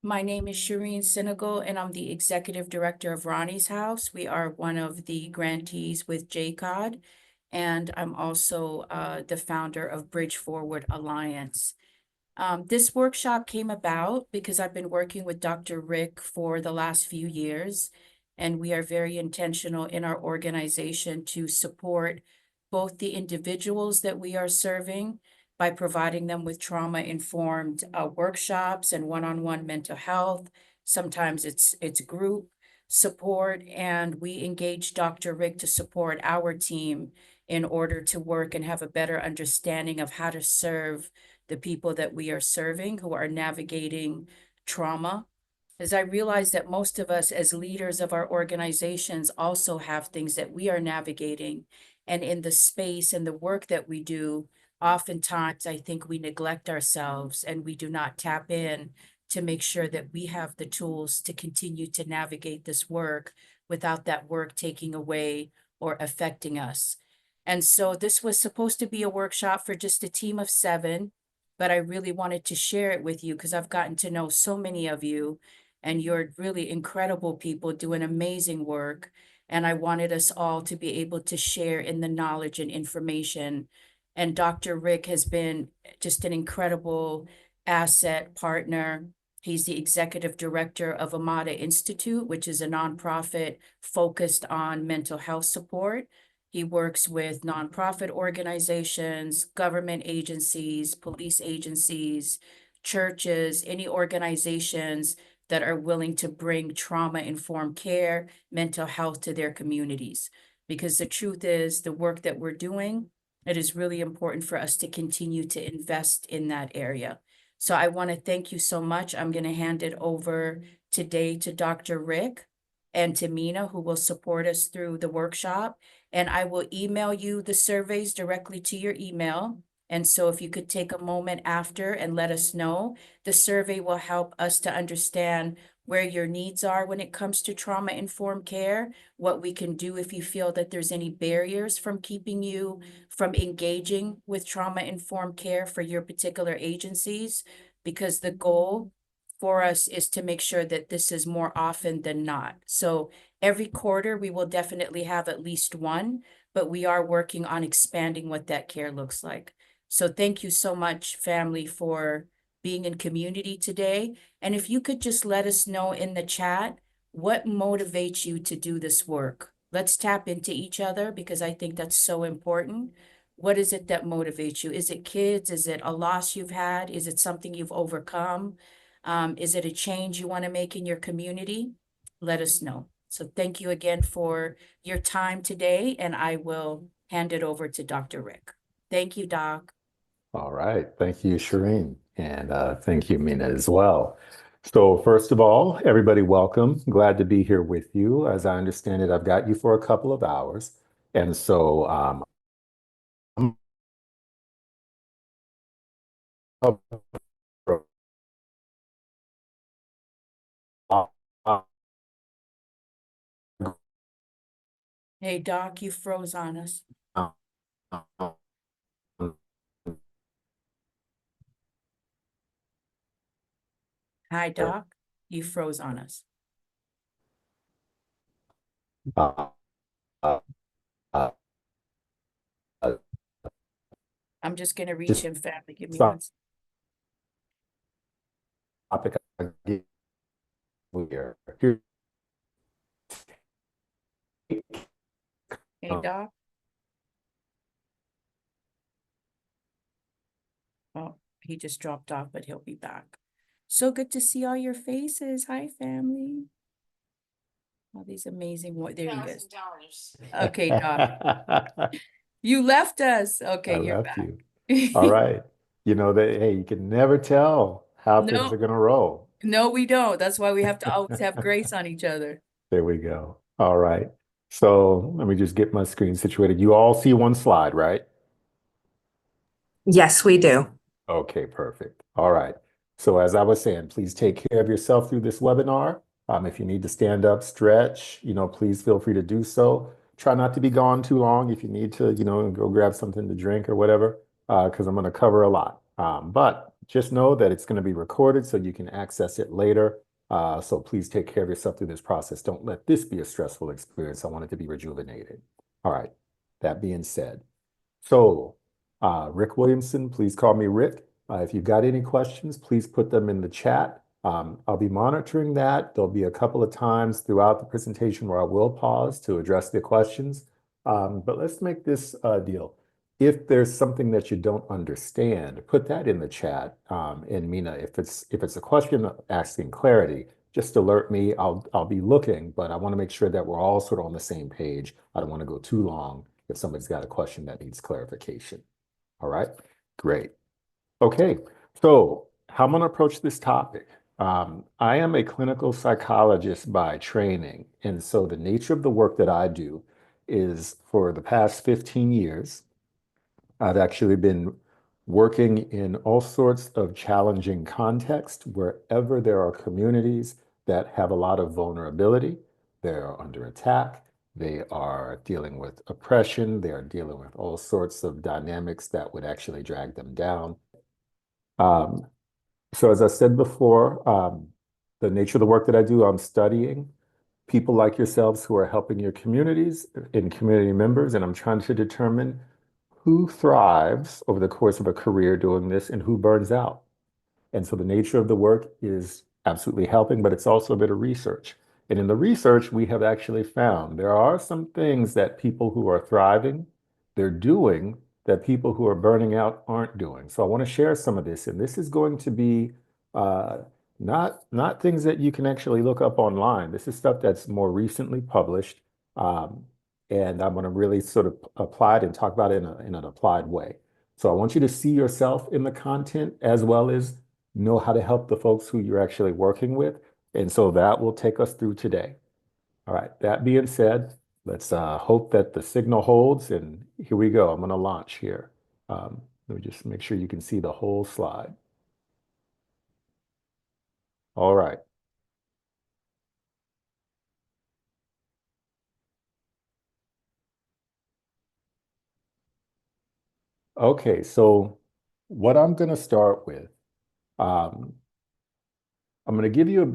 My name is Shireen Senegal, and I'm the Executive Director of Ronnie's House. We are one of the grantees with JCOD, and I'm also the founder of Bridge Forward Alliance. This workshop came about because I've been working with Dr. Rick for the last few years, and we are very intentional in our organization to support both the individuals that we are serving by providing them with trauma-informed workshops and one-on-one mental health. Sometimes it's group support, and we engage Dr. Rick to support our team in order to work and have a better understanding of how to serve the people that we are serving who are navigating trauma. As I realize that most of us as leaders of our organizations also have things that we are navigating. And in the space and the work that we do, oftentimes I think we neglect ourselves and we do not tap in to make sure that we have the tools to continue to navigate this work without that work taking away or affecting us. And so this was supposed to be a workshop for just a team of 7, but I really wanted to share it with you because I've gotten to know so many of you and you're really incredible people doing amazing work. And I wanted us all to be able to share in the knowledge and information. And Dr. Rick has been just an incredible asset partner. He's the executive director of Amity Institute, which is a nonprofit focused on mental health support. He works with nonprofit organizations, government agencies, police agencies, churches, any organizations that are willing to bring trauma-informed care, mental health to their communities. Because the truth is, the work that we're doing, it is really important for us to continue to invest in that area. So I want to thank you so much. I'm going to hand it over today to Dr. Rick and to Mina, who will support us through the workshop. And I will email you the surveys directly to your email. And so if you could take a moment after and let us know, the survey will help us to understand where your needs are when it comes to trauma-informed care, what we can do if you feel that there's any barriers from keeping you from engaging with trauma-informed care for your particular agencies, because the goal for us is to make sure that this is more often than not. So every quarter, we will definitely have at least one, but we are working on expanding what that care looks like. So thank you so much, family, for being in community today. And if you could just let us know in the chat, what motivates you to do this work? Let's tap into each other because I think that's so important. What is it that motivates you? Is it kids? Is it a loss you've had? Is it something you've overcome? Is it a change you want to make in your community? Let us know. So thank you again for your time today, and I will hand it over to Dr. Rick. Thank you, Doc. All right. Thank you, Shireen. And thank you, Mina, as well. So, first of all, everybody, welcome. Glad to be here with you. As I understand it, I've got you for a couple of hours. And so, I'm Hey, Doc, you froze on us. Hi, Doc, you froze on us. uh, uh, uh, I'm just going to reach just him, family. Give me stop one second. topic again here. Here- Hey, Doc. Oh, he just dropped off, but he'll be back. So good to see all your faces. Hi, family. All these amazing, there he is. Okay, Doc. You left us. I Okay, you're left back. you. All right. You know that, hey, you can never tell how things No, are going to roll. no, we don't. That's why we have to always have grace on each other. There we go. All right. So let me just get my screen situated. You all see one slide, right? Yes, we do. Okay, perfect. All right. So as I was saying, please take care of yourself through this webinar. If you need to stand up, stretch, please feel free to do so. Try not to be gone too long if you need to, go grab something to drink or whatever, because I'm going to cover a lot. But just know that it's going to be recorded so you can access it later. So please take care of yourself through this process. Don't let this be a stressful experience. I want it to be rejuvenated. All right. That being said, so Rick Williamson, please call me Rick. If you've got any questions, please put them in the chat. I'll be monitoring that. There'll be a couple of times throughout the presentation where I will pause to address the questions. But let's make this deal. If there's something that you don't understand, put that in the chat. And Mina, if it's a question asking clarity, just alert me. I'll be looking, but I want to make sure that we're all sort of on the same page. I don't want to go too long if somebody's got a question that needs clarification. All right, great. Okay, so how I'm going to approach this topic. I am a clinical psychologist by training, and so the nature of the work that I do is for the past 15 years, I've actually been working in all sorts of challenging contexts wherever there are communities that have a lot of vulnerability. They're under attack. They are dealing with oppression. They are dealing with all sorts of dynamics that would actually drag them down. Um, so as I said before, the nature of the work that I do, I'm studying people like yourselves who are helping your communities and community members, and I'm trying to determine who thrives over the course of a career doing this and who burns out. And so the nature of the work is absolutely helping, but it's also a bit of research. And in the research, we have actually found there are some things that people who are thriving, they're doing that people who are burning out aren't doing. So I want to share some of this, and this is going to be uh, not things that you can actually look up online. This is stuff that's more recently published, um, and I'm going to really sort of apply it and talk about it in an applied way. So I want you to see yourself in the content as well as know how to help the folks who you're actually working with. And so that will take us through today. All right, that being said, let's hope that the signal holds. And here we go. I'm going to launch here. Let me just make sure you can see the whole slide. All right. Okay, so what I'm going to start with, um, I'm going to give you um, a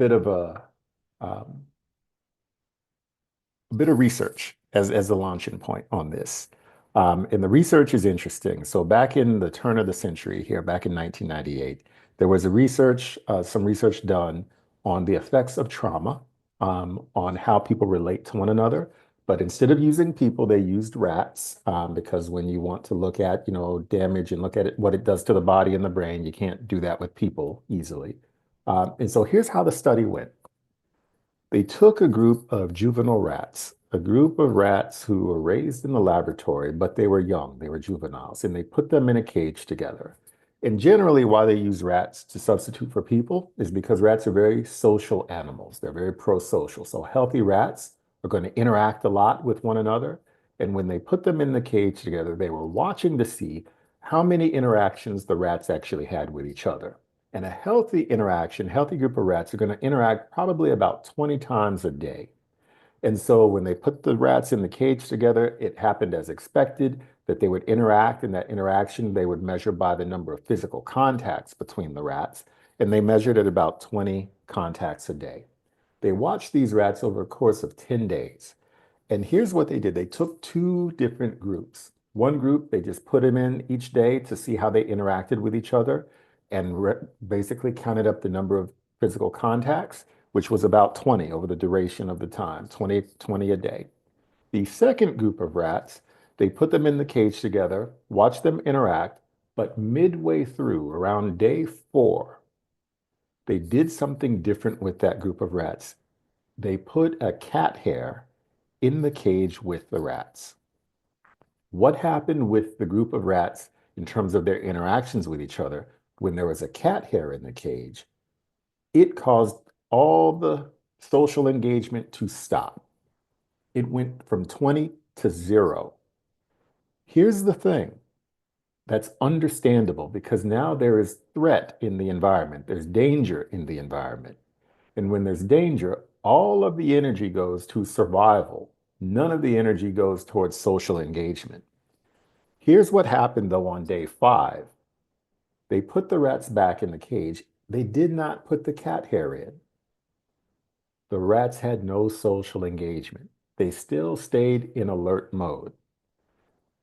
bit of research as the launching point on this. And the research is interesting. So back in the turn of the century here, back in 1998, there was some research done on the effects of trauma, on how people relate to one another. But instead of using people, they used rats, because when you want to look at, damage and look at what it does to the body and the brain, you can't do that with people easily. And so here's how the study went. They took a group of juvenile rats, a group of rats who were raised in the laboratory, but they were young, they were juveniles, and they put them in a cage together. And generally, why they use rats to substitute for people is because rats are very social animals. They're very pro-social. So healthy rats are going to interact a lot with one another. And when they put them in the cage together, they were watching to see how many interactions the rats actually had with each other. And a healthy interaction, healthy group of rats are going to interact probably about 20 times a day. And so when they put the rats in the cage together, it happened as expected that they would interact. And that interaction they would measure by the number of physical contacts between the rats. And they measured at about 20 contacts a day. They watched these rats over a course of 10 days. And here's what they did. They took two different groups. One group, they just put them in each day to see how they interacted with each other and basically counted up the number of physical contacts, which was about 20 over the duration of the time, 20 a day. The second group of rats, they put them in the cage together, watched them interact, but midway through, around day 4, they did something different with that group of rats. They put a cat hair in the cage with the rats. What happened with the group of rats in terms of their interactions with each other when there was a cat hair in the cage? It caused all the social engagement to stop. It went from 20 to 0. Here's the thing that's understandable because now there is threat in the environment, there's danger in the environment. And when there's danger, all of the energy goes to survival. None of the energy goes towards social engagement. Here's what happened though on day 5. They put the rats back in the cage. They did not put the cat hair in. The rats had no social engagement. They still stayed in alert mode.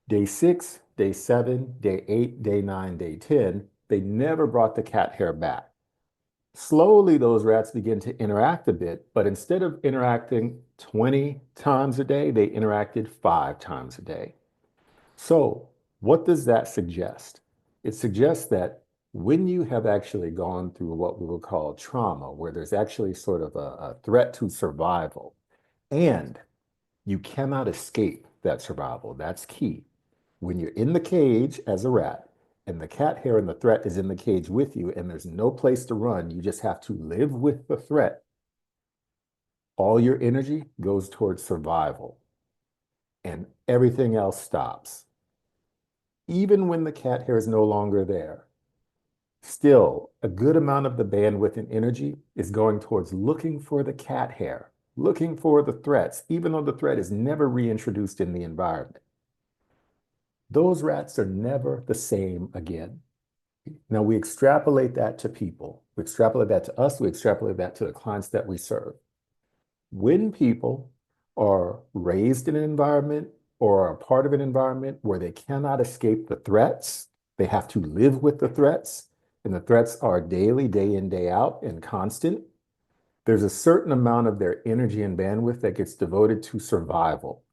Day 6, day 7, day 8, day 9, day 10, they never brought the cat hair back. Slowly, those rats begin to interact a bit, but instead of interacting 20 times a day, they interacted 5 times a day. So, what does that suggest? It suggests that when you have actually gone through what we would call trauma, where there's actually sort of a threat to survival, and you cannot escape that survival, that's key. When you're in the cage as a rat, and the cat hair and the threat is in the cage with you, and there's no place to run, you just have to live with the threat. All your energy goes towards survival, and everything else stops. Even when the cat hair is no longer there, still a good amount of the bandwidth and energy is going towards looking for the cat hair, looking for the threats, even though the threat is never reintroduced in the environment. Those rats are never the same again. Now we extrapolate that to people. We extrapolate that to us. We extrapolate that to the clients that we serve. When people are raised in an environment or are part of an environment where they cannot escape the threats, they have to live with the threats, and the threats are daily, day in, day out, and constant, there's a certain amount of their energy and bandwidth that gets devoted to survival.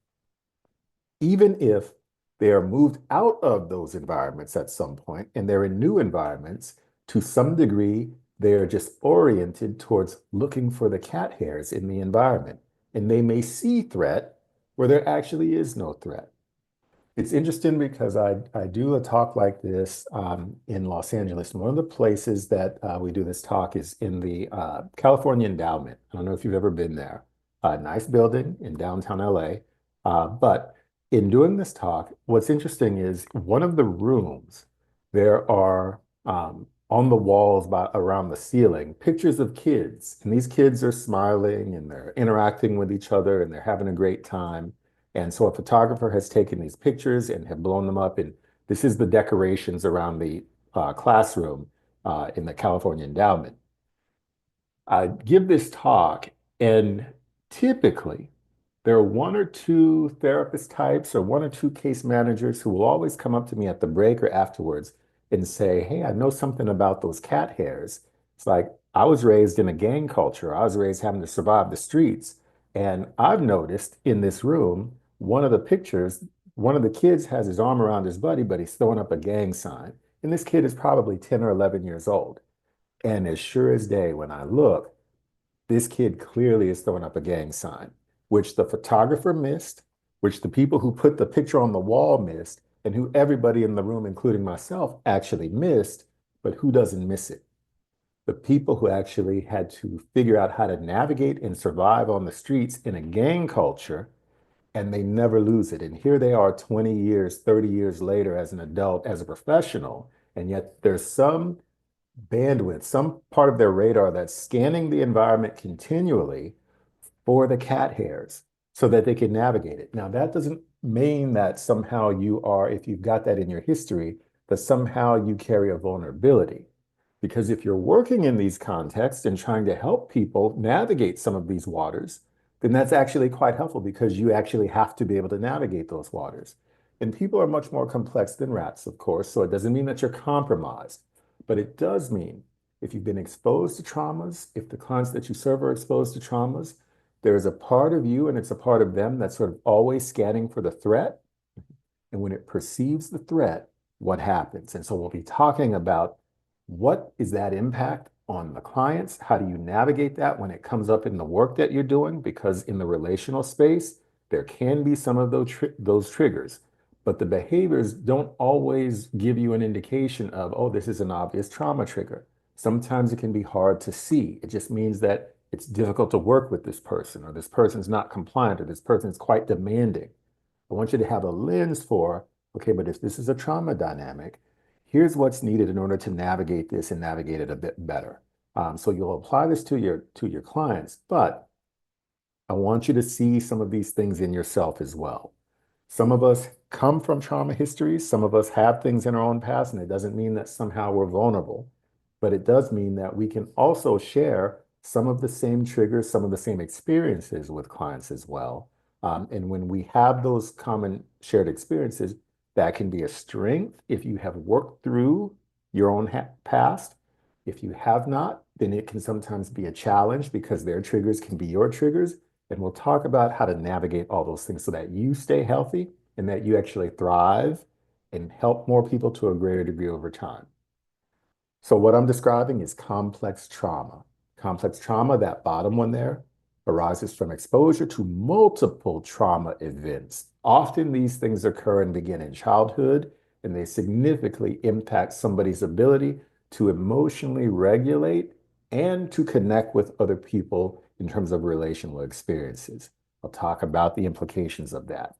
Even if they are moved out of those environments at some point and they're in new environments, to some degree, they're just oriented towards looking for the cat hairs in the environment. And they may see threat where there actually is no threat. It's interesting because I do a talk like this in Los Angeles. And one of the places that we do this talk is in the California Endowment. I don't know if you've ever been there. A nice building in downtown LA. But in doing this talk, what's interesting is one of the rooms, there are on the walls around the ceiling pictures of kids. And these kids are smiling and they're interacting with each other and they're having a great time. And so a photographer has taken these pictures and have blown them up. And this is the decorations around the classroom in the California Endowment. I give this talk, and typically there are one or two therapist types or one or two case managers who will always come up to me at the break or afterwards and say, "Hey, I know something about those cat hairs." It's like, I was raised in a gang culture. I was raised having to survive the streets. And I've noticed in this room, one of the pictures, one of the kids has his arm around his buddy, but he's throwing up a gang sign. And this kid is probably 10 or 11 years old. And as sure as day, when I look, this kid clearly is throwing up a gang sign, which the photographer missed, which the people who put the picture on the wall missed, and who everybody in the room, including myself, actually missed. But who doesn't miss it? The people who actually had to figure out how to navigate and survive on the streets in a gang culture, and they never lose it. And here they are 20 years, 30 years later as an adult, as a professional, and yet there's some bandwidth, some part of their radar that's scanning the environment continually for the cat hairs so that they can navigate it. Now, that doesn't mean that somehow you are, if you've got that in your history, that somehow you carry a vulnerability. Because if you're working in these contexts and trying to help people navigate some of these waters, then that's actually quite helpful because you actually have to be able to navigate those waters. And people are much more complex than rats, of course, so it doesn't mean that you're compromised. But it does mean if you've been exposed to traumas, if the clients that you serve are exposed to traumas, there is a part of you and it's a part of them that's sort of always scanning for the threat. And when it perceives the threat, what happens? And so we'll be talking about what is that impact on the clients? How do you navigate that when it comes up in the work that you're doing? Because in the relational space, there can be some of those triggers, but the behaviors don't always give you an indication of, oh, this is an obvious trauma trigger. Sometimes it can be hard to see. It just means that it's difficult to work with this person, or this person's not compliant, or this person's quite demanding. I want you to have a lens for, okay, but if this is a trauma dynamic, here's what's needed in order to navigate this and navigate it a bit better. So you'll apply this to your clients, but I want you to see some of these things in yourself as well. Some of us come from trauma histories. Some of us have things in our own past, and it doesn't mean that somehow we're vulnerable, but it does mean that we can also share some of the same triggers, some of the same experiences with clients as well. And when we have those common shared experiences, that can be a strength if you have worked through your own past. If you have not, then it can sometimes be a challenge because their triggers can be your triggers. And we'll talk about how to navigate all those things so that you stay healthy and that you actually thrive and help more people to a greater degree over time. So what I'm describing is complex trauma. Complex trauma, that bottom one there, arises from exposure to multiple trauma events. Often these things occur and begin in childhood, and they significantly impact somebody's ability to emotionally regulate and to connect with other people in terms of relational experiences. I'll talk about the implications of that.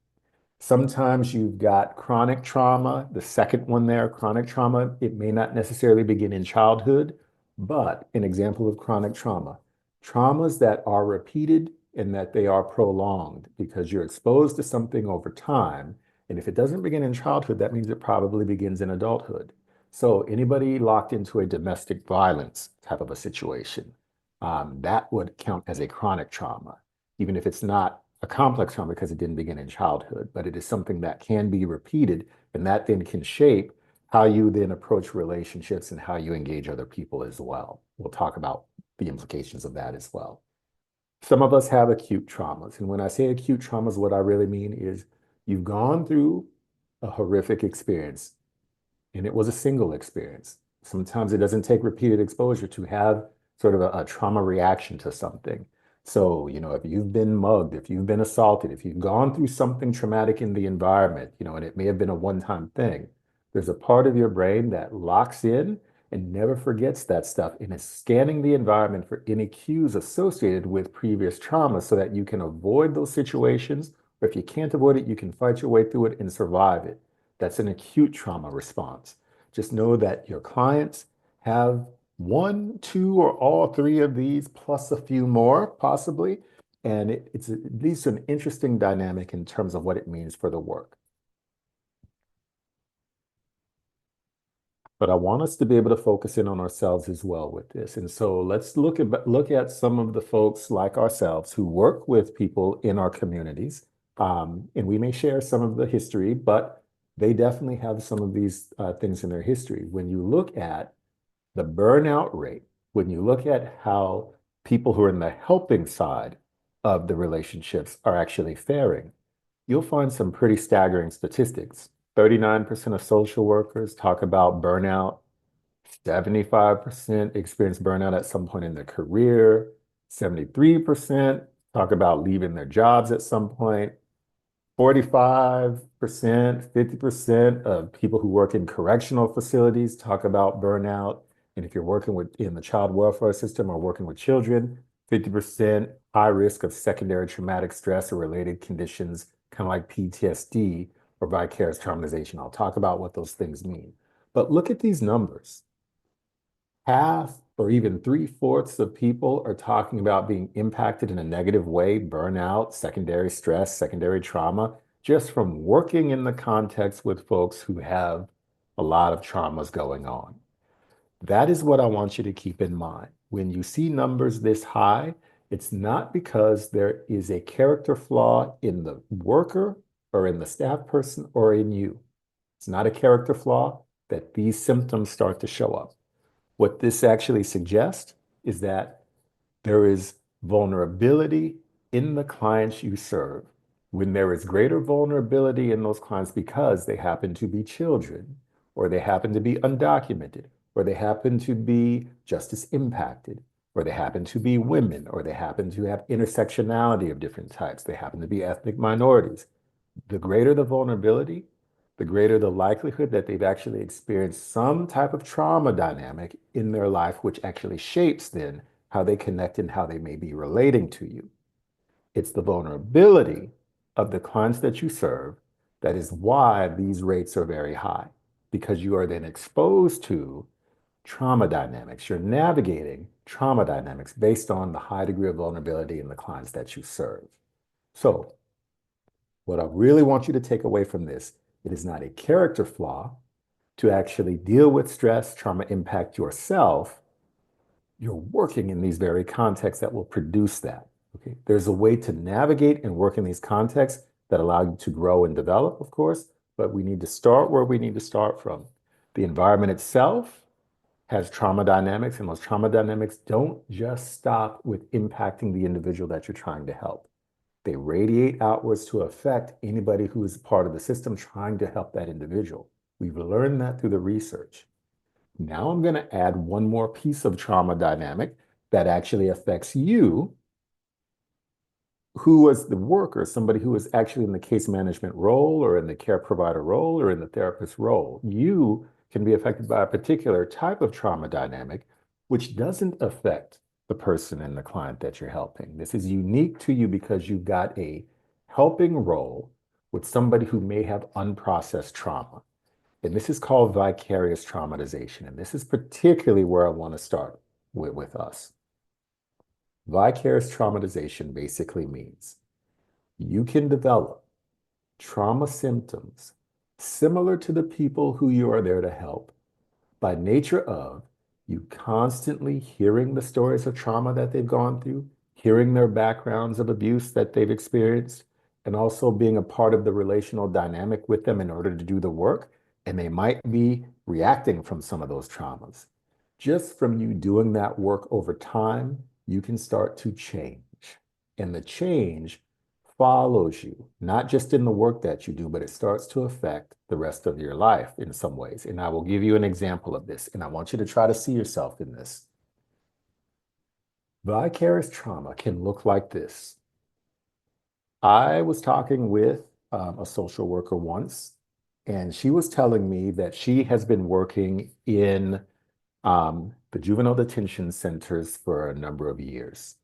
Sometimes you've got chronic trauma, the second one there, chronic trauma. It may not necessarily begin in childhood, but an example of chronic trauma, traumas that are repeated and that they are prolonged because you're exposed to something over time. And if it doesn't begin in childhood, that means it probably begins in adulthood. So anybody locked into a domestic violence type of a situation, that would count as a chronic trauma, even if it's not a complex trauma because it didn't begin in childhood, but it is something that can be repeated, and that then can shape how you then approach relationships and how you engage other people as well. We'll talk about the implications of that as well. Some of us have acute traumas, and when I say acute traumas, what I really mean is you've gone through a horrific experience and it was a single experience. Sometimes it doesn't take repeated exposure to have sort of a trauma reaction to something. So, if you've been mugged, if you've been assaulted, if you've gone through something traumatic in the environment, and it may have been a one-time thing, there's a part of your brain that locks in and never forgets that stuff and is scanning the environment for any cues associated with previous trauma so that you can avoid those situations. Or if you can't avoid it, you can fight your way through it and survive it. That's an acute trauma response. Just know that your clients have one, two, or all three of these, plus a few more, possibly. And it leads to an interesting dynamic in terms of what it means for the work. But I want us to be able to focus in on ourselves as well with this. And so let's look at some of the folks like ourselves who work with people in our communities. And we may share some of the history, but they definitely have some of these things in their history. When you look at the burnout rate, when you look at how people who are in the helping side of the relationships are actually faring, you'll find some pretty staggering statistics. 39% of social workers talk about burnout. 75% experience burnout at some point in their career. 73% talk about leaving their jobs at some point. 45%, 50% of people who work in correctional facilities talk about burnout. And if you're working in the child welfare system or working with children, 50% high risk of secondary traumatic stress or related conditions, kind of like PTSD or vicarious traumatization. I'll talk about what those things mean. But look at these numbers. Half or even three-fourths of people are talking about being impacted in a negative way, burnout, secondary stress, secondary trauma, just from working in the context with folks who have a lot of traumas going on. That is what I want you to keep in mind. When you see numbers this high, it's not because there is a character flaw in the worker or in the staff person or in you. It's not a character flaw that these symptoms start to show up. What this actually suggests is that there is vulnerability in the clients you serve. When there is greater vulnerability in those clients because they happen to be children, or they happen to be undocumented, or they happen to be justice impacted, or they happen to be women, or they happen to have intersectionality of different types, they happen to be ethnic minorities. The greater the vulnerability, the greater the likelihood that they've actually experienced some type of trauma dynamic in their life, which actually shapes then how they connect and how they may be relating to you. It's the vulnerability of the clients that you serve that is why these rates are very high, because you are then exposed to trauma dynamics. You're navigating trauma dynamics based on the high degree of vulnerability in the clients that you serve. So What I really want you to take away from this, it is not a character flaw to actually deal with stress, trauma impact yourself. You're working in these very contexts that will produce that. Okay. There's a way to navigate and work in these contexts that allow you to grow and develop, of course, but we need to start where we need to start from. The environment itself has trauma dynamics, and those trauma dynamics don't just stop with impacting the individual that you're trying to help. They radiate outwards to affect anybody who is part of the system trying to help that individual. We've learned that through the research. Now I'm going to add one more piece of trauma dynamic that actually affects you, who was the worker, somebody who was actually in the case management role or in the care provider role or in the therapist role. You can be affected by a particular type of trauma dynamic, which doesn't affect the person and the client that you're helping. This is unique to you because you got a helping role with somebody who may have unprocessed trauma. And this is called vicarious traumatization. And this is particularly where I want to start with us. Vicarious traumatization basically means you can develop trauma symptoms similar to the people who you are there to help by nature of you constantly hearing the stories of trauma that they've gone through, hearing their backgrounds of abuse that they've experienced, and also being a part of the relational dynamic with them in order to do the work. And they might be reacting from some of those traumas. Just from you doing that work over time, you can start to change. And the change follows you, not just in the work that you do, but it starts to affect the rest of your life in some ways. And I will give you an example of this, and I want you to try to see yourself in this. Vicarious trauma can look like this. I was talking with a social worker once, and she was telling me that she has been working in the juvenile detention centers for a number of years.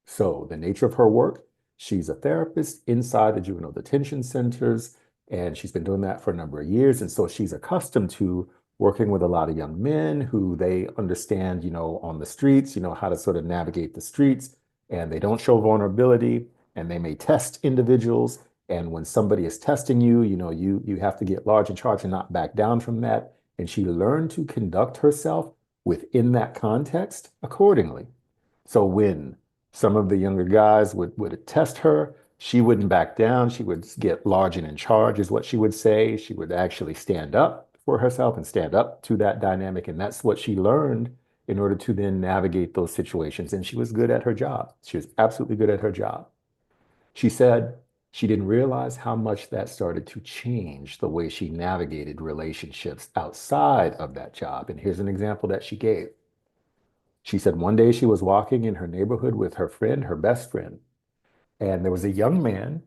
So the nature of her work, she's a therapist inside the juvenile detention centers, and she's been doing that for a number of years. And so she's accustomed to working with a lot of young men who they understand, on the streets, how to sort of navigate the streets, and they don't show vulnerability, and they may test individuals. And when somebody is testing you, you have to get large in charge and not back down from that. And she learned to conduct herself within that context accordingly. So when some of the younger guys would test her, she wouldn't back down. She would get large and in charge, is what she would say. She would actually stand up for herself and stand up to that dynamic. And that's what she learned in order to then navigate those situations. And she was good at her job. She was absolutely good at her job. She said she didn't realize how much that started to change the way she navigated relationships outside of that job. And here's an example that she gave. She said one day she was walking in her neighborhood with her friend, her best friend, and there was a young man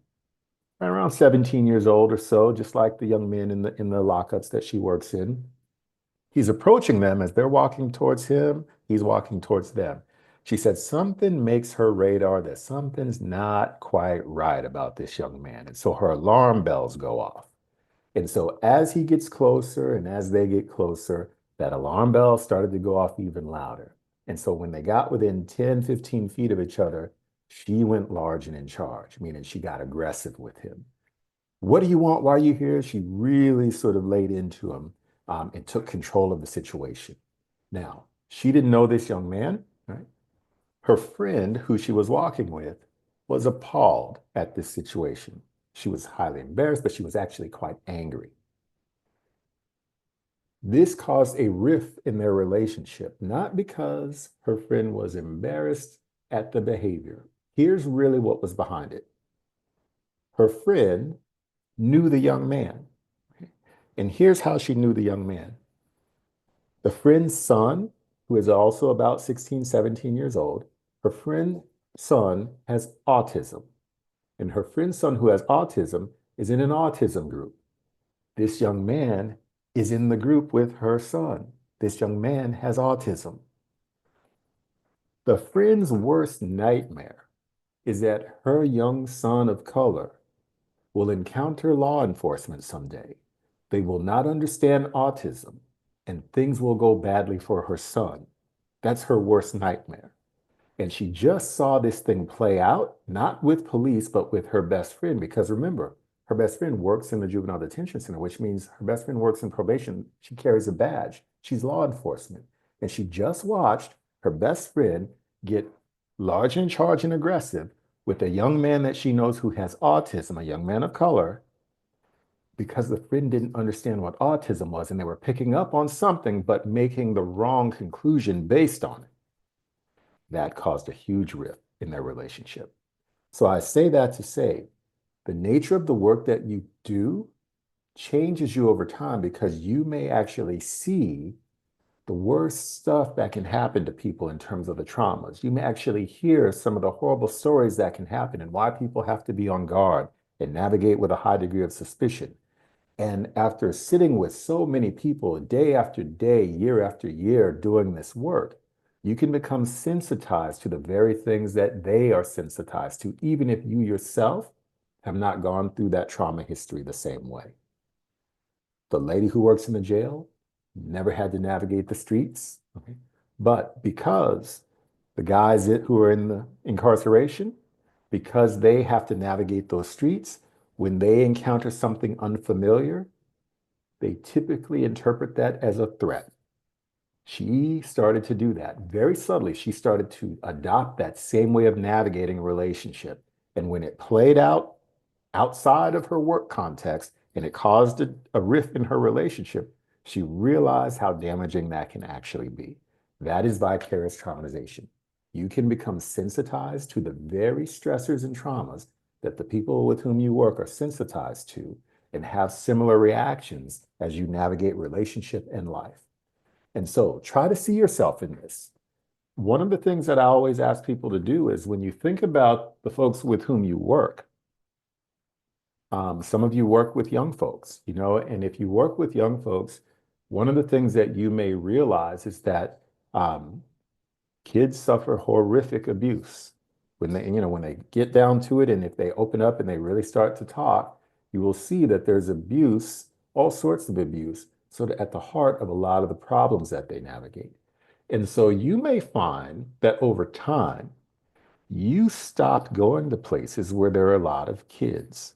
around 17 years old or so, just like the young men in the lockups that she works in. He's approaching them as they're walking towards him. He's walking towards them. She said something makes her radar that something's not quite right about this young man. And so her alarm bells go off. And so as he gets closer and as they get closer, that alarm bell started to go off even louder. And so when they got within 10, 15 feet of each other, she went large and in charge, meaning she got aggressive with him. What do you want? Why are you here? She really sort of laid into him and took control of the situation. Now, she didn't know this young man, right? Her friend, who she was walking with, was appalled at this situation. She was highly embarrassed, but she was actually quite angry. This caused a rift in their relationship, not because her friend was embarrassed at the behavior. Here's really what was behind it. Her friend knew the young man. And here's how she knew the young man. The friend's son, who is also about 16, 17 years old, her friend's son has autism. And her friend's son, who has autism, is in an autism group. This young man is in the group with her son. This young man has autism. The friend's worst nightmare is that her young son of color will encounter law enforcement someday. They will not understand autism, and things will go badly for her son. That's her worst nightmare. And she just saw this thing play out, not with police, but with her best friend. Because remember, her best friend works in the juvenile detention center, which means her best friend works in probation. She carries a badge. She's law enforcement. And she just watched her best friend get large in charge and aggressive with a young man that she knows who has autism, a young man of color, because the friend didn't understand what autism was and they were picking up on something but making the wrong conclusion based on it. That caused a huge rift in their relationship. So I say that to say the nature of the work that you do changes you over time because you may actually see the worst stuff that can happen to people in terms of the traumas. You may actually hear some of the horrible stories that can happen and why people have to be on guard and navigate with a high degree of suspicion. And after sitting with so many people day after day, year after year doing this work, you can become sensitized to the very things that they are sensitized to, even if you yourself have not gone through that trauma history the same way. The lady who works in the jail never had to navigate the streets, okay? But because the guys who are in the incarceration, because they have to navigate those streets, when they encounter something unfamiliar, they typically interpret that as a threat. She started to do that very subtly. She started to adopt that same way of navigating a relationship. And when it played out outside of her work context and it caused a rift in her relationship, she realized how damaging that can actually be. That is vicarious traumatization. You can become sensitized to the very stressors and traumas that the people with whom you work are sensitized to and have similar reactions as you navigate relationship and life. And so try to see yourself in this. One of the things that I always ask people to do is when you think about the folks with whom you work, some of you work with young folks, and if you work with young folks, one of the things that you may realize is that kids suffer horrific abuse when they get down to it, and if they open up and they really start to talk, you will see that there's abuse, all sorts of abuse, sort of at the heart of a lot of the problems that they navigate. And so you may find that over time, you stopped going to places where there are a lot of kids,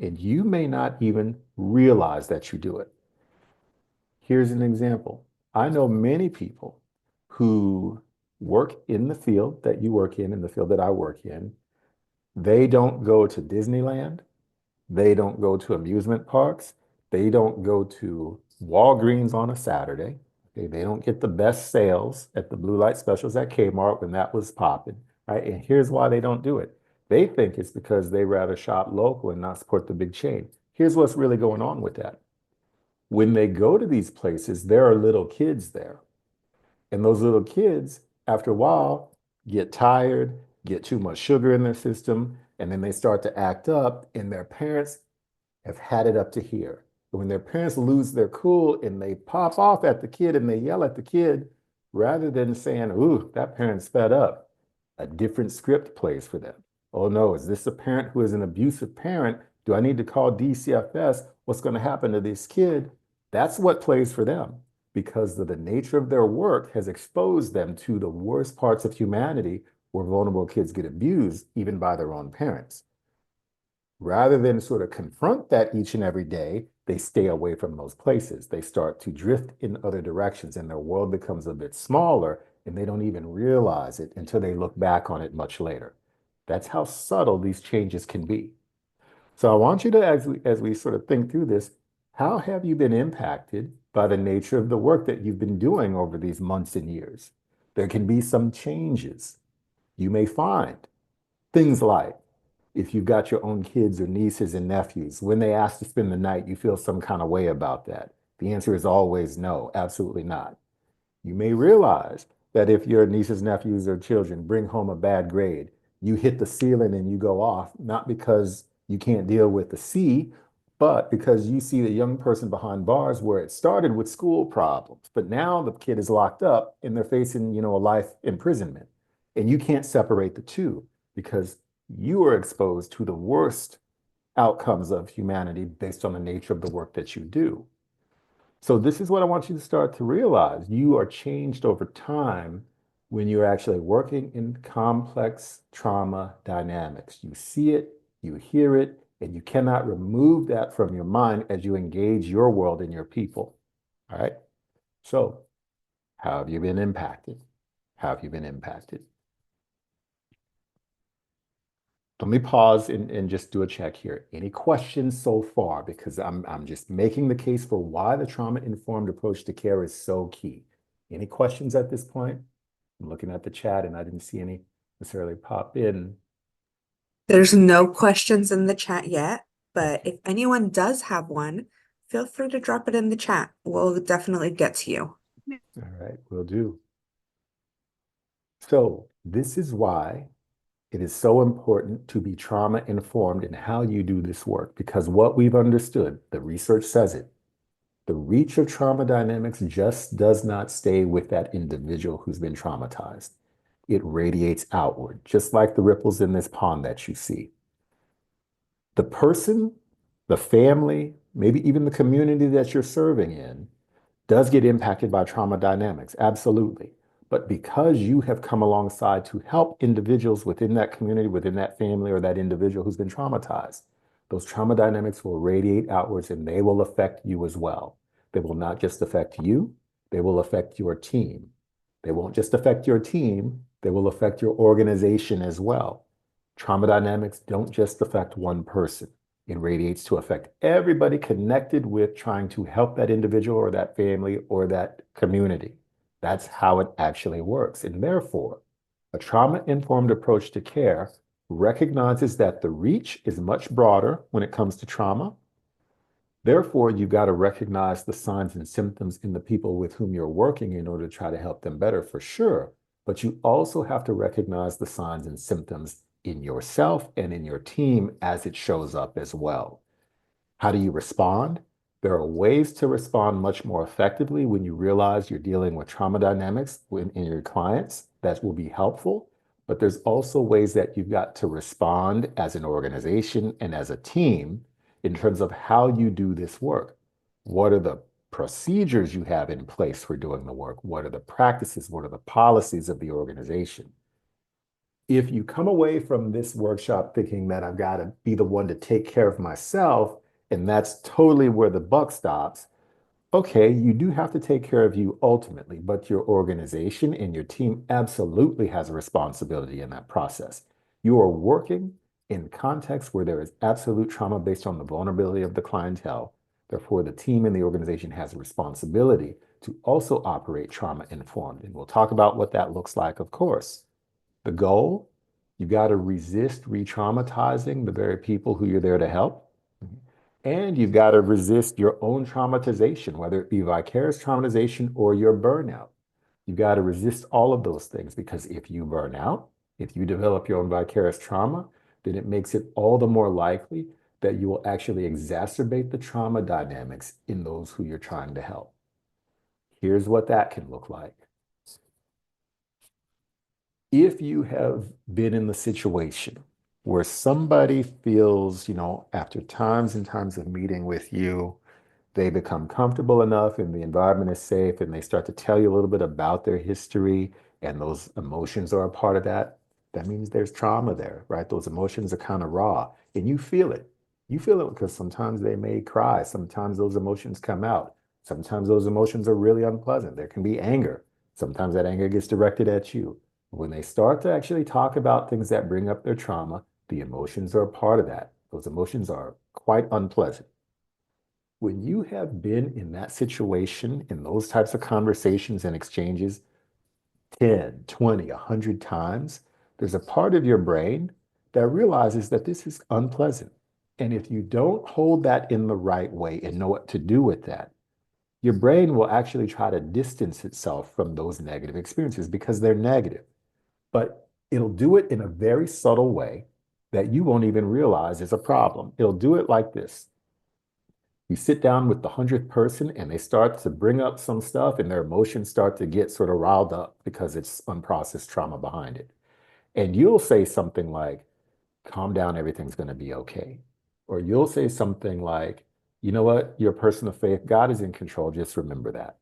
and you may not even realize that you do it. Here's an example. I know many people who work in the field that you work in the field that I work in. They don't go to Disneyland. They don't go to amusement parks. They don't go to Walgreens on a Saturday. Okay, they don't get the best sales at the blue light specials at Kmart when that was popping, right? And here's why they don't do it. They think it's because they rather shop local and not support the big chain. Here's what's really going on with that. When they go to these places, there are little kids there. And those little kids, after a while, get tired, get too much sugar in their system, and then they start to act up, and their parents have had it up to here. When their parents lose their cool and they pop off at the kid and they yell at the kid, rather than saying, ooh, that parent's fed up, a different script plays for them. Oh no, is this a parent who is an abusive parent? Do I need to call DCFS? What's going to happen to this kid? That's what plays for them because of the nature of their work has exposed them to the worst parts of humanity where vulnerable kids get abused even by their own parents. Rather than sort of confront that each and every day, they stay away from those places. They start to drift in other directions and their world becomes a bit smaller and they don't even realize it until they look back on it much later. That's how subtle these changes can be. So I want you to, as we sort of think through this, how have you been impacted by the nature of the work that you've been doing over these months and years? There can be some changes. You may find things like if you've got your own kids or nieces and nephews, when they ask to spend the night, you feel some kind of way about that. The answer is always no, absolutely not. You may realize that if your nieces, nephews, or children bring home a bad grade, you hit the ceiling and you go off, not because you can't deal with the C, but because you see the young person behind bars where it started with school problems, but now the kid is locked up and they're facing, a life imprisonment. And you can't separate the two because you are exposed to the worst outcomes of humanity based on the nature of the work that you do. So this is what I want you to start to realize. You are changed over time when you're actually working in complex trauma dynamics. You see it, you hear it, And you cannot remove that from your mind as you engage your world and your people. All right. So, how have you been impacted? How have you been impacted? Let me pause and just do a check here. Any questions so far? Because I'm just making the case for why the trauma-informed approach to care is so key. Any questions at this point? I'm looking at the chat and I didn't see any necessarily pop in. There's no questions in the chat yet, but Okay. if anyone does have one, feel free to drop it in the chat. We'll definitely get to you. All right, will do. So this is why it is so important to be trauma informed in how you do this work, because what we've understood, the research says it, the reach of trauma dynamics just does not stay with that individual who's been traumatized. It radiates outward, just like the ripples in this pond that you see. The person, the family, maybe even the community that you're serving in does get impacted by trauma dynamics, absolutely. But because you have come alongside to help individuals within that community, within that family, or that individual who's been traumatized, those trauma dynamics will radiate outwards and they will affect you as well. They will not just affect you, they will affect your team. They won't just affect your team, they will affect your organization as well. Trauma dynamics don't just affect one person. It radiates to affect everybody connected with trying to help that individual or that family or that community. That's how it actually works. And therefore, a trauma-informed approach to care recognizes that the reach is much broader when it comes to trauma. Therefore, you've got to recognize the signs and symptoms in the people with whom you're working in order to try to help them better, for sure. But you also have to recognize the signs and symptoms in yourself and in your team as it shows up as well. How do you respond? There are ways to respond much more effectively when you realize you're dealing with trauma dynamics in your clients that will be helpful. But there's also ways that you've got to respond as an organization and as a team in terms of how you do this work. What are the procedures you have in place for doing the work? What are the practices? What are the policies of the organization? If you come away from this workshop thinking that I've got to be the one to take care of myself, and that's totally where the buck stops, okay, you do have to take care of you ultimately, but your organization and your team absolutely has a responsibility in that process. You are working in contexts where there is absolute trauma based on the vulnerability of the clientele. Therefore, the team and the organization has a responsibility to also operate trauma informed. And we'll talk about what that looks like, of course. The goal, you got to resist re-traumatizing the very people who you're there to help. And you've got to resist your own traumatization, whether it be vicarious traumatization or your burnout. You've got to resist all of those things because if you burn out, if you develop your own vicarious trauma, then it makes it all the more likely that you will actually exacerbate the trauma dynamics in those who you're trying to help. Here's what that can look like. If you have been in the situation where somebody feels, after times and times of meeting with you, they become comfortable enough and the environment is safe and they start to tell you a little bit about their history and those emotions are a part of that, that means there's trauma there, right? Those emotions are kind of raw and you feel it. You feel it because sometimes they may cry. Sometimes those emotions come out. Sometimes those emotions are really unpleasant. There can be anger. Sometimes that anger gets directed at you. When they start to actually talk about things that bring up their trauma, the emotions are a part of that. Those emotions are quite unpleasant. When you have been in that situation, in those types of conversations and exchanges 10, 20, 100 times, there's a part of your brain that realizes that this is unpleasant. And if you don't hold that in the right way and know what to do with that, your brain will actually try to distance itself from those negative experiences because they're negative. But it'll do it in a very subtle way that you won't even realize is a problem. It'll do it like this. You sit down with the 100th person and they start to bring up some stuff and their emotions start to get sort of riled up because it's unprocessed trauma behind it. And you'll say something like, calm down, everything's going to be okay. Or you'll say something like, you know what, you're a person of faith, God is in control, just remember that.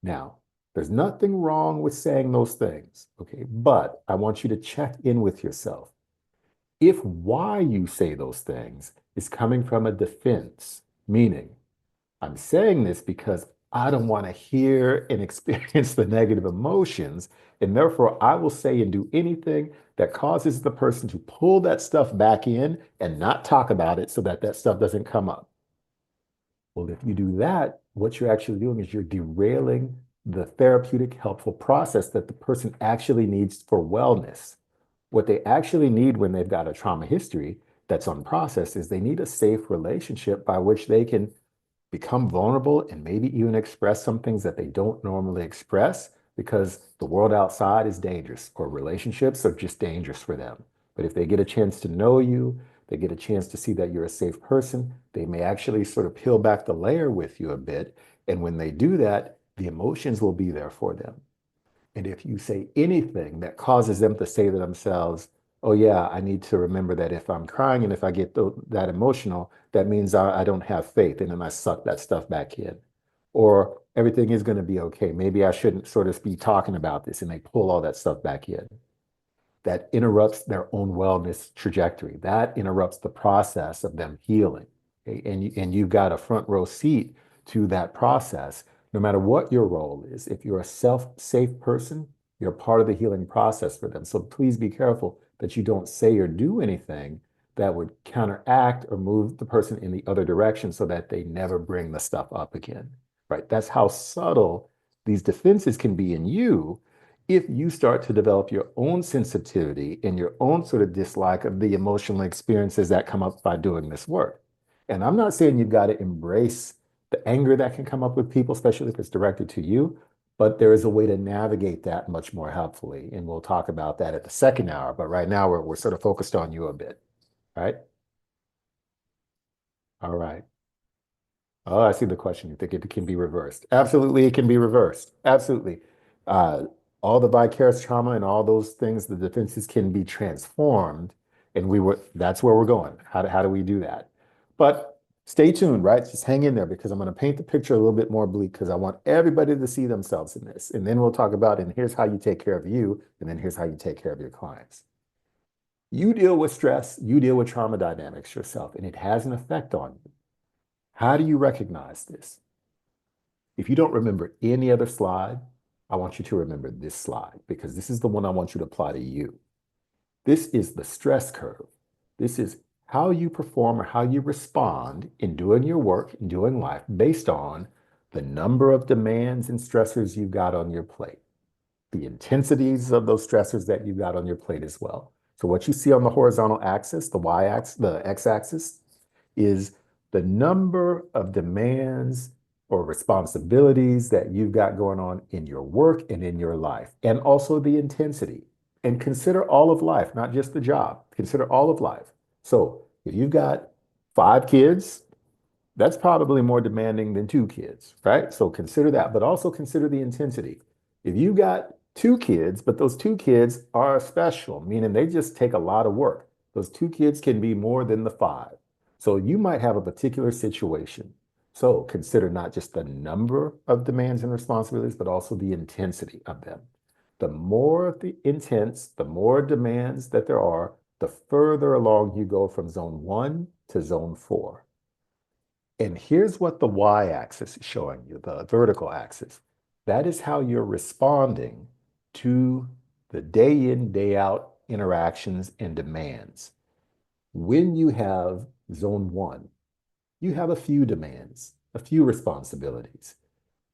Now, there's nothing wrong with saying those things, okay? But I want you to check in with yourself. If why you say those things is coming from a defense, meaning I'm saying this because I don't want to hear and experience the negative emotions. And therefore, I will say and do anything that causes the person to pull that stuff back in and not talk about it so that that stuff doesn't come up. Well, if you do that, what you're actually doing is you're derailing the therapeutic, helpful process that the person actually needs for wellness. What they actually need when they've got a trauma history that's unprocessed is they need a safe relationship by which they can become vulnerable and maybe even express some things that they don't normally express because the world outside is dangerous or relationships are just dangerous for them. But if they get a chance to know you, they get a chance to see that you're a safe person, they may actually sort of peel back the layer with you a bit. And when they do that, the emotions will be there for them. And if you say anything that causes them to say to themselves, oh, yeah, I need to remember that if I'm crying and if I get that emotional, that means I don't have faith. And then I suck that stuff back in. Or everything is going to be okay. Maybe I shouldn't sort of be talking about this. And they pull all that stuff back in. That interrupts their own wellness trajectory. That interrupts the process of them healing. Okay? And you've got a front row seat to that process, no matter what your role is. If you're a safe person, you're part of the healing process for them. So please be careful that you don't say or do anything that would counteract or move the person in the other direction so that they never bring the stuff up again. Right? That's how subtle these defenses can be in you if you start to develop your own sensitivity and your own sort of dislike of the emotional experiences that come up by doing this work. And I'm not saying you've got to embrace the anger that can come up with people, especially if it's directed to you, but there is a way to navigate that much more helpfully. And we'll talk about that at the second hour. But right now, we're sort of focused on you a bit. Right? All right. Oh, I see the question. You think it can be reversed? Absolutely, it can be reversed. Absolutely. Uh, all the vicarious trauma and all those things, the defenses can be transformed. And that's where we're going. How do we do that? But stay tuned, right? Just hang in there because I'm going to paint the picture a little bit more bleak because I want everybody to see themselves in this. And then we'll talk about, and here's how you take care of you, and then here's how you take care of your clients. You deal with stress, you deal with trauma dynamics yourself, and it has an effect on you. How do you recognize this? If you don't remember any other slide, I want you to remember this slide because this is the one I want you to apply to you. This is the stress curve. This is how you perform or how you respond in doing your work, in doing life, based on the number of demands and stressors you've got on your plate, the intensities of those stressors that you've got on your plate as well. So what you see on the horizontal axis, the y-axis, the x-axis, is the number of demands or responsibilities that you've got going on in your work and in your life, and also the intensity. And consider all of life, not just the job. Consider all of life. So if you've got 5 kids, that's probably more demanding than 2 kids, right? So consider that, but also consider the intensity. If you got 2 kids, but those 2 kids are special, meaning they just take a lot of work, those 2 kids can be more than the 5. So you might have a particular situation. So consider not just the number of demands and responsibilities, but also the intensity of them. The more the intense, the more demands that there are, the further along you go from zone 1 to zone 4. And here's what the y-axis is showing you, the vertical axis. That is how you're responding to the day in, day out interactions and demands. When you have zone 1, you have a few demands, a few responsibilities.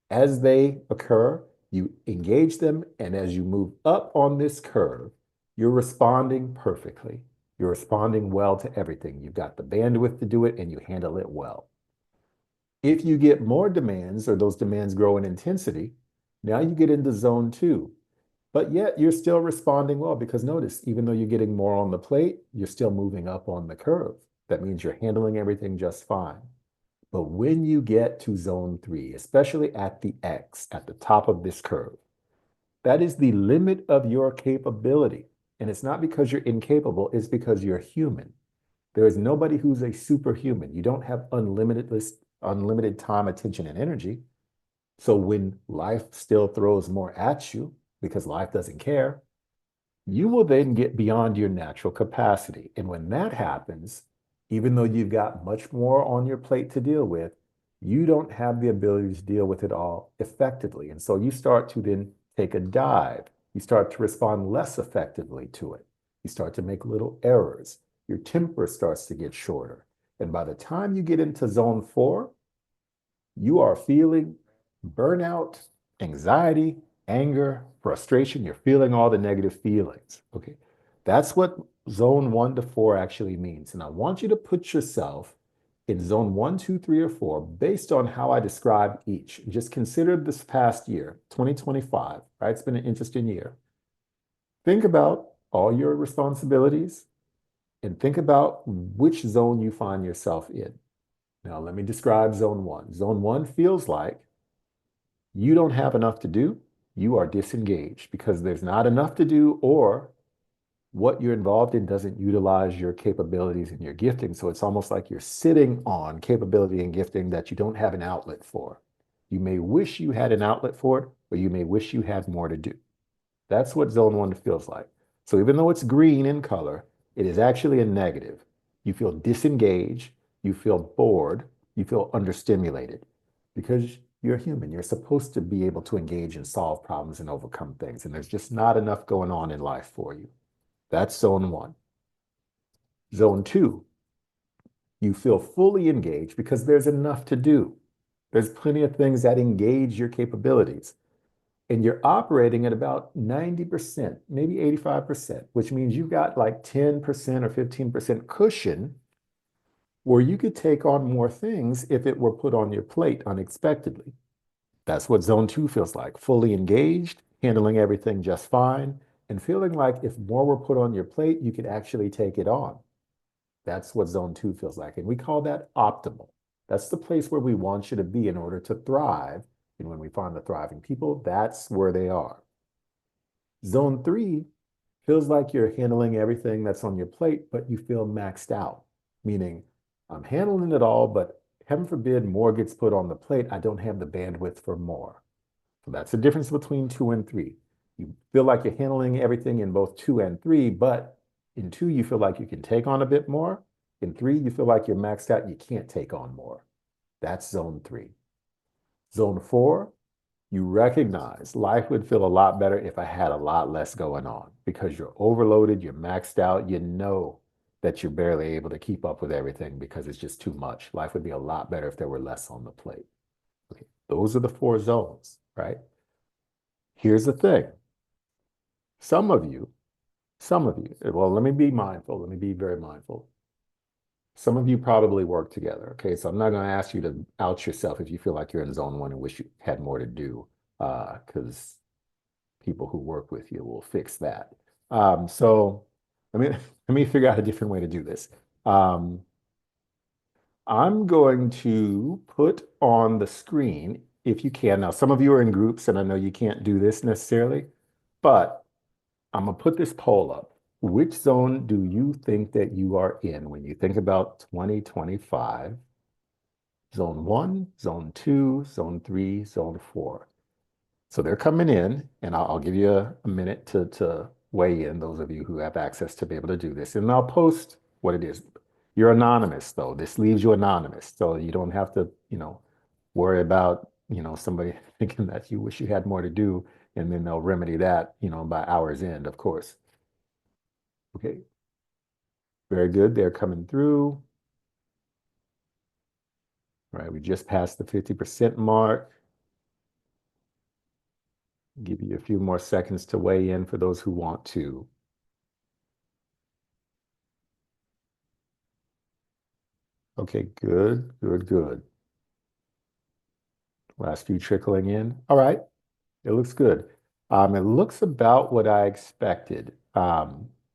As they occur, you engage them, and as you move up on this curve, you're responding perfectly. You're responding well to everything. You've got the bandwidth to do it, and you handle it well. If you get more demands or those demands grow in intensity, now you get into zone 2. But yet you're still responding well because notice, even though you're getting more on the plate, you're still moving up on the curve. That means you're handling everything just fine. But when you get to zone 3, especially at the X, at the top of this curve, that is the limit of your capability. And it's not because you're incapable, it's because you're human. There is nobody who's a superhuman. You don't have unlimited time, attention, and energy. So when life still throws more at you, because life doesn't care, you will then get beyond your natural capacity. And when that happens, Even though you've got much more on your plate to deal with, you don't have the ability to deal with it all effectively. And so you start to then take a dive. You start to respond less effectively to it. You start to make little errors. Your temper starts to get shorter. And by the time you get into zone 4, you are feeling burnout, anxiety, anger, frustration. You're feeling all the negative feelings. Okay. That's what zone 1 to 4 actually means. And I want you to put yourself in zone 1, 2, 3, or 4 based on how I describe each. Just consider this past year, 2025, right? It's been an interesting year. Think about all your responsibilities and think about which zone you find yourself in. Now, let me describe zone 1. Zone 1 feels like you don't have enough to do. You are disengaged because there's not enough to do, or what you're involved in doesn't utilize your capabilities and your gifting. So it's almost like you're sitting on capability and gifting that you don't have an outlet for. You may wish you had an outlet for it, or you may wish you had more to do. That's what zone 1 feels like. So even though it's green in color, it is actually a negative. You feel disengaged, you feel bored, you feel understimulated because you're human. You're supposed to be able to engage and solve problems and overcome things. And there's just not enough going on in life for you. That's zone 1. Zone 2, you feel fully engaged because there's enough to do. There's plenty of things that engage your capabilities. And you're operating at about 90%, maybe 85%, which means you've got like 10% or 15% cushion where you could take on more things if it were put on your plate unexpectedly. That's what zone 2 feels like, fully engaged, handling everything just fine, and feeling like if more were put on your plate, you could actually take it on. That's what zone 2 feels like. And we call that optimal. That's the place where we want you to be in order to thrive. And when we find the thriving people, that's where they are. Zone 3 feels like you're handling everything that's on your plate, but you feel maxed out, meaning I'm handling it all, but heaven forbid more gets put on the plate. I don't have the bandwidth for more. So that's the difference between 2 and 3. You feel like you're handling everything in both 2 and 3, but in 2, you feel like you can take on a bit more. In 3, you feel like you're maxed out and you can't take on more. That's zone 3. Zone 4, you recognize life would feel a lot better if I had a lot less going on because you're overloaded, you're maxed out, you know that you're barely able to keep up with everything because it's just too much. Life would be a lot better if there were less on the plate. Okay, those are the 4 zones, right? Here's the thing. Some of you, well, let me be mindful. Let me be very mindful. Some of you probably work together. Okay. So I'm not going to ask you to out yourself if you feel like you're in zone 1 and wish you had more to do, because people who work with you will fix that. So let me figure out a different way to do this. I'm going to put on the screen, if you can. Now, some of you are in groups, and I know you can't do this necessarily, but I'm going to put this poll up. Which zone do you think that you are in when you think about 2025? Zone 1, zone 2, zone 3, zone 4. So they're coming in, and I'll give you a minute to weigh in, those of you who have access to be able to do this. And I'll post what it is. You're anonymous, though. This leaves you anonymous. So you don't have to, worry about, somebody thinking that you wish you had more to do, and then they'll remedy that, by hour's end, of course. Okay. Very good. They're coming through. All right. We just passed the 50% mark. Give you a few more seconds to weigh in for those who want to. Okay, good, good, good. Last few trickling in. All right, it looks good. It looks about what I expected.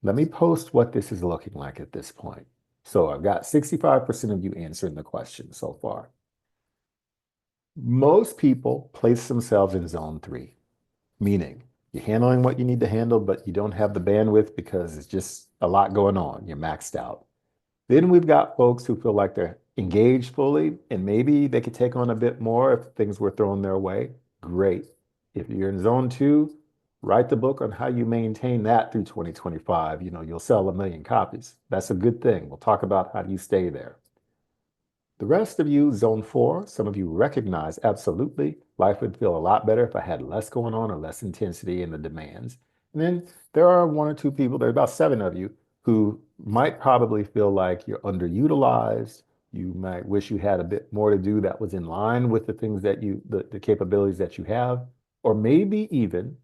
Let me post what this is looking like at this point. So I've got 65% of you answering the question so far. Most people place themselves in zone 3, meaning you're handling what you need to handle, but you don't have the bandwidth because it's just a lot going on. You're maxed out. Then we've got folks who feel like they're engaged fully and maybe they could take on a bit more if things were thrown their way. Great. If you're in zone 2, Write the book on how you maintain that through 2025. You'll sell 1 million copies. That's a good thing. We'll talk about how do you stay there. The rest of you, zone 4, some of you recognize absolutely life would feel a lot better if I had less going on or less intensity in the demands. And then there are 1 or 2 people, there are about 7 of you, who might probably feel like you're underutilized. You might wish you had a bit more to do that was in line with the things that the capabilities that you have. Or maybe even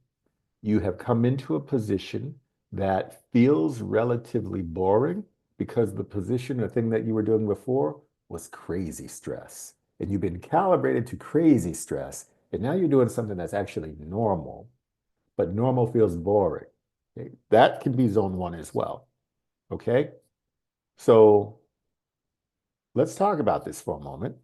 you have come into a position that feels relatively boring because the position or thing that you were doing before was crazy stress. And you've been calibrated to crazy stress. And now you're doing something that's actually normal, but normal feels boring. Okay? That can be zone 1 as well. Okay? So let's talk about this for a moment.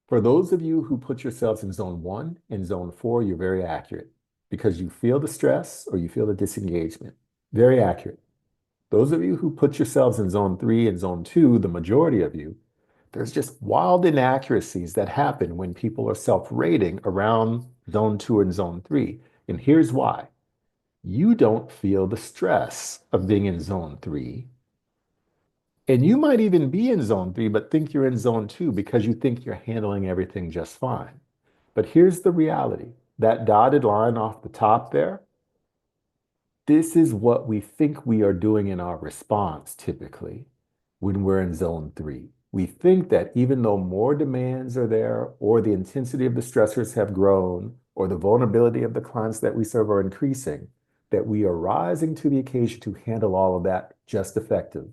For those of you who put yourselves in zone 1 and zone 4, you're very accurate because you feel the stress or you feel the disengagement. Very accurate. Those of you who put yourselves in zone 3 and zone 2, the majority of you, there's just wild inaccuracies that happen when people are self-rating around zone 2 and zone 3. And here's why. You don't feel the stress of being in zone 3. And you might even be in zone 3, but think you're in zone 2 because you think you're handling everything just fine. But here's the reality. That dotted line off the top there, this is what we think we are doing in our response typically when we're in zone 3. We think that even though more demands are there, or the intensity of the stressors have grown, or the vulnerability of the clients that we serve are increasing, that we are rising to the occasion to handle all of that just effective,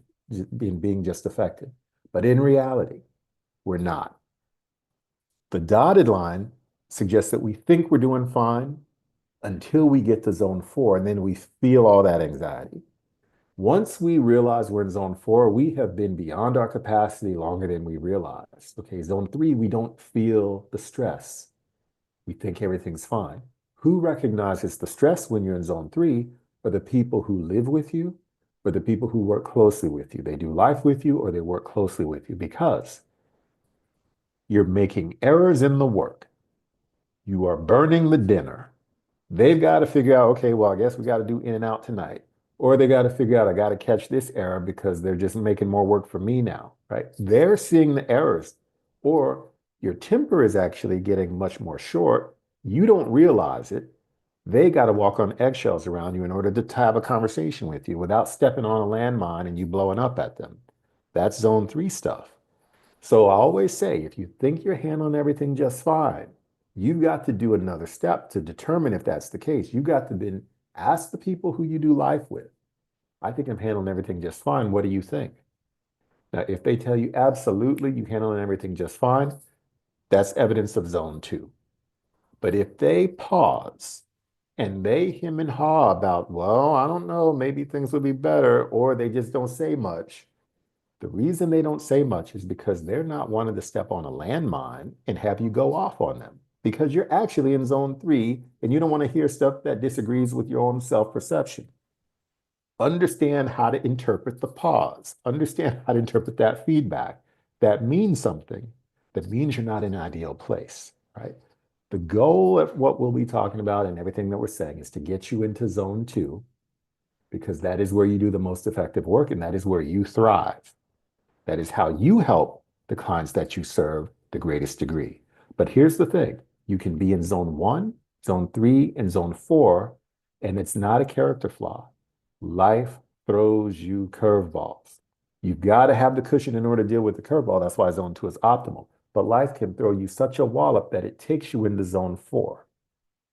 being just effective. But in reality, we're not. The dotted line suggests that we think we're doing fine until we get to zone 4, and then we feel all that anxiety. Once we realize we're in zone 4, we have been beyond our capacity longer than we realized. Okay, zone 3, we don't feel the stress. We think everything's fine. Who recognizes the stress when you're in zone 3 are the people who live with you or the people who work closely with you. They do life with you or they work closely with you because you're making errors in the work. You are burning the dinner. They've got to figure out, okay, well, I guess we got to do in and out tonight. Or they got to figure out, I got to catch this error because they're just making more work for me now, right? They're seeing the errors. Or your temper is actually getting much more short. You don't realize it. They got to walk on eggshells around you in order to have a conversation with you without stepping on a landmine and you blowing up at them. That's zone 3 stuff. So I always say, if you think you're handling everything just fine, you've got to do another step to determine if that's the case. You've got to then ask the people who you do life with. I think I'm handling everything just fine. What do you think? Now, if they tell you absolutely you're handling everything just fine, that's evidence of zone 2. But if they pause and they hem and haw about, well, I don't know, maybe things will be better, or they just don't say much, the reason they don't say much is because they're not wanting to step on a landmine and have you go off on them because you're actually in zone 3 and you don't want to hear stuff that disagrees with your own self-perception. Understand how to interpret the pause. Understand how to interpret that feedback. That means something. That means you're not in an ideal place, right? The goal of what we'll be talking about and everything that we're saying is to get you into zone 2 because that is where you do the most effective work and that is where you thrive. That is how you help the clients that you serve the greatest degree. But here's the thing. You can be in zone 1, zone 3, and zone 4, and it's not a character flaw. Life throws you curveballs. You've got to have the cushion in order to deal with the curveball. That's why zone 2 is optimal. But life can throw you such a wallop that it takes you into zone 4.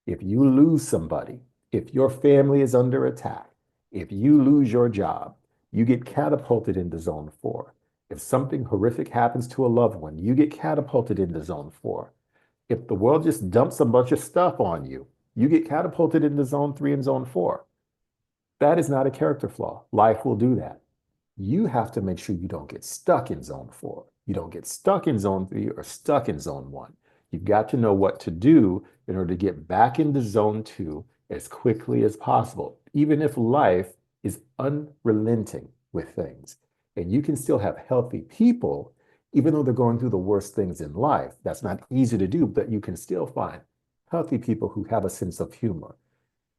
If you lose somebody, if your family is under attack, if you lose your job, you get catapulted into zone 4. If something horrific happens to a loved one, you get catapulted into zone 4. If the world just dumps a bunch of stuff on you, you get catapulted into zone 3 and zone 4. That is not a character flaw. Life will do that. You have to make sure you don't get stuck in zone 4. You don't get stuck in zone 3 or stuck in zone 1. You've got to know what to do in order to get back into zone 2 as quickly as possible, even if life is unrelenting with things. And you can still have healthy people, even though they're going through the worst things in life. That's not easy to do, but you can still find healthy people who have a sense of humor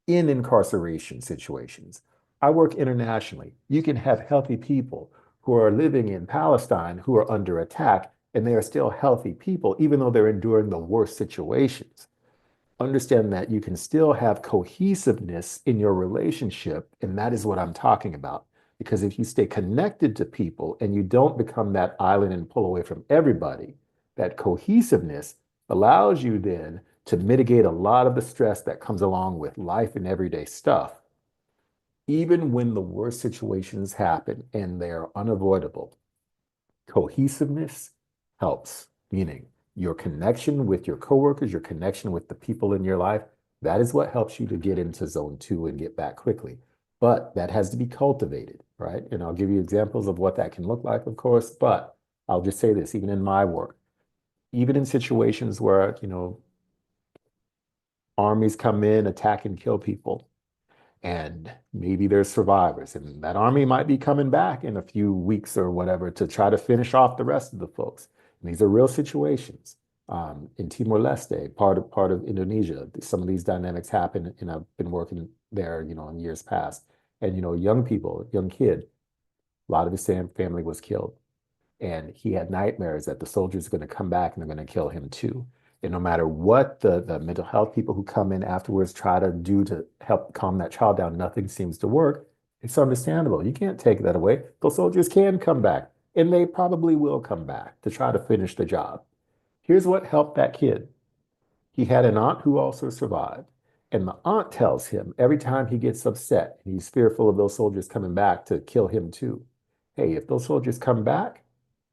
in incarceration situations. I work internationally. You can have healthy people who are living in Palestine who are under attack, and they are still healthy people, even though they're enduring the worst situations. Understand that you can still have cohesiveness in your relationship. And that is what I'm talking about. Because if you stay connected to people and you don't become that island and pull away from everybody, that cohesiveness allows you then to mitigate a lot of the stress that comes along with life and everyday stuff. Even when the worst situations happen and they're unavoidable, cohesiveness helps, meaning your connection with your coworkers, your connection with the people in your life, that is what helps you to get into zone two and get back quickly. But that has to be cultivated, right? And I'll give you examples of what that can look like, of course. But I'll just say this, even in my work, even in situations where, armies come in, attack and kill people, and maybe there's survivors, and that army might be coming back in a few weeks or whatever to try to finish off the rest of the folks. And these are real situations. In Timor-Leste, part of Indonesia, some of these dynamics happen, and I've been working there, in years past. And young people, young kid, a lot of his family was killed, and he had nightmares that the soldiers are going to come back and they're going to kill him too. And no matter what the mental health people who come in afterwards try to do to help calm that child down, nothing seems to work. It's understandable. You can't take that away. Those soldiers can come back, and they probably will come back to try to finish the job. Here's what helped that kid. He had an aunt who also survived. And the aunt tells him every time he gets upset and he's fearful of those soldiers coming back to kill him too. Hey, if those soldiers come back,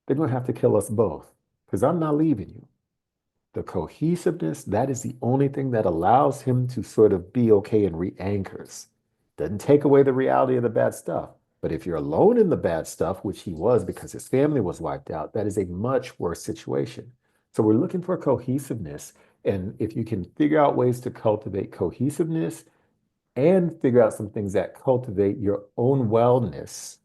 they're going to have to kill us both because I'm not leaving you. The cohesiveness, that is the only thing that allows him to sort of be okay and re-anchors. Doesn't take away the reality of the bad stuff. But if you're alone in the bad stuff, which he was because his family was wiped out, that is a much worse situation. So we're looking for cohesiveness. And if you can figure out ways to cultivate cohesiveness and figure out some things that cultivate your own wellness,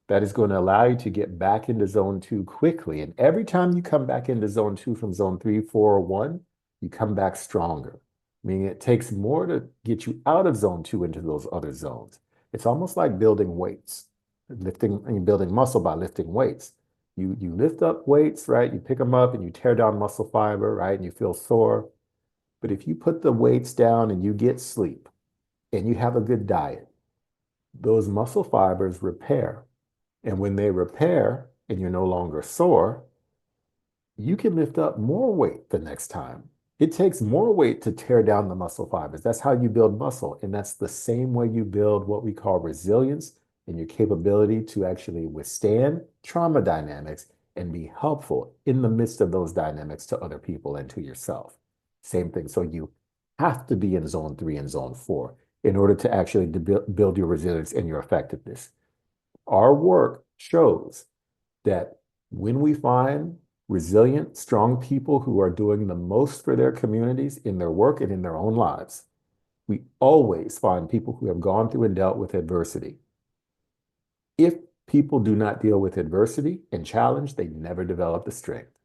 that is going to allow you to get back into zone two quickly. And every time you come back into zone two from zone three, four, or one, you come back stronger. Meaning it takes more to get you out of zone two into those other zones. It's almost like building weights, lifting and building muscle by lifting weights. You lift up weights, right? You pick them up and you tear down muscle fiber, right? And you feel sore. But if you put the weights down and you get sleep and you have a good diet, those muscle fibers repair. And when they repair and you're no longer sore, you can lift up more weight the next time. It takes more weight to tear down the muscle fibers. That's how you build muscle. And that's the same way you build what we call resilience and your capability to actually withstand trauma dynamics and be helpful in the midst of those dynamics to other people and to yourself. Same thing. So you have to be in zone three and zone four in order to actually build your resilience and your effectiveness. Our work shows that when we find resilient, strong people who are doing the most for their communities in their work and in their own lives, we always find people who have gone through and dealt with adversity. If people do not deal with adversity and challenge, they never develop the strength.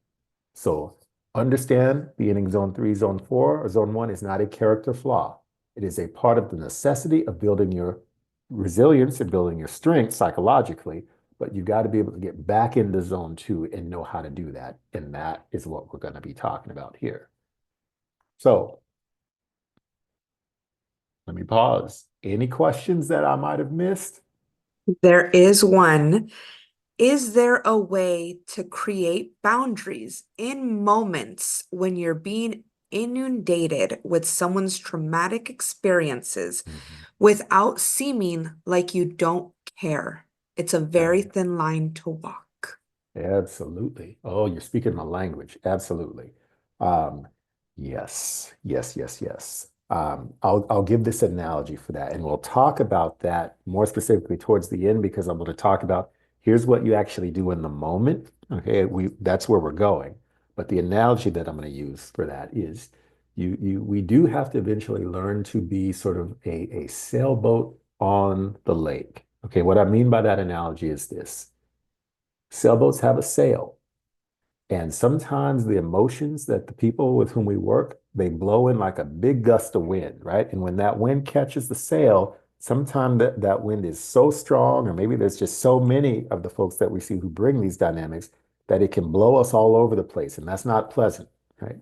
So understand being in zone three, zone four, or zone one is not a character flaw. It is a part of the necessity of building your resilience and building your strength psychologically, but you got to be able to get back into zone two and know how to do that. And that is what we're going to be talking about here. So let me pause. Any questions that I might have missed? There is one. Is there a way to create boundaries in moments when you're being inundated with someone's traumatic experiences Mhm. without seeming like you don't care? It's a very thin line to walk. Absolutely. Oh, you're speaking my language. Absolutely. Um, yes, yes, yes, yes. I'll give this analogy for that, and we'll talk about that more specifically towards the end because I'm going to talk about here's what you actually do in the moment. Okay, that's where we're going. But the analogy that I'm going to use for that is we do have to eventually learn to be sort of a sailboat on the lake. Okay, what I mean by that analogy is this. Sailboats have a sail, And sometimes the emotions that the people with whom we work, they blow in like a big gust of wind, right? And when that wind catches the sail, sometimes that wind is so strong, or maybe there's just so many of the folks that we see who bring these dynamics that it can blow us all over the place. And that's not pleasant, right?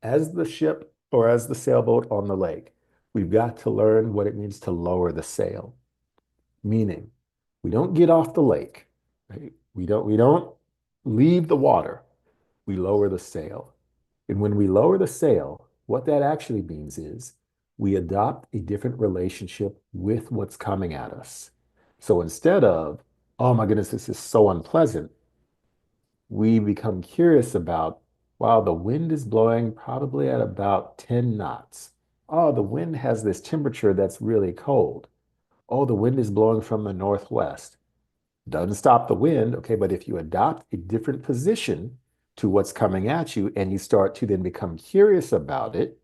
As the ship or as the sailboat on the lake, we've got to learn what it means to lower the sail, meaning we don't get off the lake, right? We don't leave the water. We lower the sail. And when we lower the sail, what that actually means is we adopt a different relationship with what's coming at us. So instead of, oh my goodness, this is so unpleasant, we become curious about, wow, the wind is blowing probably at about 10 knots. Oh, the wind has this temperature that's really cold. Oh, the wind is blowing from the northwest. Doesn't stop the wind, okay, but if you adopt a different position to what's coming at you and you start to then become curious about it,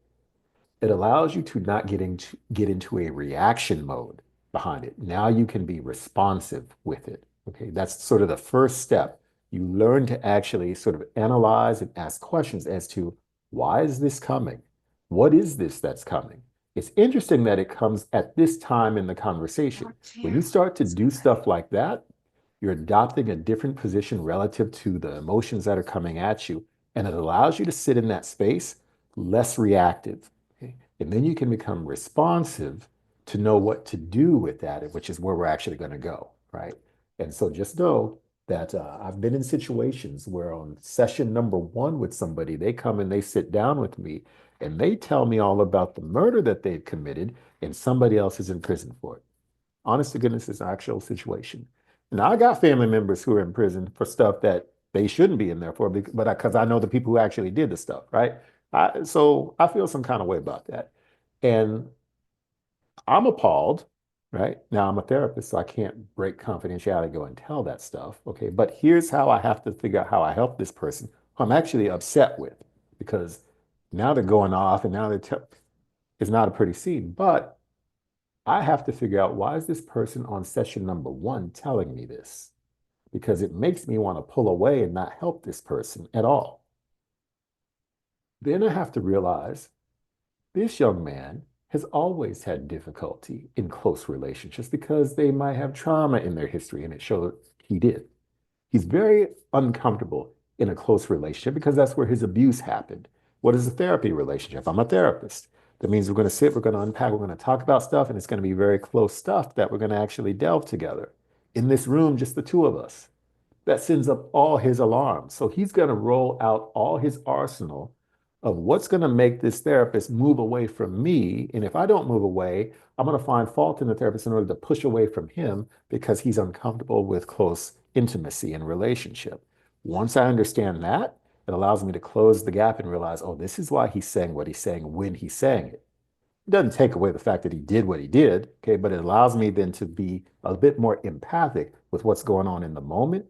it allows you to not get into a reaction mode behind it. Now you can be responsive with it. Okay, that's sort of the first step. You learn to actually sort of analyze and ask questions as to why is this coming? What is this that's coming? It's interesting that it comes at this time in the conversation. When you start to do stuff like that, you're adopting a different position relative to the emotions that are coming at you, and it allows you to sit in that space less reactive. Okay? And then you can become responsive to know what to do with that, which is where we're actually going to go, right? And so just know that I've been in situations where on session number one with somebody, they come and they sit down with me and they tell me all about the murder that they've committed and somebody else is in prison for it. Honest to goodness, it's an actual situation. Now, I got family members who are in prison for stuff that they shouldn't be in there for, but because I know the people who actually did the stuff, right? So I feel some kind of way about that. And I'm appalled, right? Now I'm a therapist, so I can't break confidentiality, and go and tell that stuff. Okay. But here's how I have to figure out how I help this person who I'm actually upset with because now they're going off and now it's not a pretty scene. But I have to figure out why is this person on session number one telling me this? Because it makes me want to pull away and not help this person at all. Then I have to realize this young man has always had difficulty in close relationships because they might have trauma in their history, and it showed he did. He's very uncomfortable in a close relationship because that's where his abuse happened. What is a therapy relationship? I'm a therapist. That means we're going to sit, we're going to unpack, we're going to talk about stuff, and it's going to be very close stuff that we're going to actually delve together. In this room, just the two of us. That sends up all his alarms. So he's going to roll out all his arsenal of what's going to make this therapist move away from me. And if I don't move away, I'm going to find fault in the therapist in order to push away from him because he's uncomfortable with close intimacy and relationship. Once I understand that, it allows me to close the gap and realize, oh, this is why he's saying what he's saying when he's saying it. It doesn't take away the fact that he did what he did, okay, but it allows me then to be a bit more empathic with what's going on in the moment,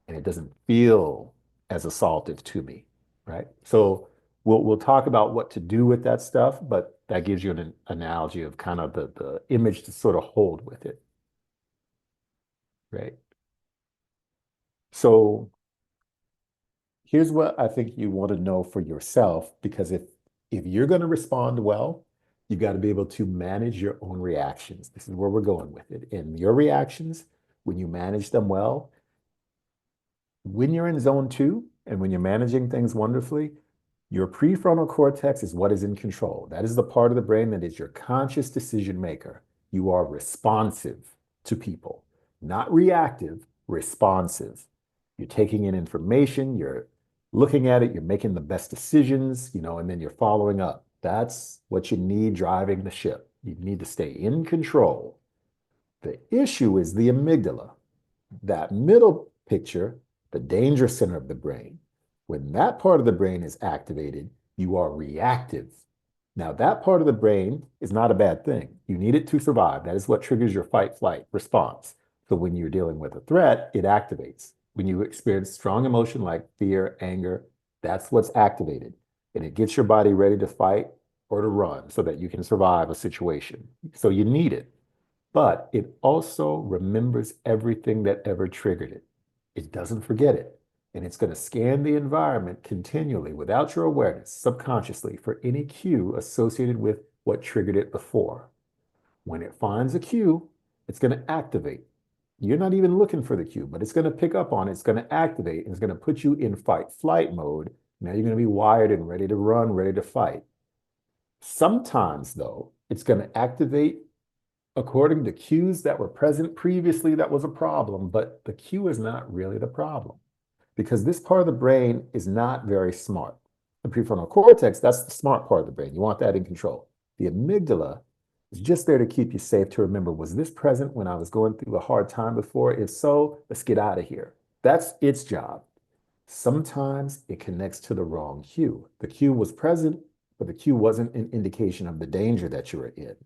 and it doesn't feel as assaultive to me, right? So we'll talk about what to do with that stuff, but that gives you an analogy of kind of the image to sort of hold with it, right? So here's what I think you want to know for yourself, because if you're going to respond well, you got to be able to manage your own reactions. This is where we're going with it. And your reactions, when you manage them well, when you're in zone two and when you're managing things wonderfully, your prefrontal cortex is what is in control. That is the part of the brain that is your conscious decision maker. You are responsive to people, not reactive, responsive. You're taking in information, you're looking at it, you're making the best decisions, and then you're following up. That's what you need driving the ship. You need to stay in control. The issue is the amygdala. That middle picture, the danger center of the brain, when that part of the brain is activated, you are reactive. Now, that part of the brain is not a bad thing. You need it to survive. That is what triggers your fight flight response. So when you're dealing with a threat, it activates. When you experience strong emotion like fear, anger, that's what's activated. And it gets your body ready to fight or to run so that you can survive a situation. So you need it. But it also remembers everything that ever triggered it. It doesn't forget it. and it's going to scan the environment continually without your awareness, subconsciously, for any cue associated with what triggered it before. When it finds a cue, it's going to activate. You're not even looking for the cue, but it's going to pick up on it. It's going to activate, and it's going to put you in fight flight mode. Now you're going to be wired and ready to run, ready to fight. Sometimes, though, it's going to activate according to cues that were present previously that was a problem, but the cue is not really the problem because this part of the brain is not very smart. The prefrontal cortex, that's the smart part of the brain. You want that in control. The amygdala is just there to keep you safe, to remember, was this present when I was going through a hard time before? If so, let's get out of here. That's its job. Sometimes it connects to the wrong cue. The cue was present, but the cue wasn't an indication of the danger that you were in.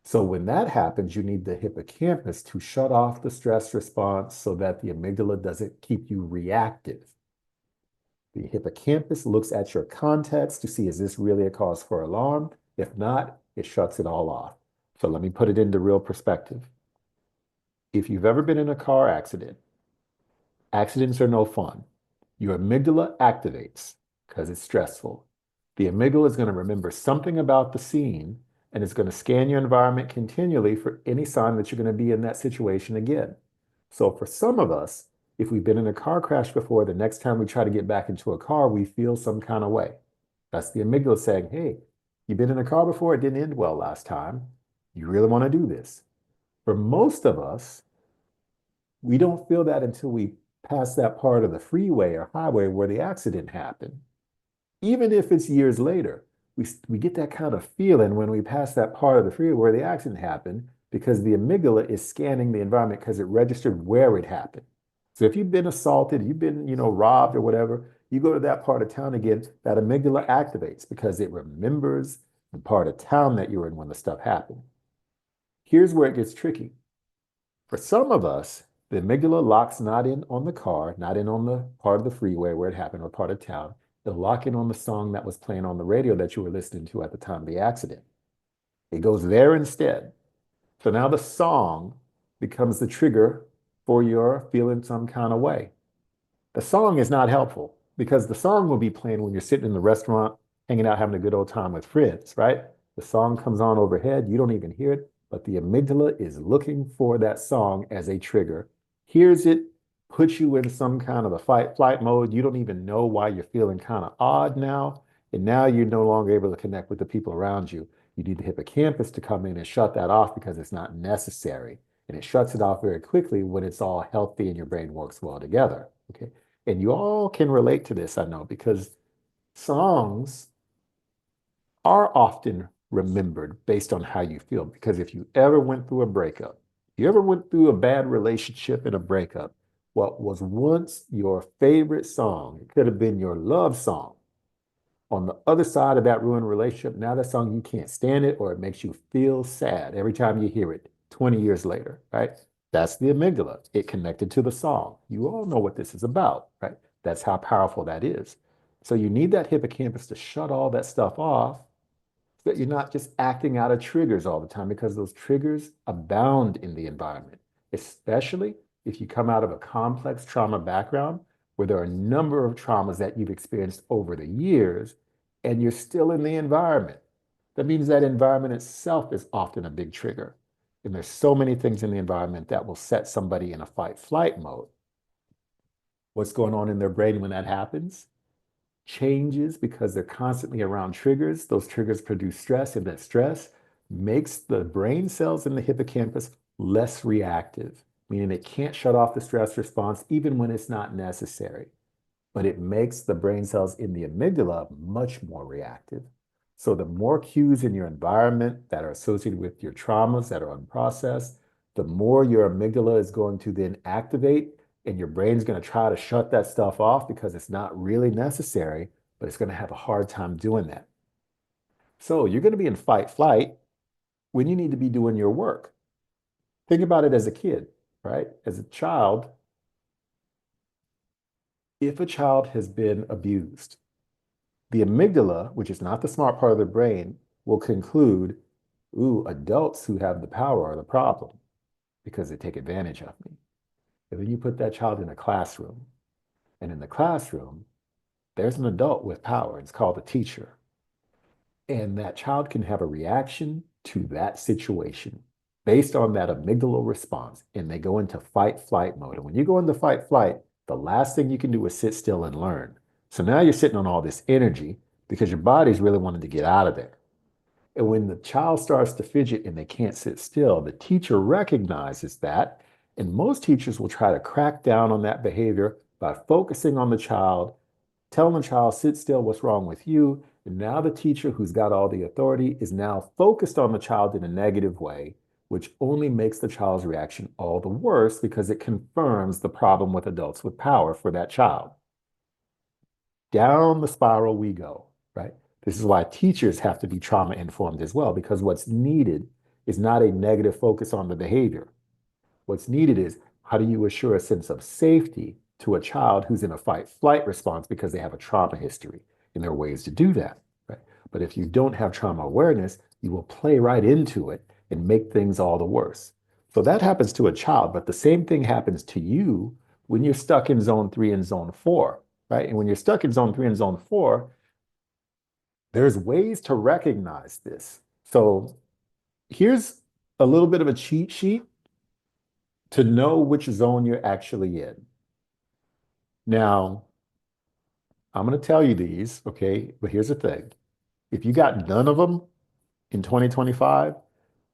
So when that happens, you need the hippocampus to shut off the stress response so that the amygdala doesn't keep you reactive. The hippocampus looks at your context to see, is this really a cause for alarm? If not, it shuts it all off. So let me put it into real perspective. If you've ever been in a car accident, accidents are no fun. Your amygdala activates because it's stressful. The amygdala is going to remember something about the scene and it's going to scan your environment continually for any sign that you're going to be in that situation again. So for some of us, if we've been in a car crash before, the next time we try to get back into a car, we feel some kind of way. That's the amygdala saying, hey, you've been in a car before, it didn't end well last time. You really want to do this. For most of us, we don't feel that until we pass that part of the freeway or highway where the accident happened. Even if it's years later, we get that kind of feeling when we pass that part of the freeway where the accident happened because the amygdala is scanning the environment because it registered where it happened. So if you've been assaulted, you've been, robbed or whatever, you go to that part of town again, that amygdala activates because it remembers the part of town that you were in when the stuff happened. Here's where it gets tricky. For some of us, the amygdala locks not in on the car, not in on the part of the freeway where it happened or part of town. It'll lock in on the song that was playing on the radio that you were listening to at the time of the accident. It goes there instead. So now the song becomes the trigger for your feeling some kind of way. The song is not helpful because the song will be playing when you're sitting in the restaurant, hanging out, having a good old time with friends, right? The song comes on overhead. You don't even hear it, but the amygdala is looking for that song as a trigger, hears it, puts you in some kind of a fight flight mode. You don't even know why you're feeling kind of odd now. And now you're no longer able to connect with the people around you. You need the hippocampus to come in and shut that off because it's not necessary. And it shuts it off very quickly when it's all healthy and your brain works well together. Okay. And you all can relate to this, I know, because songs are often remembered based on how you feel. Because if you ever went through a breakup, you ever went through a bad relationship and a breakup, what was once your favorite song, it could have been your love song. On the other side of that ruined relationship, now that song, you can't stand it or it makes you feel sad every time you hear it 20 years later, right? That's the amygdala. It connected to the song. You all know what this is about, right? That's how powerful that is. So you need that hippocampus to shut all that stuff off so that you're not just acting out of triggers all the time because those triggers abound in the environment, especially if you come out of a complex trauma background where there are a number of traumas that you've experienced over the years and you're still in the environment. That means that environment itself is often a big trigger. And there's so many things in the environment that will set somebody in a fight flight mode. What's going on in their brain when that happens? Changes because they're constantly around triggers. Those triggers produce stress, and that stress makes the brain cells in the hippocampus less reactive, meaning it can't shut off the stress response even when it's not necessary. But it makes the brain cells in the amygdala much more reactive. So the more cues in your environment that are associated with your traumas that are unprocessed, the more your amygdala is going to then activate and your brain's going to try to shut that stuff off because it's not really necessary, but it's going to have a hard time doing that. So you're going to be in fight flight when you need to be doing your work. Think about it as a kid, right? As a child, if a child has been abused, the amygdala, which is not the smart part of the brain, will conclude, ooh, adults who have the power are the problem because they take advantage of me. And then you put that child in a classroom And in the classroom, there's an adult with power. It's called the teacher. And that child can have a reaction to that situation based on that amygdala response. And they go into fight flight mode. And when you go into fight flight, the last thing you can do is sit still and learn. So now you're sitting on all this energy because your body's really wanting to get out of there. And when the child starts to fidget and they can't sit still, the teacher recognizes that. And most teachers will try to crack down on that behavior by focusing on the child, telling the child, sit still, what's wrong with you? And now the teacher who's got all the authority is now focused on the child in a negative way, which only makes the child's reaction all the worse because it confirms the problem with adults with power for that child. Down the spiral we go, right? This is why teachers have to be trauma informed as well, because what's needed is not a negative focus on the behavior. What's needed is how do you assure a sense of safety to a child who's in a fight flight response because they have a trauma history? And there are ways to do that, right? But if you don't have trauma awareness, you will play right into it and make things all the worse. So that happens to a child, but the same thing happens to you when you're stuck in zone 3 and zone 4, right? And when you're stuck in zone 3 and zone 4, there's ways to recognize this. So here's a little bit of a cheat sheet to know which zone you're actually in. Now, I'm going to tell you these, okay? But here's the thing. If you got none of them in 2025,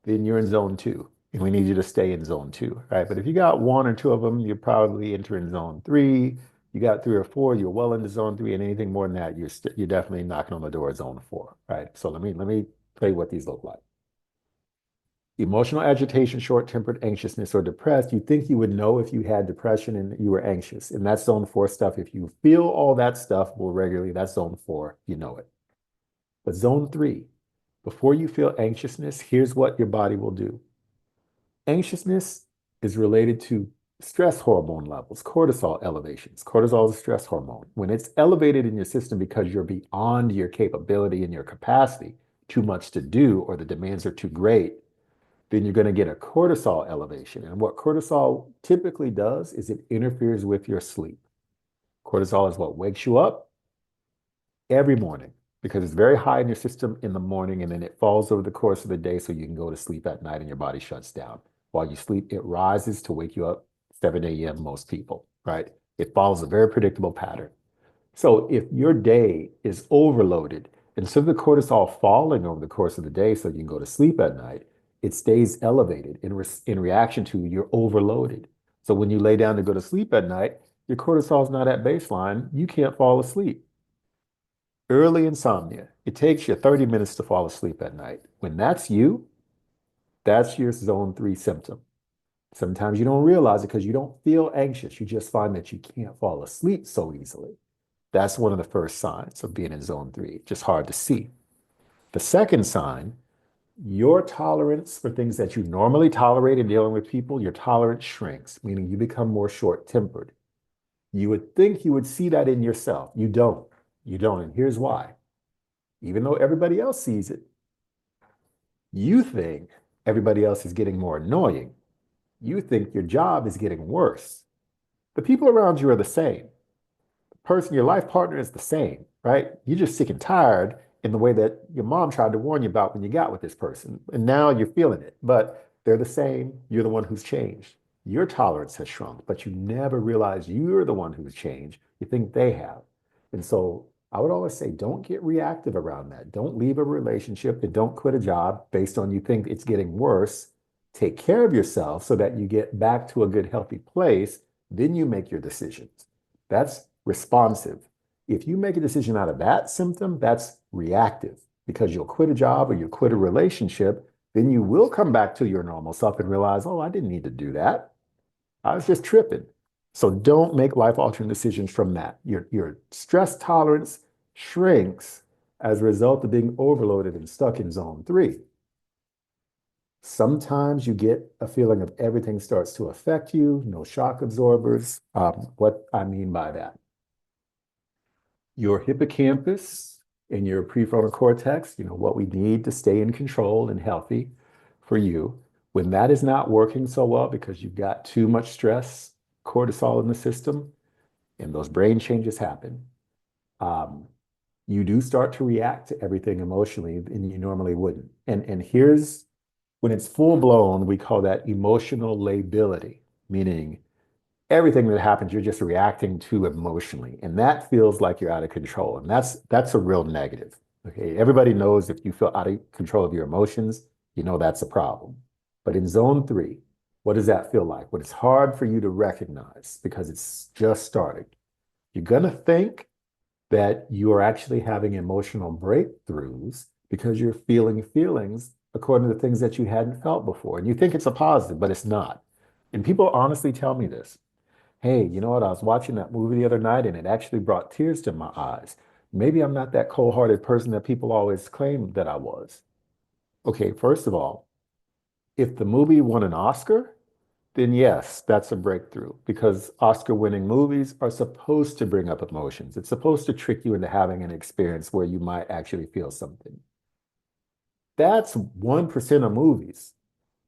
then you're in zone 2. And we need you to stay in zone 2, right? But if you got 1 or 2 of them, you're probably entering zone 3. You got 3 or 4, you're well into zone 3, and anything more than that, you're definitely knocking on the door of zone 4, right? So let me tell you what these look like. Emotional agitation, short-tempered, anxiousness, or depressed, you think you would know if you had depression and you were anxious. And that's zone 4 stuff. If you feel all that stuff more regularly, that's zone 4, you know it. But zone 3, before you feel anxiousness, here's what your body will do. Anxiousness is related to stress hormone levels, cortisol elevations. Cortisol is a stress hormone. When it's elevated in your system because you're beyond your capability and your capacity, too much to do, or the demands are too great, then you're going to get a cortisol elevation. And what cortisol typically does is it interferes with your sleep. Cortisol is what wakes you up every morning because it's very high in your system in the morning and then it falls over the course of the day so you can go to sleep at night and your body shuts down. While you sleep, it rises to wake you up 7 a.m. most people, right? It follows a very predictable pattern. So if your day is overloaded, instead of the cortisol falling over the course of the day so you can go to sleep at night, it stays elevated in reaction to you're overloaded. So when you lay down to go to sleep at night, your cortisol is not at baseline. You can't fall asleep. Early insomnia. It takes you 30 minutes to fall asleep at night. When that's you, that's your zone 3 symptom. Sometimes you don't realize it because you don't feel anxious. You just find that you can't fall asleep so easily. That's one of the first signs of being in zone 3. Just hard to see. The second sign, your tolerance for things that you normally tolerate in dealing with people, your tolerance shrinks, meaning you become more short-tempered. You would think you would see that in yourself. You don't. You don't. And here's why. Even though everybody else sees it, you think everybody else is getting more annoying. You think your job is getting worse. The people around you are the same. The person, your life partner is the same, right? You're just sick and tired in the way that your mom tried to warn you about when you got with this person. And now you're feeling it, but they're the same. You're the one who's changed. Your tolerance has shrunk, but you never realize you're the one who's changed. You think they have. And so I would always say, don't get reactive around that. Don't leave a relationship and don't quit a job based on you think it's getting worse. Take care of yourself so that you get back to a good, healthy place. Then you make your decisions. That's responsive. If you make a decision out of that symptom, that's reactive because you'll quit a job or you quit a relationship. Then you will come back to your normal self and realize, oh, I didn't need to do that. I was just tripping. So don't make life-altering decisions from that. Your stress tolerance shrinks as a result of being overloaded and stuck in zone 3. Sometimes you get a feeling of everything starts to affect you, no shock absorbers. What I mean by that, your hippocampus and your prefrontal cortex, what we need to stay in control and healthy for you, when that is not working so well because you've got too much stress, cortisol in the system, and those brain changes happen, um, you do start to react to everything emotionally and you normally wouldn't. And here's when it's full blown, we call that emotional lability, meaning everything that happens, you're just reacting to emotionally. And that feels like you're out of control. And that's a real negative. Okay. Everybody knows if you feel out of control of your emotions, you know that's a problem. But in zone three, what does that feel like? When it's hard for you to recognize because it's just starting. You're gonna think that you are actually having emotional breakthroughs because you're feeling feelings according to things that you hadn't felt before. And you think it's a positive, but it's not. And people honestly tell me this. Hey, you know what? I was watching that movie the other night and it actually brought tears to my eyes. Maybe I'm not that cold-hearted person that people always claimed that I was. Okay, first of all, if the movie won an Oscar, then yes, that's a breakthrough because Oscar winning movies are supposed to bring up emotions. It's supposed to trick you into having an experience where you might actually feel something. That's 1% of movies.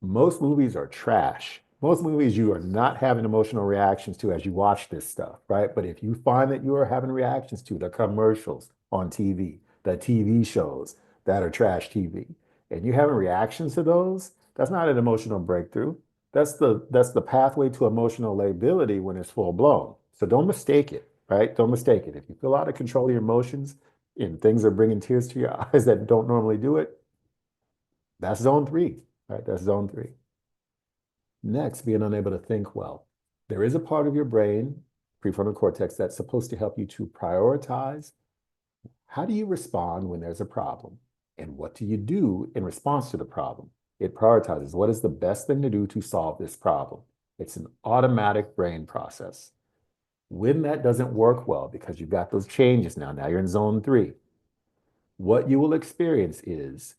Most movies are trash. Most movies you are not having emotional reactions to as you watch this stuff, right? But if you find that you are having reactions to the commercials on TV, the TV shows that are trash TV, and you're having reactions to those, that's not an emotional breakthrough. That's the pathway to emotional lability when it's full blown. So don't mistake it, right? Don't mistake it. If you feel out of control of your emotions and things are bringing tears to your eyes that don't normally do it, that's zone three, right? That's zone three. Next, being unable to think well. There is a part of your brain, prefrontal cortex, that's supposed to help you to prioritize. How do you respond when there's a problem? And what do you do in response to the problem? It prioritizes what is the best thing to do to solve this problem. It's an automatic brain process. When that doesn't work well, because you've got those changes now you're in zone three, what you will experience is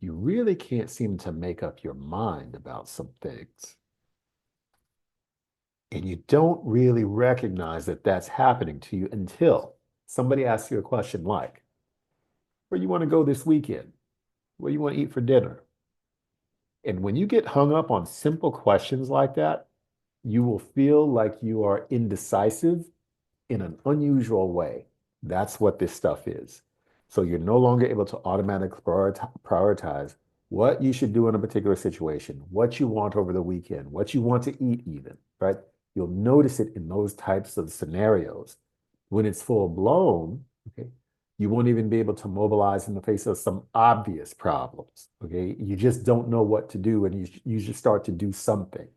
you really can't seem to make up your mind about some things. And you don't really recognize that that's happening to you until somebody asks you a question like, where you want to go this weekend? What do you want to eat for dinner? And when you get hung up on simple questions like that, you will feel like you are indecisive in an unusual way. That's what this stuff is. So you're no longer able to automatically prioritize what you should do in a particular situation, what you want over the weekend, what you want to eat even, right? You'll notice it in those types of scenarios. When it's full blown, okay, you won't even be able to mobilize in the face of some obvious problems, okay? You just don't know what to do and you just start to do something.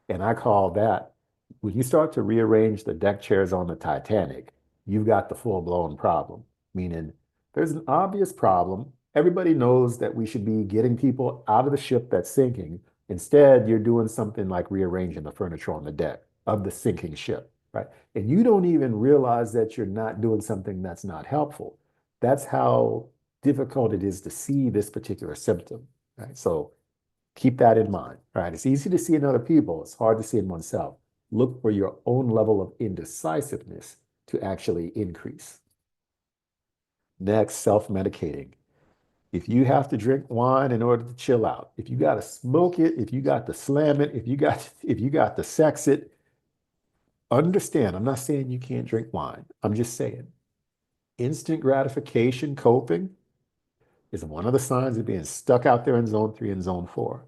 And I call that when you start to rearrange the deck chairs on the Titanic, you've got the full blown problem. Meaning there's an obvious problem. Everybody knows that we should be getting people out of the ship that's sinking. Instead, you're doing something like rearranging the furniture on the deck of the sinking ship, right? And you don't even realize that you're not doing something that's not helpful. That's how difficult it is to see this particular symptom, right? So keep that in mind, right? It's easy to see in other people. It's hard to see in oneself. Look for your own level of indecisiveness to actually increase. Next, self-medicating. If you have to drink wine in order to chill out, if you got to smoke it, if you got to slam it, if you got to sex it, understand, I'm not saying you can't drink wine. I'm just saying instant gratification coping is one of the signs of being stuck out there in zone three and zone four.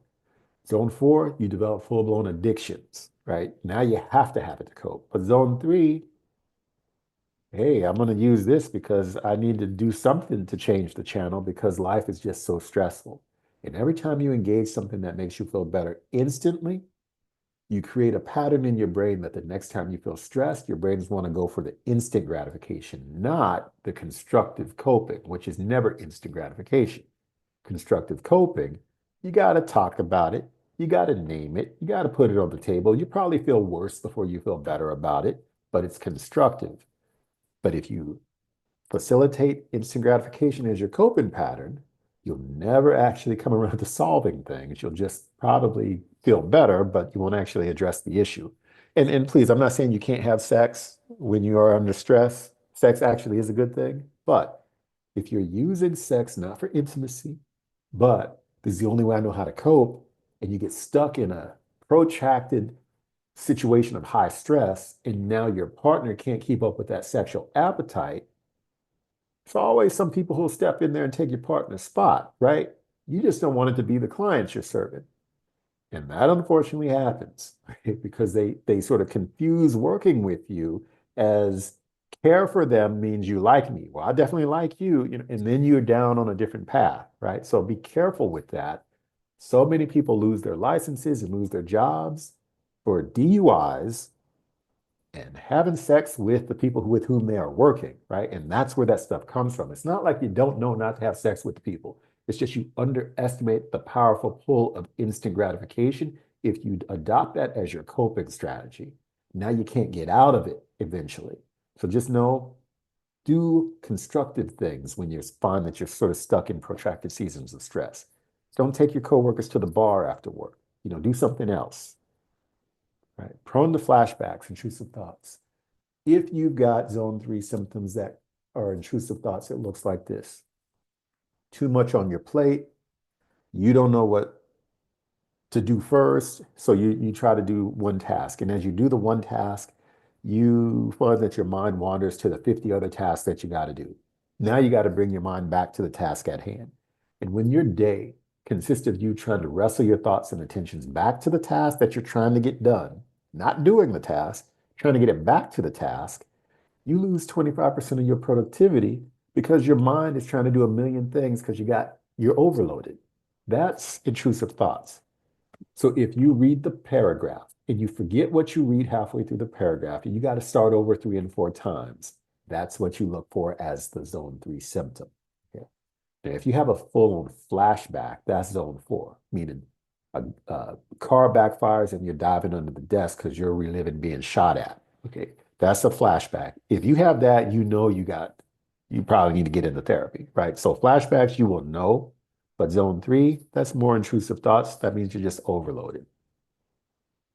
Zone four, you develop full-blown addictions, right? Now you have to have it to cope. But zone three, hey, I'm going to use this because I need to do something to change the channel because life is just so stressful. And every time you engage something that makes you feel better instantly, you create a pattern in your brain that the next time you feel stressed, your brains want to go for the instant gratification, not the constructive coping, which is never instant gratification. Constructive coping, you got to talk about it. You got to name it. You got to put it on the table. You probably feel worse before you feel better about it, but it's constructive. But if you facilitate instant gratification as your coping pattern, you'll never actually come around to solving things. You'll just probably feel better, but you won't actually address the issue. And please, I'm not saying you can't have sex when you are under stress. Sex actually is a good thing. But if you're using sex not for intimacy, but this is the only way I know how to cope, and you get stuck in a protracted situation of high stress, and now your partner can't keep up with that sexual appetite, there's always some people who'll step in there and take your partner's spot, right? You just don't want it to be the clients you're serving. And that unfortunately happens, right? Because they sort of confuse working with you as care for them means you like me. Well, I definitely like you, and then you're down on a different path, right? So be careful with that. So many people lose their licenses and lose their jobs for DUIs and having sex with the people with whom they are working, right? And that's where that stuff comes from. It's not like you don't know not to have sex with people. It's just you underestimate the powerful pull of instant gratification if you adopt that as your coping strategy. Now you can't get out of it eventually. So just know, do constructive things when you find that you're sort of stuck in protracted seasons of stress. Don't take your coworkers to the bar after work. Do something else, right? Prone to flashbacks, intrusive thoughts. If you've got zone 3 symptoms that are intrusive thoughts, it looks like this. Too much on your plate. You don't know what to do first. So you try to do one task. And as you do the one task, you find that your mind wanders to the 50 other tasks that you got to do. Now you got to bring your mind back to the task at hand. And when your day consists of you trying to wrestle your thoughts and attentions back to the task that you're trying to get done, not doing the task, trying to get it back to the task, you lose 25% of your productivity because your mind is trying to do a million things because you're overloaded. That's intrusive thoughts. So if you read the paragraph and you forget what you read halfway through the paragraph, and you got to start over 3 and 4 times, that's what you look for as the zone 3 symptom. Okay. Now, if you have a full-on flashback, that's zone 4, meaning a car backfires and you're diving under the desk because you're reliving being shot at. Okay, that's a flashback. If you have that, you probably need to get into therapy, right? So flashbacks, you will know, but zone 3, that's more intrusive thoughts. That means you're just overloaded.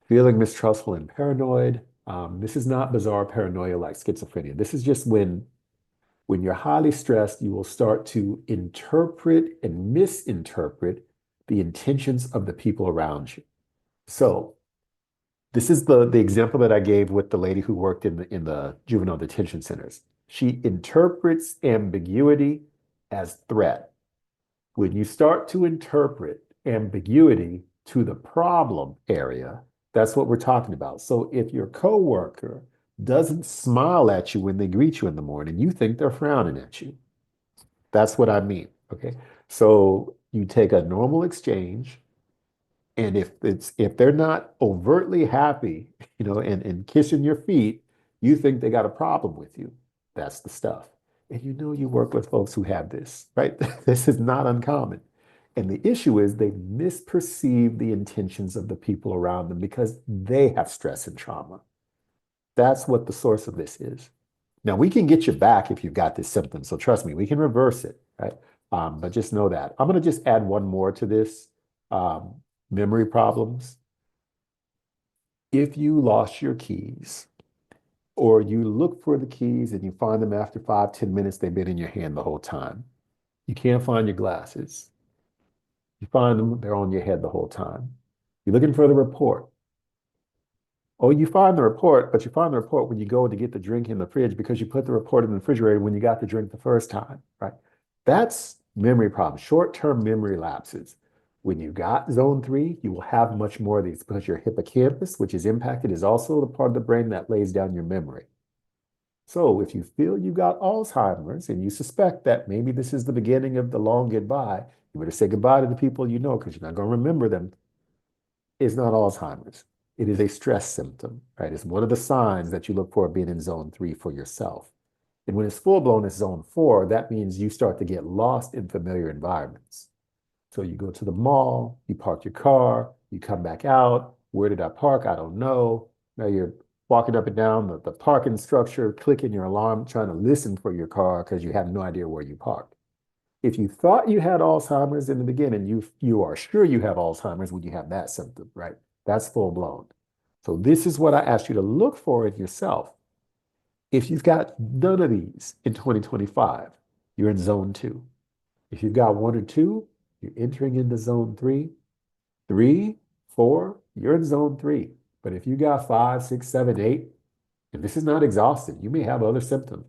Feeling mistrustful and paranoid. This is not bizarre paranoia like schizophrenia. This is just when you're highly stressed, you will start to interpret and misinterpret the intentions of the people around you. So this is the example that I gave with the lady who worked in the juvenile detention centers. She interprets ambiguity as threat. When you start to interpret ambiguity to the problem area, that's what we're talking about. So if your coworker doesn't smile at you when they greet you in the morning, you think they're frowning at you. That's what I mean. Okay. So you take a normal exchange, and if they're not overtly happy, and kissing your feet, you think they got a problem with you. That's the stuff. And you work with folks who have this, right? This is not uncommon. And the issue is they misperceive the intentions of the people around them because they have stress and trauma. That's what the source of this is. Now, we can get you back if you've got this symptom. So trust me, we can reverse it, right? But just know that. I'm going to just add one more to this. Memory problems. If you lost your keys or you look for the keys and you find them after 5, 10 minutes, they've been in your hand the whole time. You can't find your glasses. You find them, they're on your head the whole time. You're looking for the report. Oh, you find the report, but you find the report when you go to get the drink in the fridge because you put the report in the refrigerator when you got the drink the first time, right? That's memory problems, short-term memory lapses. When you got zone 3, you will have much more of these because your hippocampus, which is impacted, is also the part of the brain that lays down your memory. So if you feel you got Alzheimer's and you suspect that maybe this is the beginning of the long goodbye, you better say goodbye to the people you know because you're not going to remember them. It's not Alzheimer's. It is a stress symptom, right? It's one of the signs that you look for being in zone 3 for yourself. And when it's full blown, it's zone 4. That means you start to get lost in familiar environments. So you go to the mall, you park your car, you come back out. Where did I park? I don't know. Now you're walking up and down the parking structure, clicking your alarm, trying to listen for your car because you have no idea where you parked. If you thought you had Alzheimer's in the beginning, you are sure you have Alzheimer's when you have that symptom, right? That's full blown. So this is what I asked you to look for in yourself. If you've got none of these in 2025, you're in zone 2. If you've got 1 or 2, you're entering into zone 3. 3, 4, you're in zone 3. But if you got 5, 6, 7, 8, and this is not exhausted, you may have other symptoms.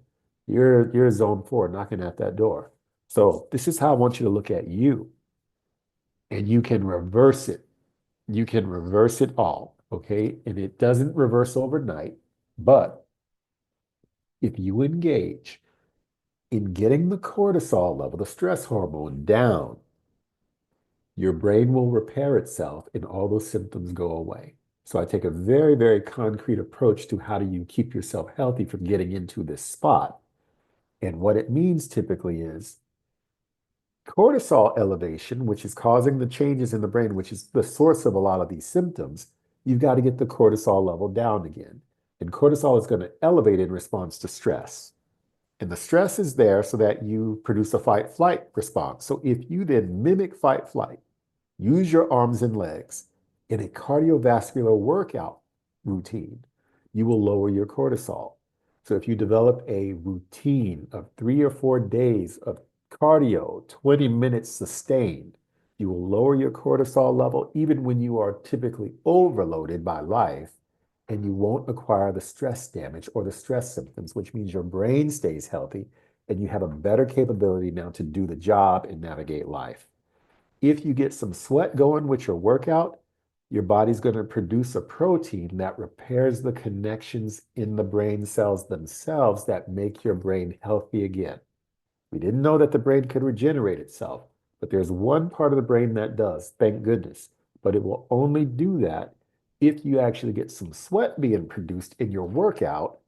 You're zone 4 knocking at that door. So this is how I want you to look at you. And you can reverse it. You can reverse it all, okay? And it doesn't reverse overnight, but if you engage in getting the cortisol level, the stress hormone, down, your brain will repair itself and all those symptoms go away. So I take a very, very concrete approach to how do you keep yourself healthy from getting into this spot. And what it means typically is cortisol elevation, which is causing the changes in the brain, which is the source of a lot of these symptoms. You've got to get the cortisol level down again. And cortisol is going to elevate in response to stress. And the stress is there so that you produce a fight flight response. So if you then mimic fight flight, use your arms and legs in a cardiovascular workout routine, you will lower your cortisol. So if you develop a routine of 3 or 4 days of cardio, 20 minutes sustained, you will lower your cortisol level even when you are typically overloaded by life, and you won't acquire the stress damage or the stress symptoms, which means your brain stays healthy and you have a better capability now to do the job and navigate life. If you get some sweat going with your workout, your body's going to produce a protein that repairs the connections in the brain cells themselves that make your brain healthy again. We didn't know that the brain could regenerate itself, but there's one part of the brain that does, thank goodness. But it will only do that if you actually get some sweat being produced in your workout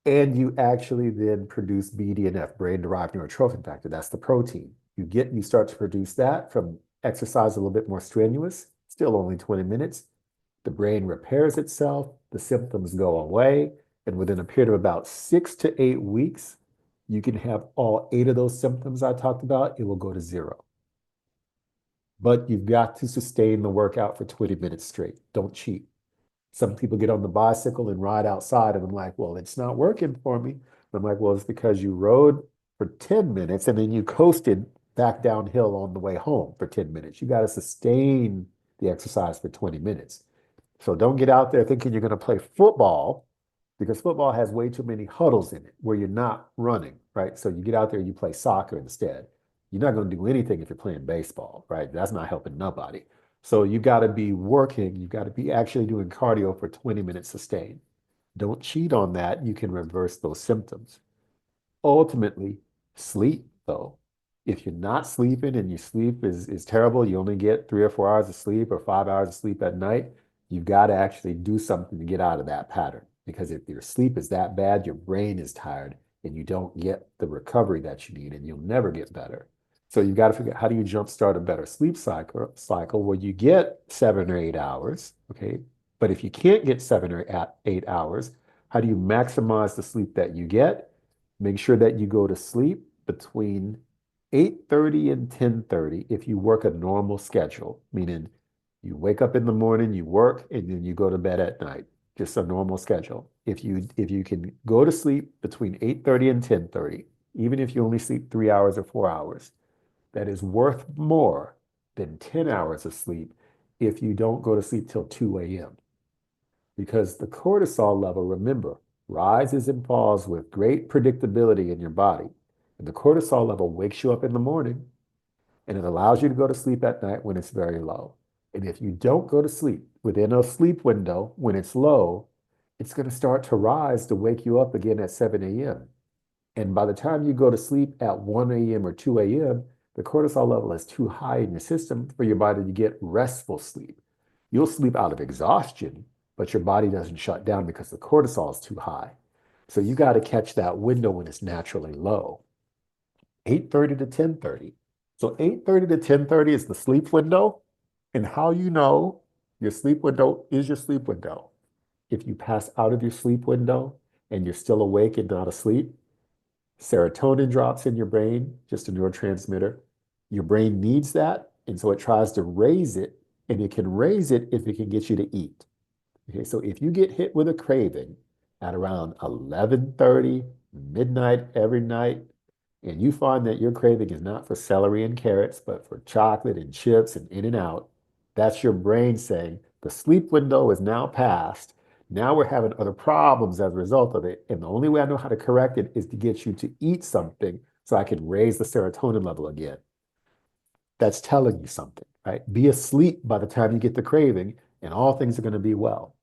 and you actually then produce BDNF, brain-derived neurotrophic factor. That's the protein. You start to produce that from exercise a little bit more strenuous, still only 20 minutes. The brain repairs itself, the symptoms go away, and within a period of about 6 to 8 weeks, you can have all 8 of those symptoms I talked about, it will go to 0. But you've got to sustain the workout for 20 minutes straight. Don't cheat. Some people get on the bicycle and ride outside, and I'm like, well, it's not working for me. And I'm like, well, it's because you rode for 10 minutes and then you coasted back downhill on the way home for 10 minutes. You got to sustain the exercise for 20 minutes. So don't get out there thinking you're going to play football, because football has way too many huddles in it where you're not running, right? So you get out there, you play soccer instead. You're not going to do anything if you're playing baseball, right? That's not helping nobody. So you got to be working, you got to be actually doing cardio for 20 minutes sustained. Don't cheat on that. You can reverse those symptoms. Ultimately, sleep, though. If you're not sleeping and your sleep is terrible, you only get 3 or 4 hours of sleep or 5 hours of sleep at night, you've got to actually do something to get out of that pattern. Because if your sleep is that bad, your brain is tired and you don't get the recovery that you need and you'll never get better. So you've got to figure out, how do you jumpstart a better sleep cycle where you get 7 or 8 hours, okay? But if you can't get 7 or 8 hours, how do you maximize the sleep that you get? Make sure that you go to sleep between 8:30 and 10:30 if you work a normal schedule, meaning you wake up in the morning, you work, and then you go to bed at night. Just a normal schedule. If you can go to sleep between 8:30 and 10:30, even if you only sleep 3 hours or 4 hours, that is worth more than 10 hours of sleep if you don't go to sleep till 2 a.m. Because the cortisol level, remember, rises and falls with great predictability in your body. And the cortisol level wakes you up in the morning and it allows you to go to sleep at night when it's very low. And if you don't go to sleep within a sleep window when it's low, it's going to start to rise to wake you up again at 7 a.m. And by the time you go to sleep at 1 a.m. or 2 a.m., the cortisol level is too high in your system for your body to get restful sleep. You'll sleep out of exhaustion, but your body doesn't shut down because the cortisol is too high. So you got to catch that window when it's naturally low. 8:30 to 10:30. So 8:30 to 10:30 is the sleep window. And how you know your sleep window is your sleep window. If you pass out of your sleep window and you're still awake and not asleep, serotonin drops in your brain, just a neurotransmitter. Your brain needs that, and so it tries to raise it, and it can raise it if it can get you to eat. Okay, so if you get hit with a craving at around 11:30, midnight every night, and you find that your craving is not for celery and carrots, but for chocolate and chips and In-N-Out, that's your brain saying, The sleep window is now past. Now we're having other problems as a result of it. And the only way I know how to correct it is to get you to eat something so I can raise the serotonin level again. That's telling you something, right? Be asleep by the time you get the craving, and all things are going to be well.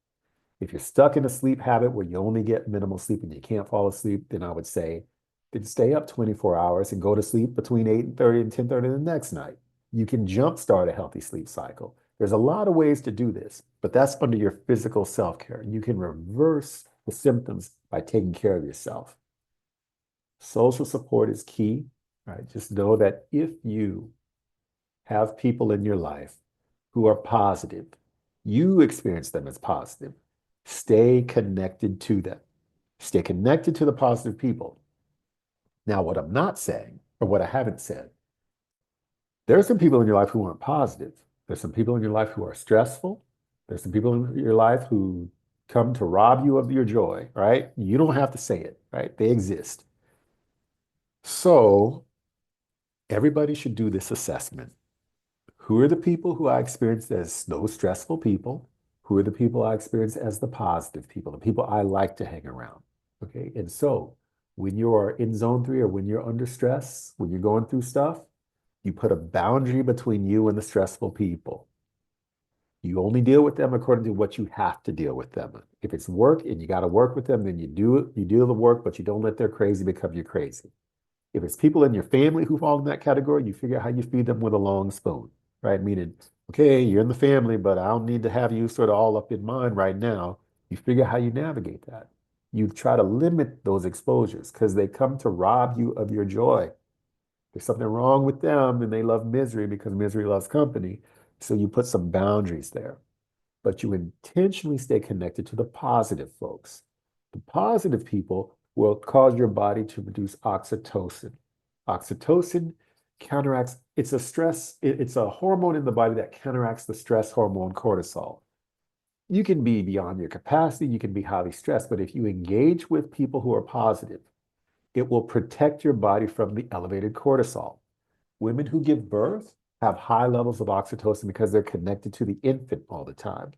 If you're stuck in a sleep habit where you only get minimal sleep and you can't fall asleep, then I would say, then stay up 24 hours and go to sleep between 8:30 and 10:30 the next night. You can jumpstart a healthy sleep cycle. There's a lot of ways to do this, but that's under your physical self-care. You can reverse the symptoms by taking care of yourself. Social support is key, right? Just know that if you have people in your life who are positive, you experience them as positive, stay connected to them. Stay connected to the positive people. Now, what I'm not saying, or what I haven't said, there are some people in your life who aren't positive. There's some people in your life who are stressful. There's some people in your life who come to rob you of your joy, right? You don't have to say it, right? They exist. So everybody should do this assessment. Who are the people who I experience as those stressful people? Who are the people I experience as the positive people, the people I like to hang around? Okay. And so when you're in zone 3 or when you're under stress, when you're going through stuff, you put a boundary between you and the stressful people. You only deal with them according to what you have to deal with them. If it's work and you got to work with them, then you do it, you do the work, but you don't let their crazy become you crazy. If it's people in your family who fall in that category, you figure out how you feed them with a long spoon, right? Meaning, okay, you're in the family, but I don't need to have you sort of all up in mine right now. You figure out how you navigate that. You try to limit those exposures because they come to rob you of your joy. There's something wrong with them and they love misery because misery loves company. So you put some boundaries there, but you intentionally stay connected to the positive folks. The positive people will cause your body to produce oxytocin. Oxytocin counteracts, it's a stress, it's a hormone in the body that counteracts the stress hormone cortisol. You can be beyond your capacity, you can be highly stressed, but if you engage with people who are positive, it will protect your body from the elevated cortisol. Women who give birth have high levels of oxytocin because they're connected to the infant all the time.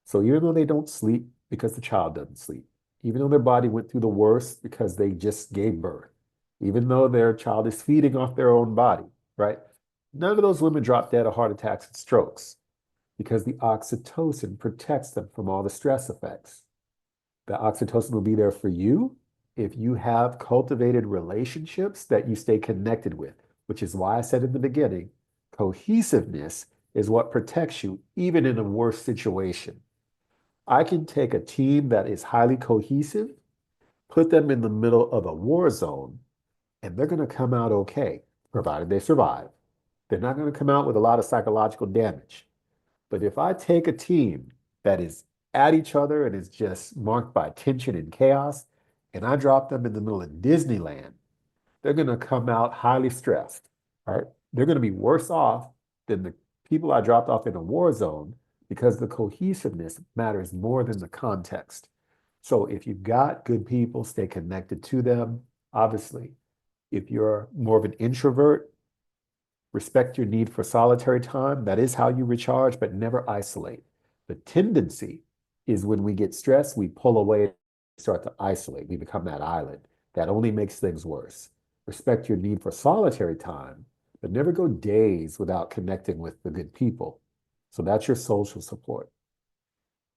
So even though they don't sleep because the child doesn't sleep, even though their body went through the worst because they just gave birth, even though their child is feeding off their own body, right? None of those women drop dead of heart attacks and strokes because the oxytocin protects them from all the stress effects. The oxytocin will be there for you if you have cultivated relationships that you stay connected with, which is why I said in the beginning, cohesiveness is what protects you even in a worse situation. I can take a team that is highly cohesive, put them in the middle of a war zone, and they're going to come out okay, provided they survive. They're not going to come out with a lot of psychological damage. But if I take a team that is at each other and is just marked by tension and chaos, and I drop them in the middle of Disneyland, they're going to come out highly stressed, right? They're going to be worse off than the people I dropped off in a war zone because the cohesiveness matters more than the context. So if you've got good people, stay connected to them. Obviously, if you're more of an introvert, respect your need for solitary time. That is how you recharge, but never isolate. The tendency is when we get stressed, we pull away, start to isolate. We become that island. That only makes things worse. Respect your need for solitary time, but never go days without connecting with the good people. So that's your social support.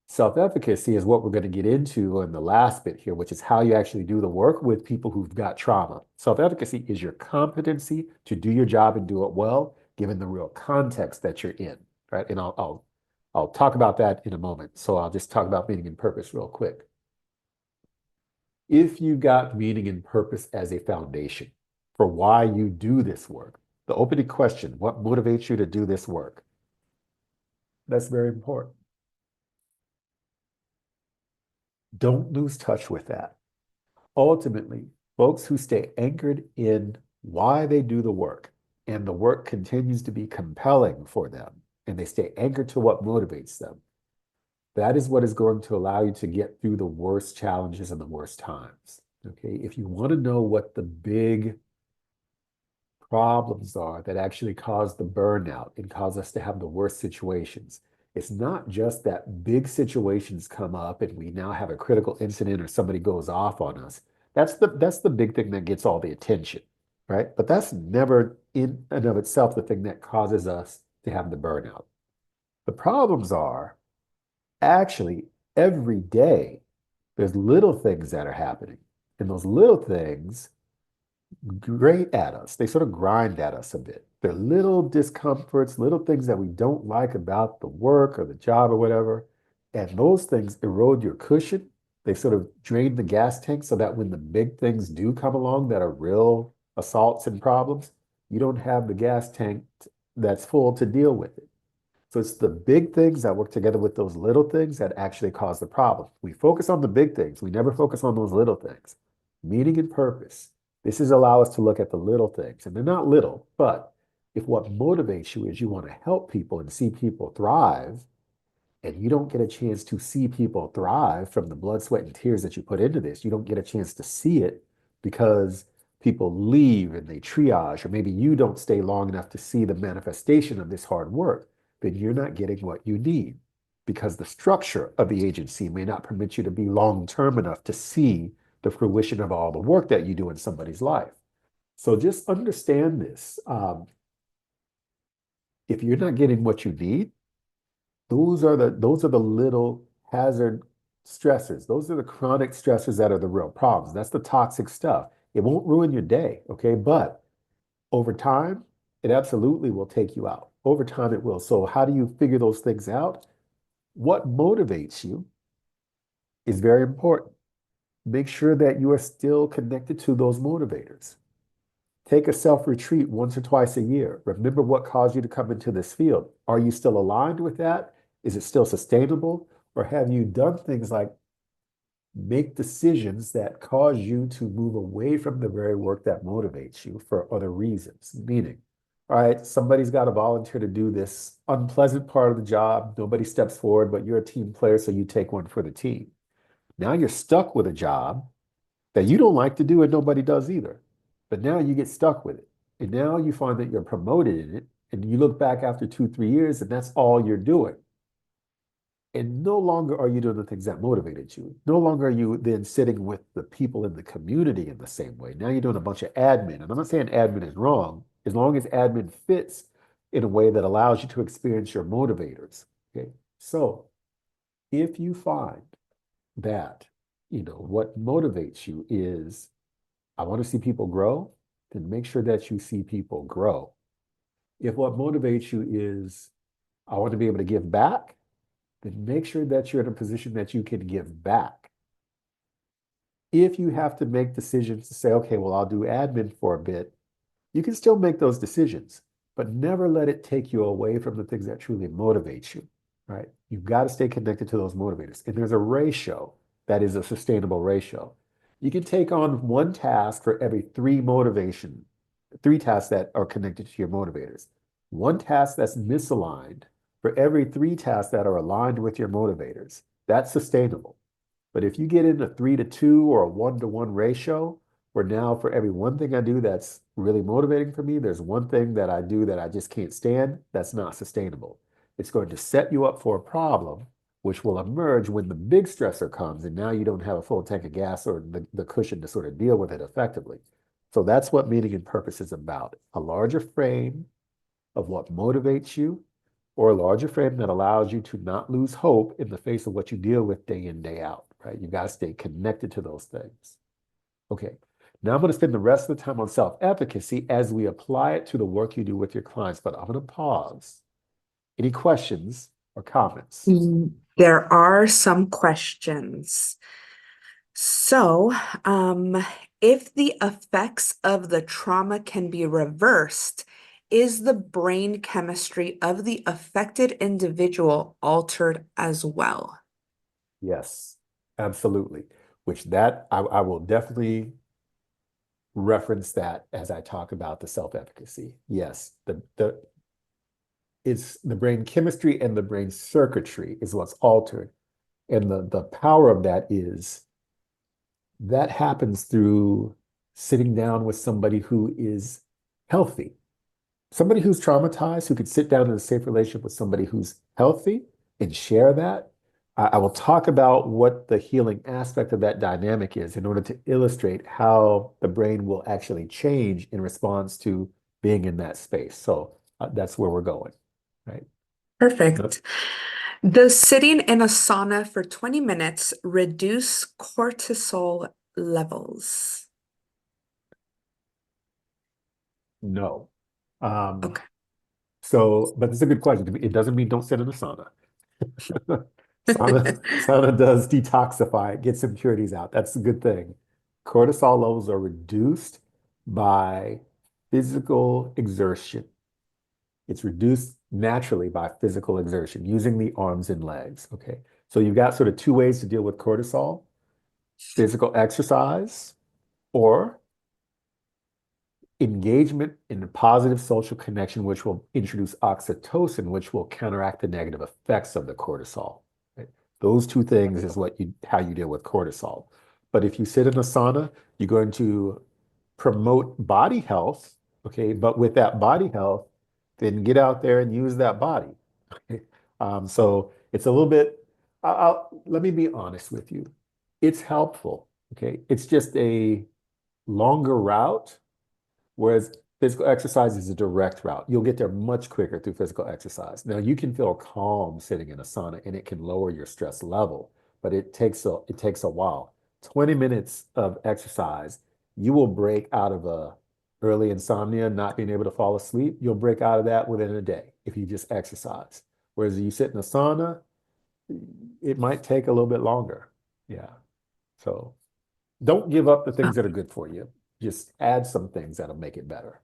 Self-efficacy is what we're going to get into in the last bit here, which is how you actually do the work with people who've got trauma. Self-efficacy is your competency to do your job and do it well, given the real context that you're in, right? And I'll talk about that in a moment. So I'll just talk about meaning and purpose real quick. If you got meaning and purpose as a foundation for why you do this work, the opening question, what motivates you to do this work? That's very important. Don't lose touch with that. Ultimately, folks who stay anchored in why they do the work and the work continues to be compelling for them and they stay anchored to what motivates them, that is what is going to allow you to get through the worst challenges and the worst times. Okay, if you want to know what the big problems are that actually cause the burnout and cause us to have the worst situations, It's not just that big situations come up and we now have a critical incident or somebody goes off on us. That's the big thing that gets all the attention, right? But that's never in and of itself the thing that causes us to have the burnout. The problems are actually every day there's little things that are happening. And those little things grate at us. They sort of grind at us a bit. They're little discomforts, little things that we don't like about the work or the job or whatever. And those things erode your cushion. They sort of drain the gas tank so that when the big things do come along that are real assaults and problems, you don't have the gas tank that's full to deal with it. So it's the big things that work together with those little things that actually cause the problem. We focus on the big things. We never focus on those little things. Meaning and purpose. This is allow us to look at the little things. And they're not little, but if what motivates you is you want to help people and see people thrive, and you don't get a chance to see people thrive from the blood, sweat, and tears that you put into this, you don't get a chance to see it because people leave and they triage, or maybe you don't stay long enough to see the manifestation of this hard work, then you're not getting what you need because the structure of the agency may not permit you to be long-term enough to see the fruition of all the work that you do in somebody's life. So just understand this. If you're not getting what you need, those are the little hazard stressors. Those are the chronic stressors that are the real problems. That's the toxic stuff. It won't ruin your day, okay? But over time, it absolutely will take you out. Over time, it will. So how do you figure those things out? What motivates you is very important. Make sure that you are still connected to those motivators. Take a self-retreat once or twice a year. Remember what caused you to come into this field. Are you still aligned with that? Is it still sustainable? Or have you done things like make decisions that cause you to move away from the very work that motivates you for other reasons? Meaning, all right, somebody's got to volunteer to do this unpleasant part of the job. Nobody steps forward, but you're a team player, so you take one for the team. Now you're stuck with a job that you don't like to do and nobody does either. But now you get stuck with it. And now you find that you're promoted in it. And you look back after 2, 3 years and that's all you're doing. And no longer are you doing the things that motivated you. No longer are you then sitting with the people in the community in the same way. Now you're doing a bunch of admin. And I'm not saying admin is wrong, as long as admin fits in a way that allows you to experience your motivators. Okay. So if you find that, what motivates you is, I want to see people grow, then make sure that you see people grow. If what motivates you is, I want to be able to give back, then make sure that you're in a position that you can give back. If you have to make decisions to say, okay, well, I'll do admin for a bit, you can still make those decisions, but never let it take you away from the things that truly motivate you, right? You've got to stay connected to those motivators. And there's a ratio that is a sustainable ratio. You can take on one task for every three tasks that are connected to your motivators. One task that's misaligned for every three tasks that are aligned with your motivators. That's sustainable. But if you get in a 3-to-2 or a 1-to-1 ratio, where now for every one thing I do that's really motivating for me, there's one thing that I do that I just can't stand, that's not sustainable. It's going to set you up for a problem, which will emerge when the big stressor comes, and now you don't have a full tank of gas or the cushion to sort of deal with it effectively. So that's what meaning and purpose is about. A larger frame of what motivates you, or a larger frame that allows you to not lose hope in the face of what you deal with day in, day out, right? You got to stay connected to those things. Okay, now I'm going to spend the rest of the time on self-efficacy as we apply it to the work you do with your clients, but I'm going to pause. Any questions or comments? There are some questions. So, if the effects of the trauma can be reversed, is the brain chemistry of the affected individual altered as well? Yes, absolutely. Which that I will definitely reference that as I talk about the self-efficacy. Yes, it's the brain chemistry and the brain circuitry is what's altered. And the power of that is that happens through sitting down with somebody who is healthy. Somebody who's traumatized, who could sit down in a safe relationship with somebody who's healthy, and share that. I will talk about what the healing aspect of that dynamic is in order to illustrate how the brain will actually change in response to being in that space. So that's where we're going, right? Perfect. Does sitting in a sauna for 20 minutes reduce cortisol levels? No. Um, Okay. but it's a good question. It doesn't mean don't sit in a sauna. Sauna does detoxify, it gets impurities out. That's a good thing. Cortisol levels are reduced by physical exertion. It's reduced naturally by physical exertion using the arms and legs. Okay. So you've got sort of two ways to deal with cortisol: physical exercise or engagement in a positive social connection, which will introduce oxytocin, which will counteract the negative effects of the cortisol. Right? Those two things is how you deal with cortisol. But if you sit in a sauna, you're going to promote body health, okay? But with that body health, then get out there and use that body. Okay? So it's a little bit, let me be honest with you. It's helpful, okay? It's just a longer route. Whereas physical exercise is a direct route. You'll get there much quicker through physical exercise. Now you can feel calm sitting in a sauna and it can lower your stress level, but it takes a while. 20 minutes of exercise, you will break out of a early insomnia, not being able to fall asleep. You'll break out of that within a day if you just exercise. Whereas if you sit in a sauna, it might take a little bit longer. Yeah. So don't give up the things that are good for you. Just add some things that'll make it better.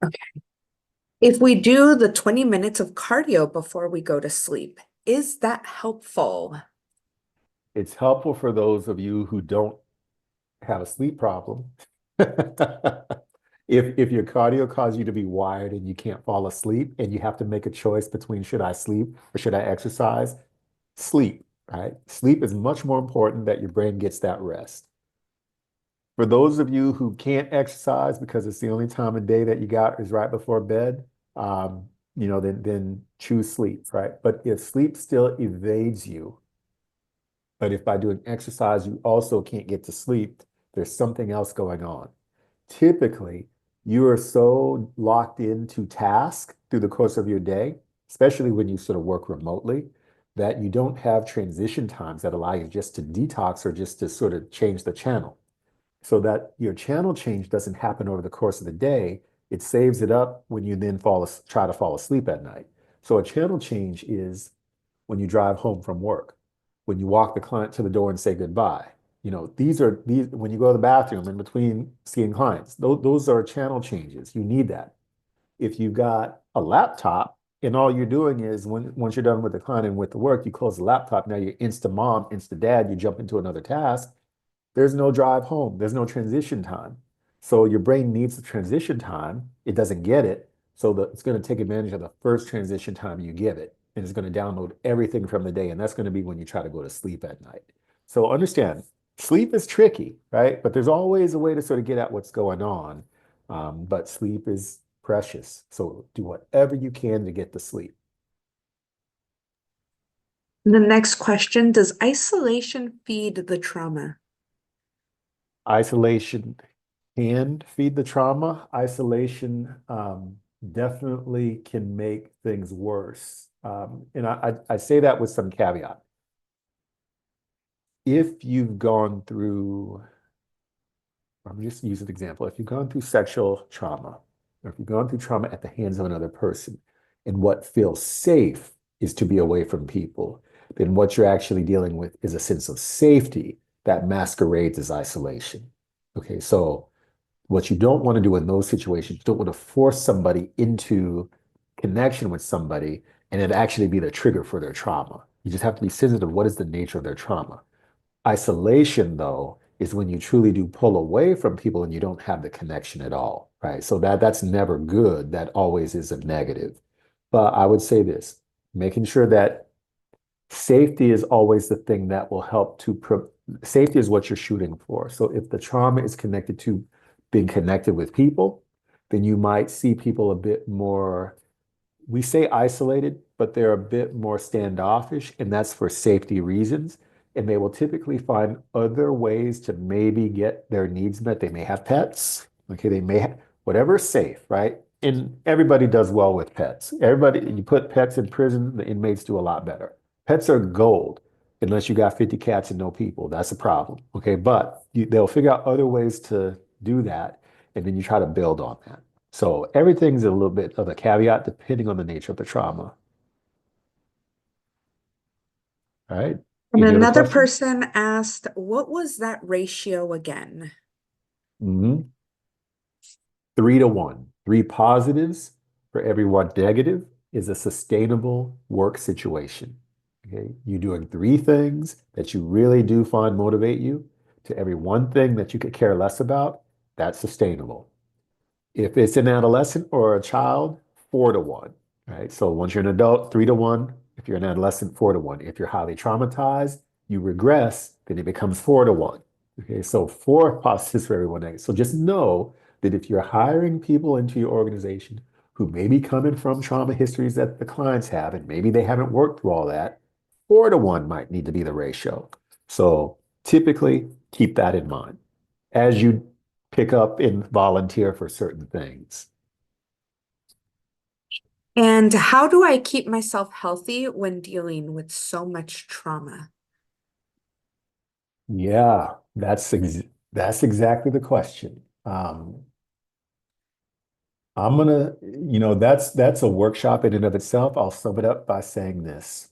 Okay. If we do the 20 minutes of cardio before we go to sleep, is that helpful? It's helpful for those of you who don't have a sleep problem. If your cardio causes you to be wired and you can't fall asleep and you have to make a choice between should I sleep or should I exercise, sleep, right? Sleep is much more important that your brain gets that rest. For those of you who can't exercise because it's the only time of day that you got is right before bed, then choose sleep, right? But if sleep still evades you, but if by doing exercise you also can't get to sleep, there's something else going on. Typically, you are so locked into task through the course of your day, especially when you sort of work remotely, that you don't have transition times that allow you just to detox or just to sort of change the channel so that your channel change doesn't happen over the course of the day. It saves it up when you then try to fall asleep at night. So a channel change is when you drive home from work, when you walk the client to the door and say goodbye. These when you go to the bathroom in between seeing clients, those are channel changes. You need that. If you've got a laptop and all you're doing is once you're done with the client and with the work, you close the laptop. Now you're insta mom, insta dad, you jump into another task. There's no drive home. There's no transition time. So your brain needs the transition time. It doesn't get it. So it's going to take advantage of the first transition time you give it. And it's going to download everything from the day. And that's going to be when you try to go to sleep at night. So understand, sleep is tricky, right? But there's always a way to sort of get at what's going on. But sleep is precious. So do whatever you can to get the sleep. The next question, does isolation feed the trauma? Isolation can feed the trauma. Isolation definitely can make things worse. And I say that with some caveat. If you've gone through, I'm just use an example, if you've gone through sexual trauma, or if you've gone through trauma at the hands of another person, and what feels safe is to be away from people, then what you're actually dealing with is a sense of safety that masquerades as isolation. Okay, so what you don't want to do in those situations, you don't want to force somebody into connection with somebody and it actually be the trigger for their trauma. You just have to be sensitive. What is the nature of their trauma? Isolation, though, is when you truly do pull away from people and you don't have the connection at all, right? So that's never good. That always is a negative. But I would say this, making sure that safety is always the thing that will help safety is what you're shooting for. So if the trauma is connected to being connected with people, then you might see people a bit more, we say isolated, but they're a bit more standoffish, and that's for safety reasons. And they will typically find other ways to maybe get their needs met. They may have pets. Okay, they may have whatever's safe, right? And everybody does well with pets. Everybody, you put pets in prison, the inmates do a lot better. Pets are gold, unless you got 50 cats and no people. That's a problem. Okay, but they'll figure out other ways to do that, and then you try to build on that. So everything's a little bit of a caveat depending on the nature of the trauma. All right. And Any other another questions? person asked, what was that ratio again? Mhm. 3 to 1. Three positives for every one negative is a sustainable work situation. Okay. You doing three things that you really do find motivate you to every one thing that you could care less about, that's sustainable. If it's an adolescent or a child, 4 to 1, right? So once you're an adult, 3 to 1. If you're an adolescent, 4 to 1. If you're highly traumatized, you regress, then it becomes 4 to 1. Okay, so four positives for everyone negative. So just know that if you're hiring people into your organization who may be coming from trauma histories that the clients have, and maybe they haven't worked through all that, 4 to 1 might need to be the ratio. So typically keep that in mind as you pick up and volunteer for certain things. And how do I keep myself healthy when dealing with so much trauma? Yeah, that's exactly the question. I'm gonna, that's a workshop in and of itself. I'll sum it up by saying this.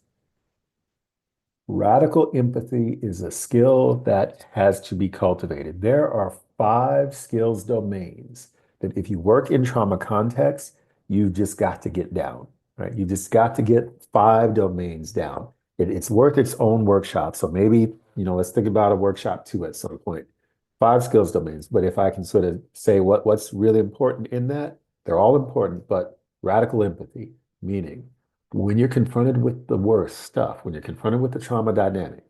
Radical empathy is a skill that has to be cultivated. There are 5 skills domains that if you work in trauma context, you've just got to get down, right? You just got to get 5 domains down. It's worth its own workshop. So maybe, let's think about a workshop too at some point. 5 skills domains. But if I can sort of say what's really important in that, they're all important, but radical empathy, meaning when you're confronted with the worst stuff, when you're confronted with the trauma dynamic,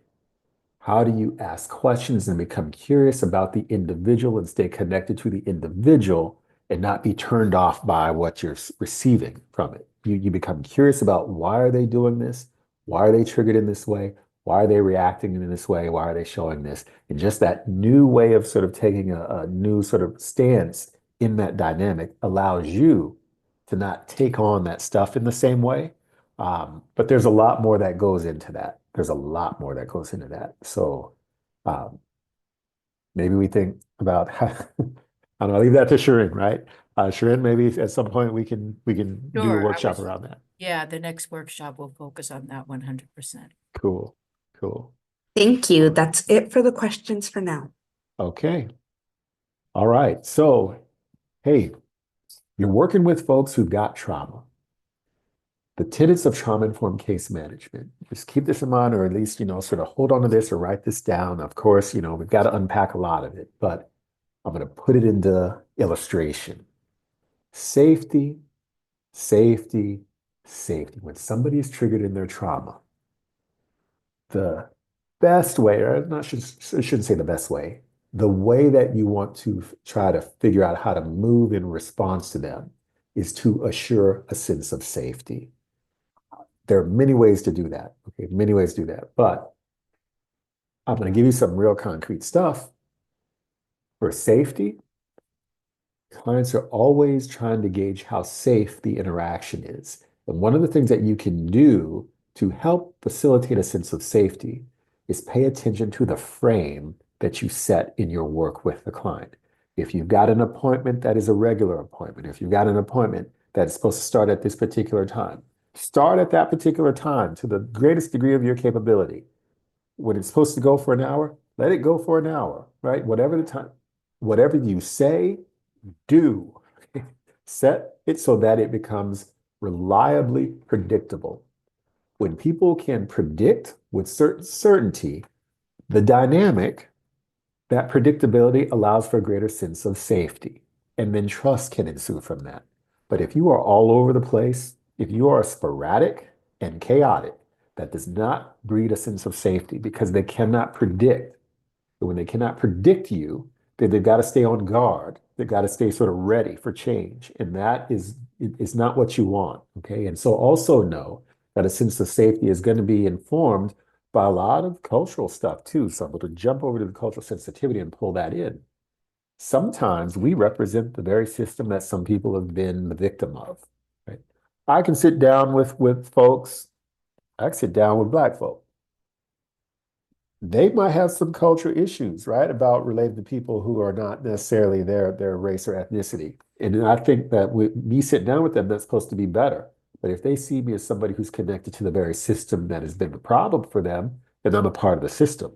how do you ask questions and become curious about the individual and stay connected to the individual and not be turned off by what you're receiving from it? You become curious about why are they doing this? Why are they triggered in this way? Why are they reacting in this way? Why are they showing this? And just that new way of sort of taking a new sort of stance in that dynamic allows you to not take on that stuff in the same way. But there's a lot more that goes into that. There's a lot more that goes into that. So um, maybe we think about how, I don't know, I'll leave that to Shirin, right? Shirin, maybe at some point we can do a Sure, I workshop was, around that. yeah, the next workshop will focus on that 100%. Cool, cool. Thank you. All right. That's it for the questions for now. Okay. All right. So, hey, you're working with folks who've got trauma. The tenets of trauma-informed case management. Just keep this in mind, or at least, sort of hold on to this or write this down. Of course, we've got to unpack a lot of it, but I'm going to put it into illustration. Safety, safety, safety. When somebody is triggered in their trauma, the best way, or I shouldn't say the best way, the way that you want to try to figure out how to move in response to them is to assure a sense of safety. There are many ways to do that. Okay, many ways to do that. But I'm going to give you some real concrete stuff. For safety, clients are always trying to gauge how safe the interaction is. And one of the things that you can do to help facilitate a sense of safety is pay attention to the frame that you set in your work with the client. If you've got an appointment that is a regular appointment, if you've got an appointment that's supposed to start at this particular time, start at that particular time to the greatest degree of your capability. When it's supposed to go for an hour, let it go for an hour, right? Whatever the time, whatever you say, do. Set it so that it becomes reliably predictable. When people can predict with certain certainty the dynamic, that predictability allows for a greater sense of safety, and then trust can ensue from that. But if you are all over the place, if you are sporadic and chaotic, that does not breed a sense of safety because they cannot predict. But when they cannot predict you, then they've got to stay on guard. They've got to stay sort of ready for change. And that is not what you want. Okay. And so also know that a sense of safety is going to be informed by a lot of cultural stuff too. So I'm able to jump over to the cultural sensitivity and pull that in. Sometimes we represent the very system that some people have been the victim of, right? I can sit down with folks, I can sit down with Black folk. They might have some cultural issues, right, about related to people who are not necessarily their race or ethnicity. And I think that with me sitting down with them, that's supposed to be better. But if they see me as somebody who's connected to the very system that has been the problem for them, then I'm a part of the system.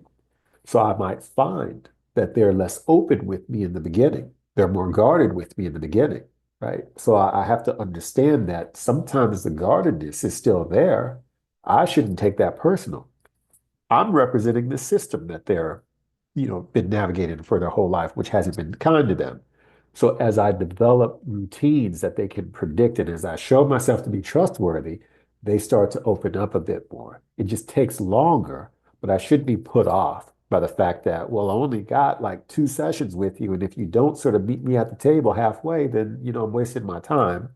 So I might find that they're less open with me in the beginning. They're more guarded with me in the beginning, right? So I have to understand that sometimes the guardedness is still there. I shouldn't take that personal. I'm representing the system that they're, been navigating for their whole life, which hasn't been kind to them. So as I develop routines that they can predict, and as I show myself to be trustworthy, they start to open up a bit more. It just takes longer, but I shouldn't be put off by the fact that, well, I only got like 2 sessions with you, and if you don't sort of meet me at the table halfway, then I'm wasting my time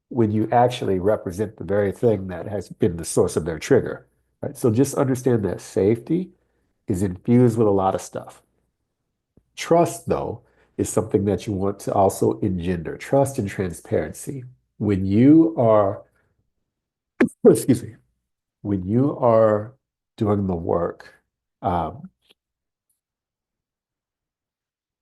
when you actually represent the very thing that has been the source of their trigger. Right? So just understand that safety is infused with a lot of stuff. Trust, though, is something that you want to also engender. Trust and transparency. When you are, excuse me, when you are doing the work, um,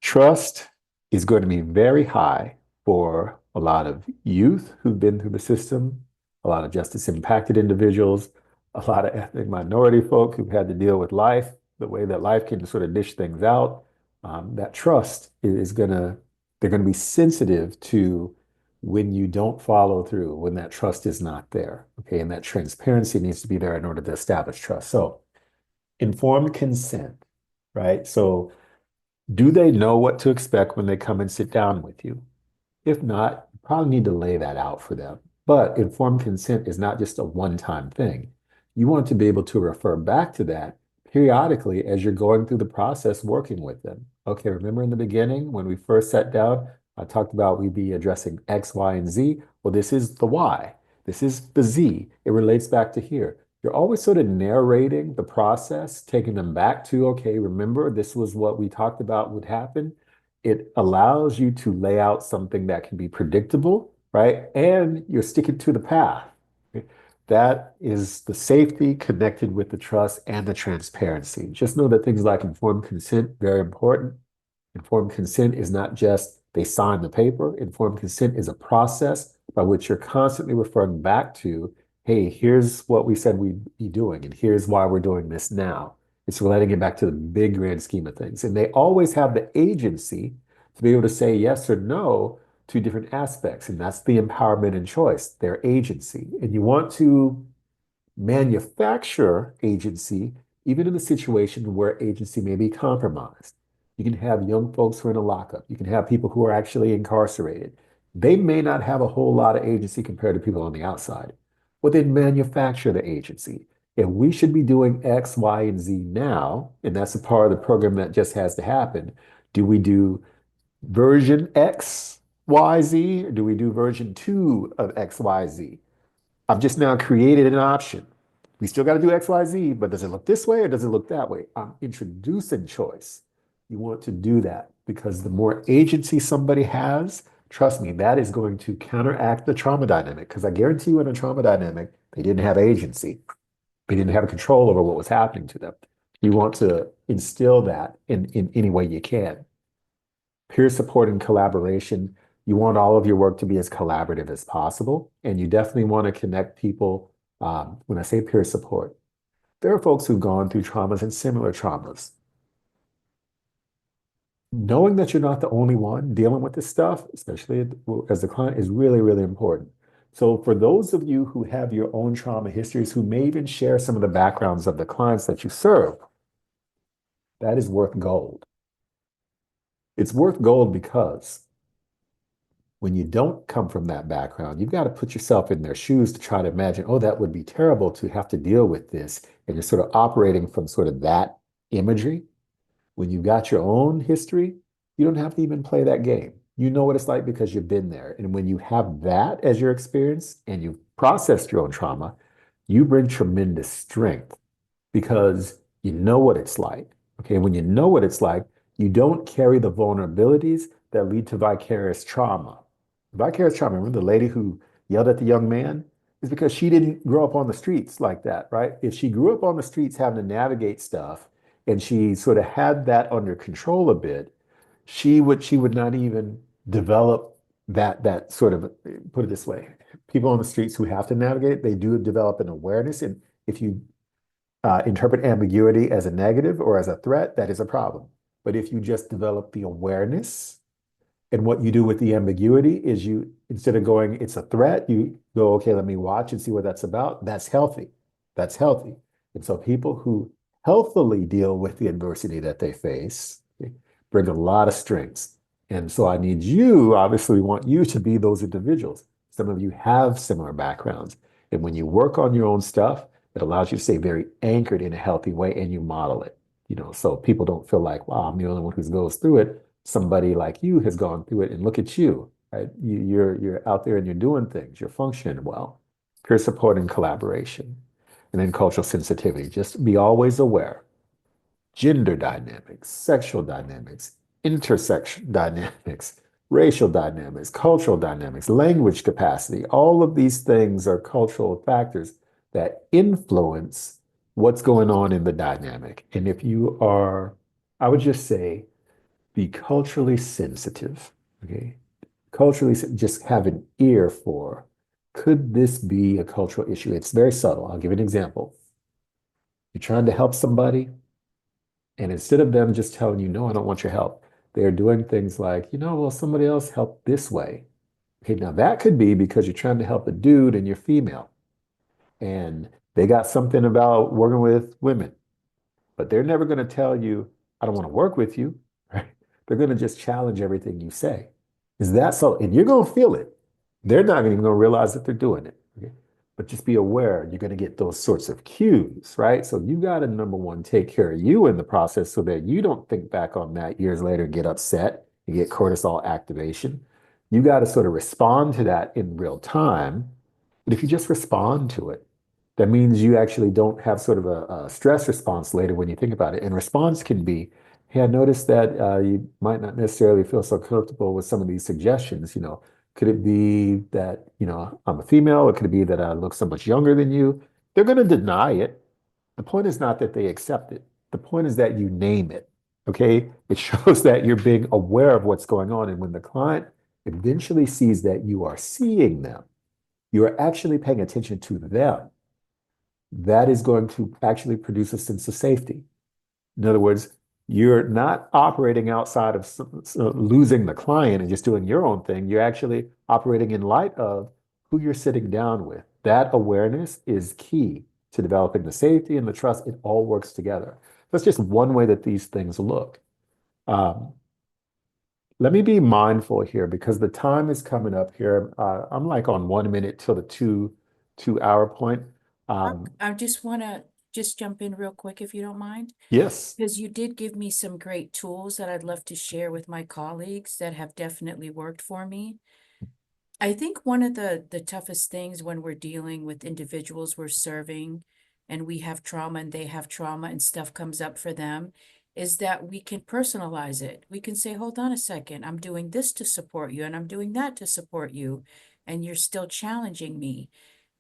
trust is going to be very high for a lot of youth who've been through the system, a lot of justice impacted individuals, a lot of ethnic minority folk who've had to deal with life, the way that life can sort of dish things out. That trust is they're going to be sensitive to when you don't follow through, when that trust is not there. Okay. And that transparency needs to be there in order to establish trust. So informed consent, right? So do they know what to expect when they come and sit down with you? If not, you probably need to lay that out for them. But informed consent is not just a one-time thing. You want to be able to refer back to that periodically as you're going through the process working with them. Okay, remember in the beginning when we first sat down, I talked about we'd be addressing X, Y, and Z. Well, this is the Y. This is the Z. It relates back to here. You're always sort of narrating the process, taking them back to, okay, remember, this was what we talked about would happen. It allows you to lay out something that can be predictable, right? And you're sticking to the path. That is the safety connected with the trust and the transparency. Just know that things like informed consent, very important. Informed consent is not just they sign the paper. Informed consent is a process by which you're constantly referring back to, hey, here's what we said we'd be doing, and here's why we're doing this now. It's relating it back to the big grand scheme of things. And they always have the agency to be able to say yes or no to different aspects. And that's the empowerment and choice, their agency. And you want to manufacture agency, even in a situation where agency may be compromised. You can have young folks who are in a lockup. You can have people who are actually incarcerated. They may not have a whole lot of agency compared to people on the outside. Well, then manufacture the agency. And we should be doing X, Y, and Z now. And that's a part of the program that just has to happen. Do we do version X, Y, Z, or do we do version 2 of X, Y, Z? I've just now created an option. We still got to do X, Y, Z, but does it look this way or does it look that way? I'm introducing choice. You want to do that because the more agency somebody has, trust me, that is going to counteract the trauma dynamic. Because I guarantee you in a trauma dynamic, they didn't have agency. They didn't have control over what was happening to them. You want to instill that in any way you can. Peer support and collaboration. You want all of your work to be as collaborative as possible. And you definitely want to connect people. When I say peer support, there are folks who've gone through traumas and similar traumas. Knowing that you're not the only one dealing with this stuff, especially as the client, is really, really important. So for those of you who have your own trauma histories, who may even share some of the backgrounds of the clients that you serve, that is worth gold. It's worth gold because when you don't come from that background, you've got to put yourself in their shoes to try to imagine, oh, that would be terrible to have to deal with this. And you're sort of operating from sort of that imagery. When you've got your own history, you don't have to even play that game. You know what it's like because you've been there. And when you have that as your experience and you've processed your own trauma, you bring tremendous strength because you know what it's like. Okay, when you know what it's like, you don't carry the vulnerabilities that lead to vicarious trauma. Vicarious trauma, remember the lady who yelled at the young man? Is because she didn't grow up on the streets like that, right? If she grew up on the streets having to navigate stuff and she sort of had that under control a bit, she would not even develop that sort of, put it this way, people on the streets who have to navigate, they do develop an awareness. And if you interpret ambiguity as a negative or as a threat, that is a problem. But if you just develop the awareness, and what you do with the ambiguity is you, instead of going, it's a threat, you go, okay, let me watch and see what that's about. That's healthy. That's healthy. And so people who healthily deal with the adversity that they face bring a lot of strengths. And so I need you, obviously, want you to be those individuals. Some of you have similar backgrounds. And when you work on your own stuff, it allows you to stay very anchored in a healthy way and you model it. So people don't feel like, wow, I'm the only one who goes through it. Somebody like you has gone through it, and look at you, right? You're out there and you're doing things, you're functioning well. Peer support and collaboration. And then cultural sensitivity. Just be always aware. Gender dynamics, sexual dynamics, intersection dynamics, racial dynamics, cultural dynamics, language capacity. All of these things are cultural factors that influence what's going on in the dynamic. And if you are, I would just say, be culturally sensitive, okay? Just have an ear for, could this be a cultural issue? It's very subtle. I'll give you an example. You're trying to help somebody, and instead of them just telling you, no, I don't want your help, they're doing things like, well, somebody else helped this way. Okay, now that could be because you're trying to help a dude and you're female, and they got something about working with women, but they're never going to tell you, I don't want to work with you, right? They're going to just challenge everything you say. Is that so? And you're going to feel it. They're not even going to realize that they're doing it. Okay? But just be aware you're going to get those sorts of cues, right? So you got to, number one, take care of you in the process so that you don't think back on that years later and get upset and get cortisol activation. You got to sort of respond to that in real time. But if you just respond to it, that means you actually don't have sort of a stress response later when you think about it. And response can be, hey, I noticed that you might not necessarily feel so comfortable with some of these suggestions. Could it be that, I'm a female, or could it be that I look so much younger than you? They're going to deny it. The point is not that they accept it. The point is that you name it. Okay. It shows that you're being aware of what's going on. And when the client eventually sees that you are seeing them, you are actually paying attention to them, that is going to actually produce a sense of safety. In other words, you're not operating outside of losing the client and just doing your own thing. You're actually operating in light of who you're sitting down with. That awareness is key to developing the safety and the trust. It all works together. That's just one way that these things look. Um, Let me be mindful here because the time is coming up here. I'm like on 1 minute till the 2 hour point. I just want to just jump in real quick if you don't mind. Yes. Because you did give me some great tools that I'd love to share with my colleagues that have definitely worked for me. I think one of the toughest things when we're dealing with individuals we're serving and we have trauma and they have trauma and stuff comes up for them is that we can personalize it. We can say, hold on a second, I'm doing this to support you and I'm doing that to support you, and you're still challenging me.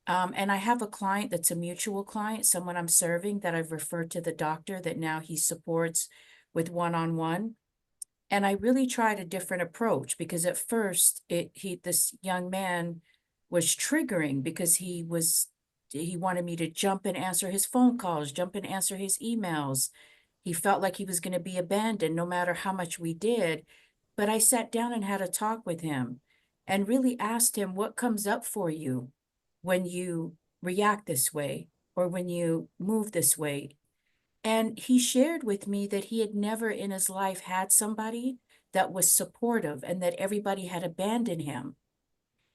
And I have a client that's a mutual client, someone I'm serving that I've referred to the doctor that now he supports with one-on-one. And I really tried a different approach because at first this young man was triggering because he wanted me to jump and answer his phone calls, jump and answer his emails. He felt like he was going to be abandoned no matter how much we did. But I sat down and had a talk with him and really asked him, what comes up for you when you react this way or when you move this way? And he shared with me that he had never in his life had somebody that was supportive and that everybody had abandoned him.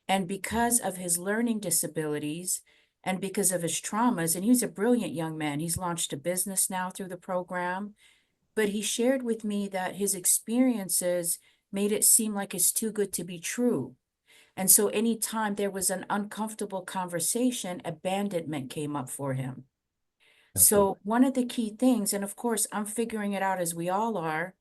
And because of his learning disabilities and because of his traumas, and he's a brilliant young man, he's launched a business now through the program, but he shared with me that his experiences made it seem like it's too good to be true. And so anytime there was an uncomfortable conversation, abandonment came up for him. Absolutely. So one of the key things, and of course, I'm figuring it out as we all are,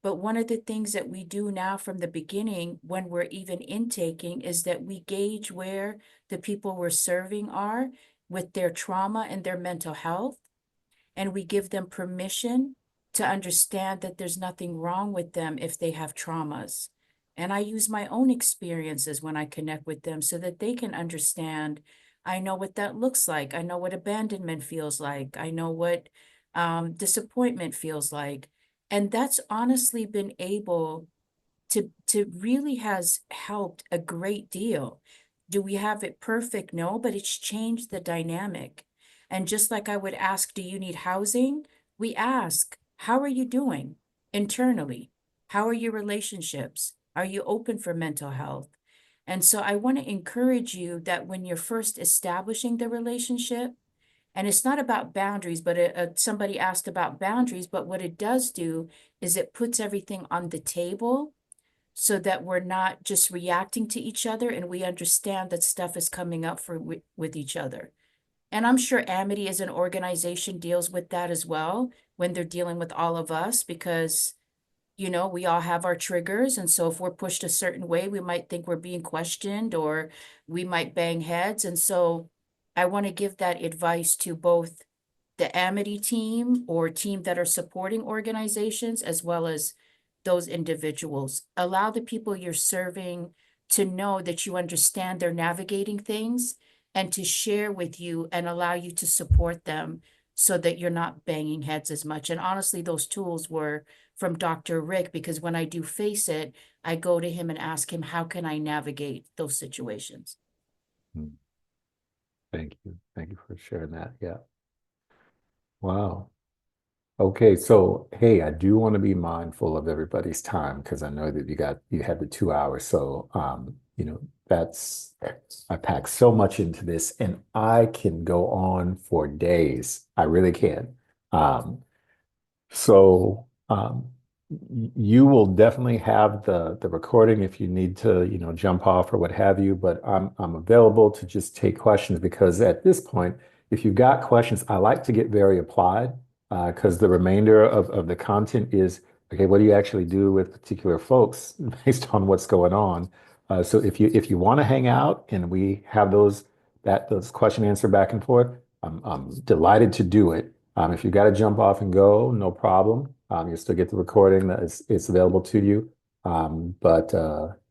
but one of the things that we do now from the beginning when we're even intaking is that we gauge where the people we're serving are with their trauma and their mental health, and we give them permission to understand that there's nothing wrong with them if they have traumas. And I use my own experiences when I connect with them so that they can understand. I know what that looks like. I know what abandonment feels like. I know what disappointment feels like. And that's honestly been able to really has helped a great deal. Do we have it perfect? No, but it's changed the dynamic. And just like I would ask, do you need housing? We ask, how are you doing internally? How are your relationships? Are you open for mental health? And so I want to encourage you that when you're first establishing the relationship, and it's not about boundaries, but somebody asked about boundaries, but what it does do is it puts everything on the table so that we're not just reacting to each other and we understand that stuff is coming up with each other. And I'm sure Amity as an organization deals with that as well when they're dealing with all of us because, we all have our triggers. And so if we're pushed a certain way, we might think we're being questioned or we might bang heads. And so I want to give that advice to both the Amity team or team that are supporting organizations as well as those individuals. Allow the people you're serving to know that you understand they're navigating things and to share with you and allow you to support them so that you're not banging heads as much. And honestly, those tools were from Dr. Rick because when I do face it, I go to him and ask him, how can I navigate those situations? Mm. Thank you. Thank you for sharing that. Yeah. Wow. Okay, so hey, I do want to be mindful of everybody's time because I know that you had the 2 hours. So that's I packed so much into this and I can go on for days. I really can. Um, so you will definitely have the recording if you need to, jump off or what have you, but I'm available to just take questions because at this point, if you've got questions, I like to get very applied because the remainder of the content is, okay, what do you actually do with particular folks based on what's going on? So if you want to hang out and we have those question answer back and forth, I'm delighted to do it. If you got to jump off and go, no problem. You'll still get the recording that it's available to you. But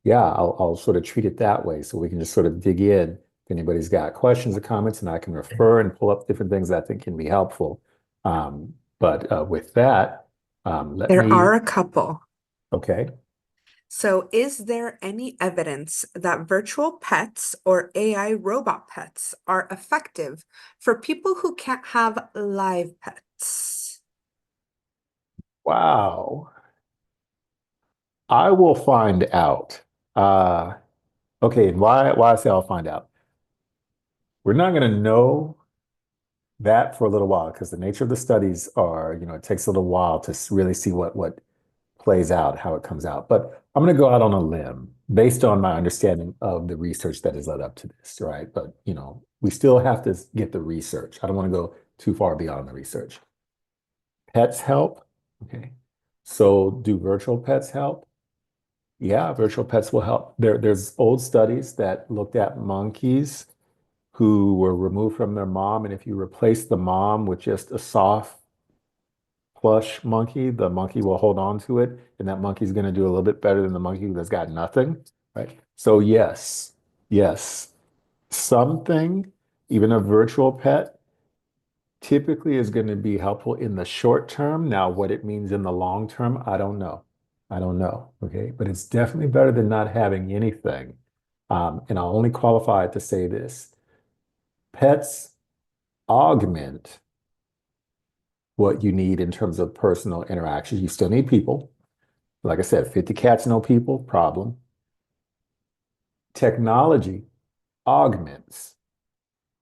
yeah, I'll sort of treat it that way so we can just sort of dig in if anybody's got questions or comments, and I can refer and pull up different things that I think can be helpful. But with that, let There me, are a couple. okay. So, is there any evidence that virtual pets or AI robot pets are effective for people who can't have live pets? Wow. I will find out. Uh, okay, and why I say I'll find out. We're not going to know that for a little while because the nature of the studies are, it takes a little while to really see what plays out, how it comes out. But I'm going to go out on a limb based on my understanding of the research that has led up to this, right? But, we still have to get the research. I don't want to go too far beyond the research. Pets help. Okay. So do virtual pets help? Yeah, virtual pets will help. There's old studies that looked at monkeys who were removed from their mom, and if you replace the mom with just a soft plush monkey, the monkey will hold on to it, and that monkey's going to do a little bit better than the monkey that's got nothing, right? So yes, something, even a virtual pet, typically is going to be helpful in the short term. Now, what it means in the long term, I don't know. I don't know. Okay. But it's definitely better than not having anything. And I'll only qualify it to say this. Pets augment what you need in terms of personal interactions. You still need people. Like I said, 50 cats, no people, problem. Technology augments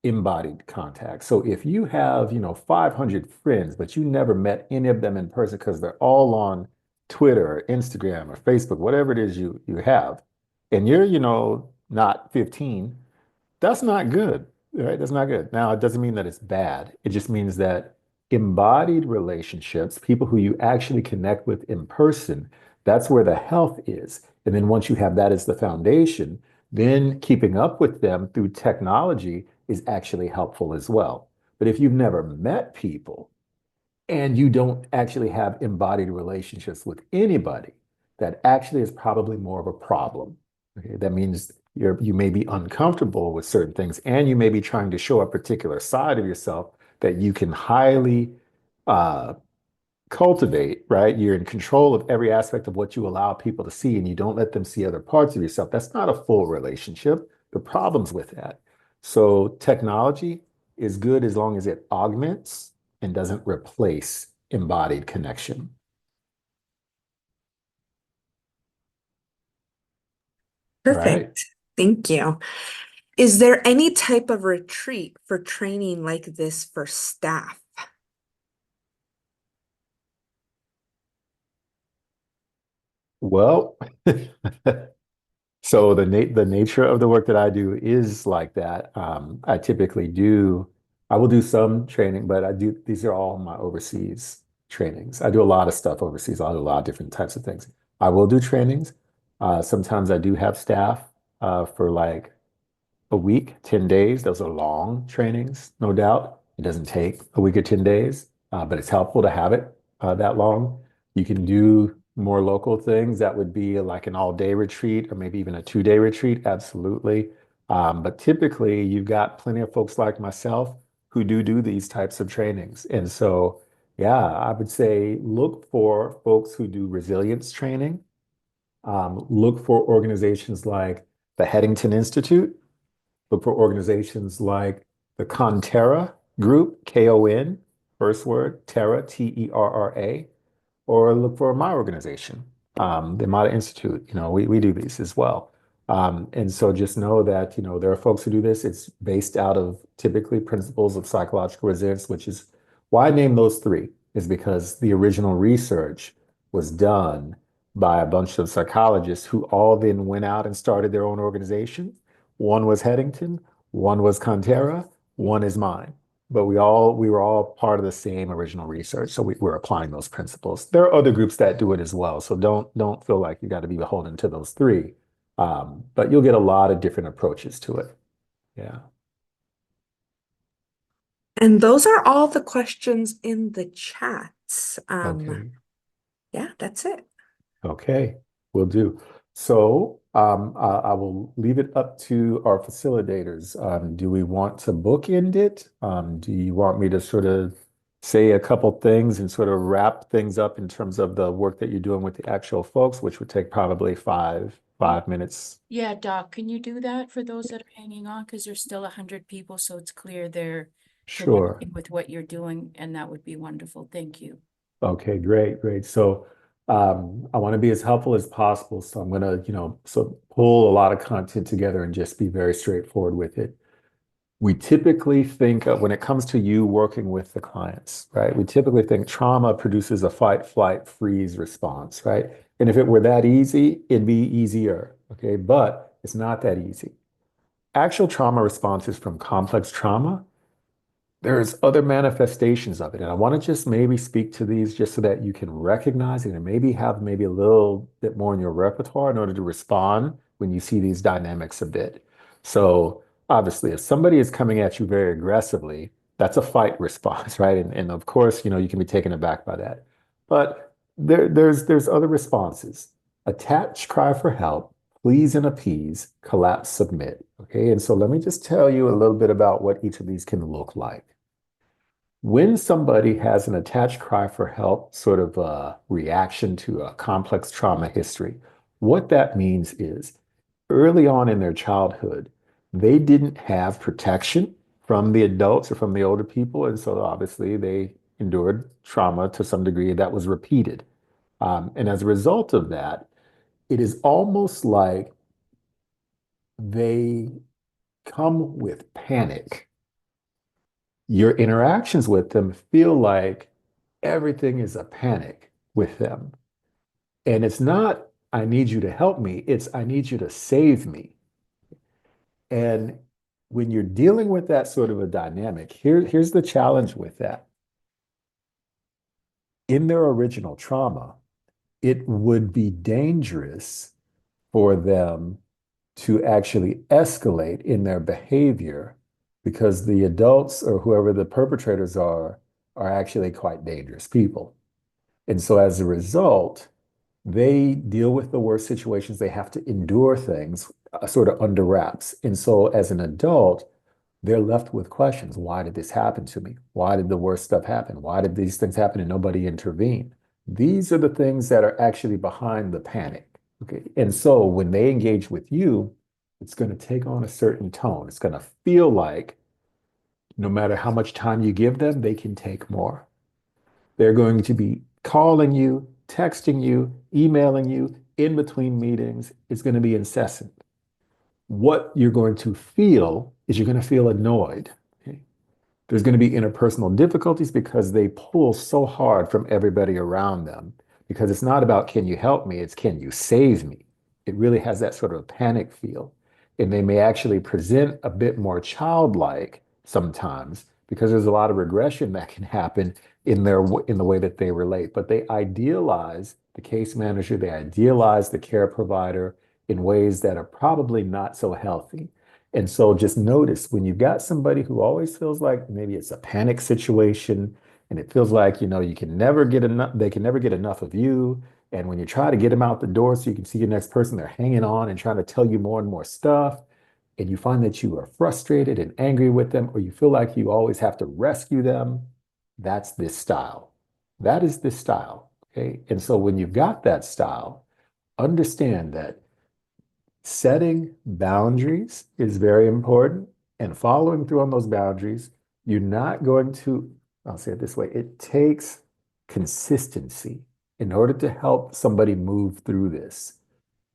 embodied contact. So if you have, 500 friends, but you never met any of them in person because they're all on Twitter or Instagram or Facebook, whatever it is you have, and you're, not 15, that's not good, right? That's not good. Now, it doesn't mean that it's bad. It just means that embodied relationships, people who you actually connect with in person, that's where the health is. And then once you have that as the foundation, then keeping up with them through technology is actually helpful as well. But if you've never met people, and you don't actually have embodied relationships with anybody, that actually is probably more of a problem. Okay, that means you may be uncomfortable with certain things, and you may be trying to show a particular side of yourself that you can highly uh, cultivate, right? You're in control of every aspect of what you allow people to see, and you don't let them see other parts of yourself. That's not a full relationship. The problems with that. So technology is good as long as it augments and doesn't replace embodied connection. Right. Perfect. Thank you. Is there any type of retreat for training like this for staff? Well, so the nature of the work that I do is like that. I typically do, I will do some training, but I do, these are all my overseas trainings. I do a lot of stuff overseas. I do a lot of different types of things. I will do trainings. Sometimes I do have staff for like a week, 10 days. Those are long trainings, no doubt. It doesn't take a week or 10 days, but it's helpful to have it that long. You can do more local things. That would be like an all-day retreat or maybe even a 2-day retreat. Absolutely. But typically, you've got plenty of folks like myself who do these types of trainings. And so, yeah, I would say look for folks who do resilience training. Look for organizations like the Headington Institute. Look for organizations like the Conterra Group, Kon, first word, Terra, Terra, or look for my organization, the Amity Institute. We do these as well. And so just know that, there are folks who do this. It's based out of typically principles of psychological resilience, which is why I named those three, is because the original research was done by a bunch of psychologists who all then went out and started their own organization. One was Headington, one was Conterra, one is mine, but we were all part of the same original research, so we're applying those principles. There are other groups that do it as well, so don't feel like you got to be beholden to those three. But you'll get a lot of different approaches to it. Yeah. And those are all the questions in the chats. Okay. Yeah, that's it. Okay. Will do. So I will leave it up to our facilitators. Do we want to bookend it? Do you want me to sort of say a couple things and sort of wrap things up in terms of the work that you're doing with the actual folks, which would take probably five minutes? Yeah, Doc, can you do that for those that are hanging on? Because there's still 100 people, so it's clear they're Sure. connecting with what you're doing, and that would be wonderful. Thank you. Okay, great, great. So I want to be as helpful as possible. So I'm gonna, so pull a lot of content together and just be very straightforward with it. We typically think of when it comes to you working with the clients, right? We typically think trauma produces a fight, flight, freeze response, right? And if it were that easy, it'd be easier, okay? But it's not that easy. Actual trauma responses from complex trauma, there's other manifestations of it. And I want to just maybe speak to these just so that you can recognize it and maybe have maybe a little bit more in your repertoire in order to respond when you see these dynamics a bit. So obviously, if somebody is coming at you very aggressively, that's a fight response, right? And of course, you can be taken aback by that. But there's other responses. Attach, cry for help, please and appease, collapse, submit. Okay. And so let me just tell you a little bit about what each of these can look like. When somebody has an attached cry for help, sort of a reaction to a complex trauma history, what that means is early on in their childhood, they didn't have protection from the adults or from the older people. And so obviously they endured trauma to some degree that was repeated. And as a result of that, it is almost like they come with panic. Your interactions with them feel like everything is a panic with them. And it's not, I need you to help me, it's, I need you to save me. And when you're dealing with that sort of a dynamic, here's the challenge with that. In their original trauma, it would be dangerous for them to actually escalate in their behavior because the adults or whoever the perpetrators are actually quite dangerous people. And so as a result, they deal with the worst situations. They have to endure things sort of under wraps. And so as an adult, they're left with questions. Why did this happen to me? Why did the worst stuff happen? Why did these things happen and nobody intervened? These are the things that are actually behind the panic. Okay. And so when they engage with you, it's going to take on a certain tone. It's going to feel like no matter how much time you give them, they can take more. They're going to be calling you, texting you, emailing you in between meetings. It's going to be incessant. What you're going to feel is you're going to feel annoyed. Okay? There's going to be interpersonal difficulties because they pull so hard from everybody around them. Because it's not about can you help me, it's can you save me. It really has that sort of panic feel. And they may actually present a bit more childlike sometimes because there's a lot of regression that can happen in the way that they relate. But they idealize the case manager, they idealize the care provider in ways that are probably not so healthy. And so just notice when you've got somebody who always feels like maybe it's a panic situation and it feels like, you can never get enough, they can never get enough of you. And when you try to get them out the door so you can see your next person, they're hanging on and trying to tell you more and more stuff. And you find that you are frustrated and angry with them, or you feel like you always have to rescue them. That's this style. That is this style. Okay. And so when you've got that style, understand that setting boundaries is very important and following through on those boundaries. You're not going to, I'll say it this way, it takes consistency in order to help somebody move through this.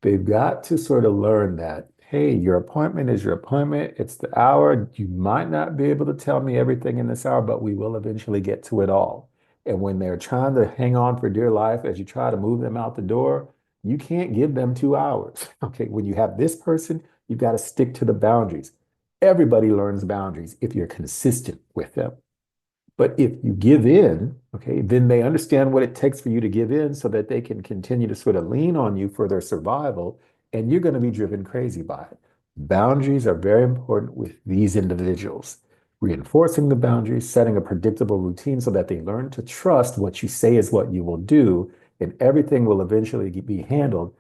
They've got to sort of learn that, hey, your appointment is your appointment. It's the hour. You might not be able to tell me everything in this hour, but we will eventually get to it all. And when they're trying to hang on for dear life as you try to move them out the door, you can't give them 2 hours. Okay, when you have this person, you've got to stick to the boundaries. Everybody learns boundaries if you're consistent with them. But if you give in, okay, then they understand what it takes for you to give in so that they can continue to sort of lean on you for their survival, and you're going to be driven crazy by it. Boundaries are very important with these individuals. Reinforcing the boundaries, setting a predictable routine so that they learn to trust what you say is what you will do, and everything will eventually be handled.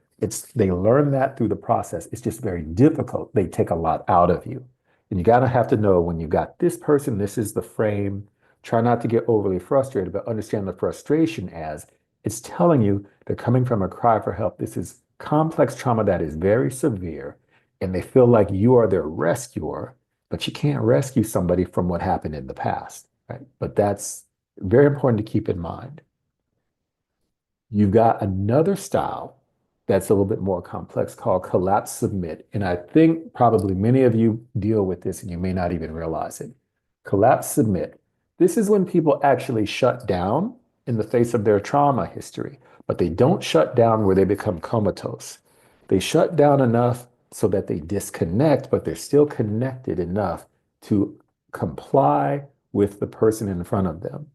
They learn that through the process. It's just very difficult. They take a lot out of you. And you gotta have to know when you've got this person, this is the frame. Try not to get overly frustrated, but understand the frustration as it's telling you they're coming from a cry for help. This is complex trauma that is very severe, and they feel like you are their rescuer, but you can't rescue somebody from what happened in the past, right? But that's very important to keep in mind. You've got another style that's a little bit more complex called collapse submit. And I think probably many of you deal with this and you may not even realize it. Collapse submit. This is when people actually shut down in the face of their trauma history, but they don't shut down where they become comatose. They shut down enough so that they disconnect, but they're still connected enough to comply with the person in front of them.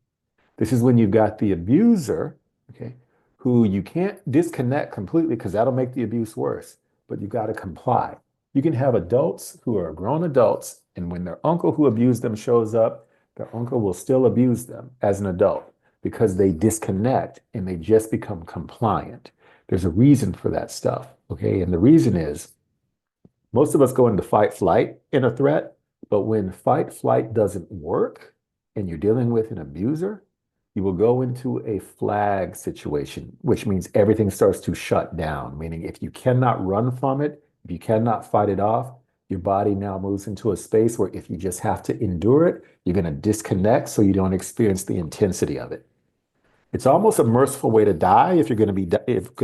This is when you've got the abuser, okay, who you can't disconnect completely because that'll make the abuse worse, but you've got to comply. You can have adults who are grown adults, and when their uncle who abused them shows up, their uncle will still abuse them as an adult because they disconnect and they just become compliant. There's a reason for that stuff, okay? And the reason is most of us go into fight flight in a threat, but when fight flight doesn't work and you're dealing with an abuser, you will go into a flag situation, which means everything starts to shut down. Meaning, if you cannot run from it, if you cannot fight it off, your body now moves into a space where if you just have to endure it, you're going to disconnect so you don't experience the intensity of it. It's almost a merciful way to die if you're going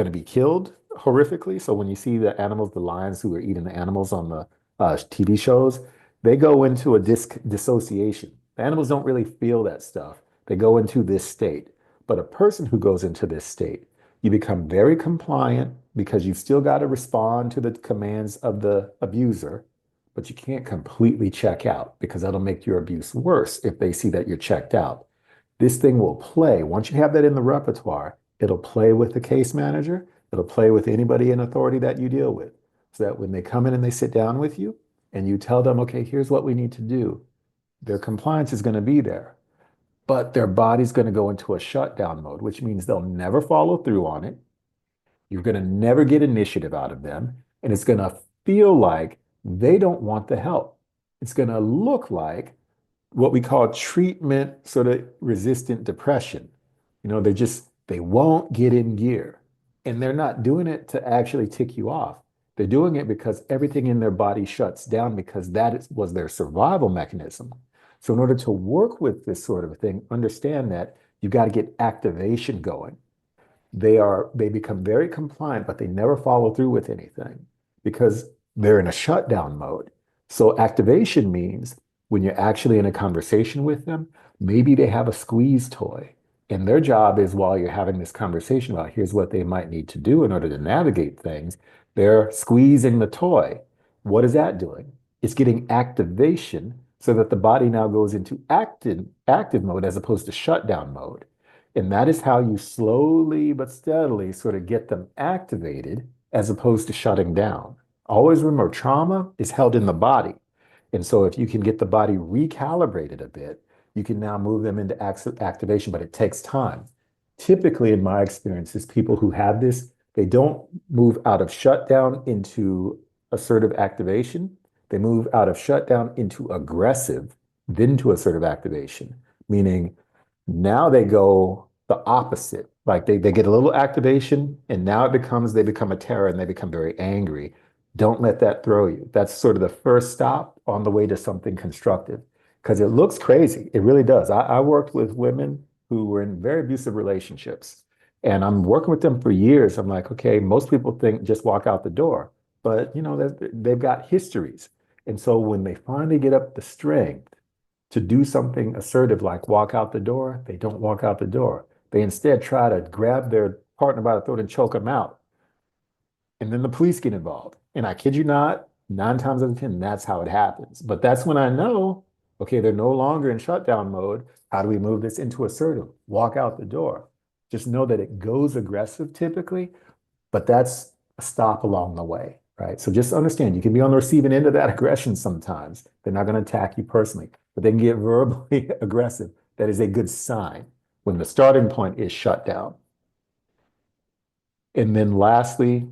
to be killed horrifically. So when you see the animals, the lions who are eating the animals on the TV shows, they go into a dissociation. The animals don't really feel that stuff. They go into this state. But a person who goes into this state, you become very compliant because you've still got to respond to the commands of the abuser, but you can't completely check out because that'll make your abuse worse if they see that you're checked out. This thing will play. Once you have that in the repertoire, it'll play with the case manager. It'll play with anybody in authority that you deal with. So that when they come in and they sit down with you and you tell them, okay, here's what we need to do, their compliance is going to be there, but their body's going to go into a shutdown mode, which means they'll never follow through on it. You're going to never get initiative out of them. And it's going to feel like they don't want the help. It's going to look like what we call treatment sort of resistant depression. They won't get in gear. And they're not doing it to actually tick you off. They're doing it because everything in their body shuts down because was their survival mechanism. So in order to work with this sort of thing, understand that you've got to get activation going. They become very compliant, but they never follow through with anything because they're in a shutdown mode. So activation means when you're actually in a conversation with them, maybe they have a squeeze toy. And their job is while you're having this conversation about here's what they might need to do in order to navigate things, they're squeezing the toy. What is that doing? It's getting activation so that the body now goes into active mode as opposed to shutdown mode. And that is how you slowly but steadily sort of get them activated as opposed to shutting down. Always remember, trauma is held in the body. And so if you can get the body recalibrated a bit, you can now move them into activation, but it takes time. Typically, in my experiences, people who have this, they don't move out of shutdown into assertive activation. They move out of shutdown into aggressive, then to assertive activation, meaning now they go the opposite. Like they get a little activation and now they become a terror and they become very angry. Don't let that throw you. That's sort of the first stop on the way to something constructive because it looks crazy. It really does. I worked with women who were in very abusive relationships and I'm working with them for years. I'm like, okay, most people think just walk out the door, but they've got histories. And so when they finally get up the strength to do something assertive like walk out the door, they don't walk out the door. They instead try to grab their partner by the throat and choke them out. And then the police get involved. And I kid you not, 9 times out of 10, that's how it happens. But that's when I know, okay, they're no longer in shutdown mode. How do we move this into assertive? Walk out the door. Just know that it goes aggressive typically, but that's a stop along the way, right? So just understand you can be on the receiving end of that aggression sometimes. They're not going to attack you personally, but they can get verbally aggressive. That is a good sign when the starting point is shut down. And then lastly,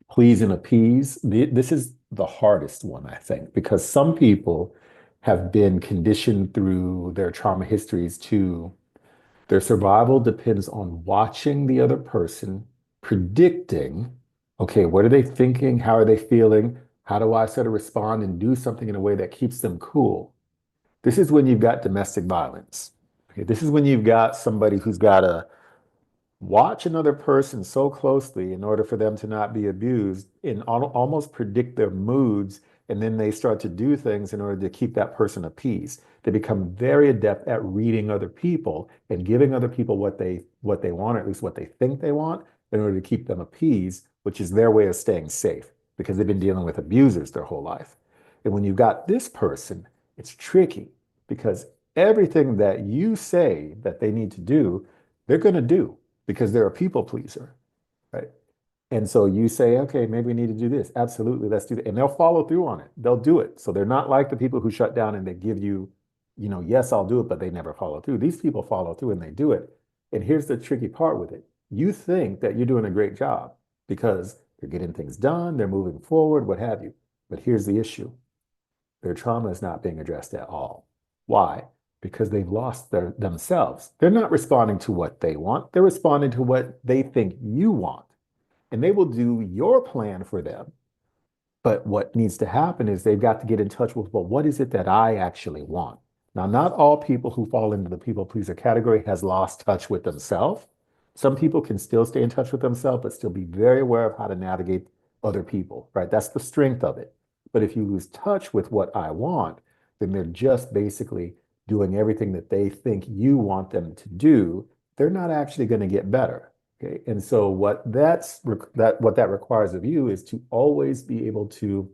please and appease. This is the hardest one, I think, because some people have been conditioned through their trauma histories to their survival depends on watching the other person, predicting, okay, what are they thinking? How are they feeling? How do I sort of respond and do something in a way that keeps them cool? This is when you've got domestic violence. Okay, this is when you've got somebody who's got to watch another person so closely in order for them to not be abused and almost predict their moods. And then they start to do things in order to keep that person appeased. They become very adept at reading other people and giving other people what they want, or at least what they think they want, in order to keep them appeased, which is their way of staying safe because they've been dealing with abusers their whole life. And when you've got this person, it's tricky because everything that you say that they need to do, they're going to do because they're a people pleaser, right? And so you say, okay, maybe we need to do this. Absolutely, let's do that. And they'll follow through on it. They'll do it. So they're not like the people who shut down and they give you, yes, I'll do it, but they never follow through. These people follow through and they do it. And here's the tricky part with it. You think that you're doing a great job because they're getting things done, they're moving forward, what have you. But here's the issue. Their trauma is not being addressed at all. Why? Because they've lost themselves. They're not responding to what they want. They're responding to what they think you want. And they will do your plan for them. But what needs to happen is they've got to get in touch with, well, what is it that I actually want? Now, not all people who fall into the people pleaser category has lost touch with themselves. Some people can still stay in touch with themselves, but still be very aware of how to navigate other people, right? That's the strength of it. But if you lose touch with what I want, then they're just basically doing everything that they think you want them to do. They're not actually going to get better. Okay, and so what that requires of you is to always be able to,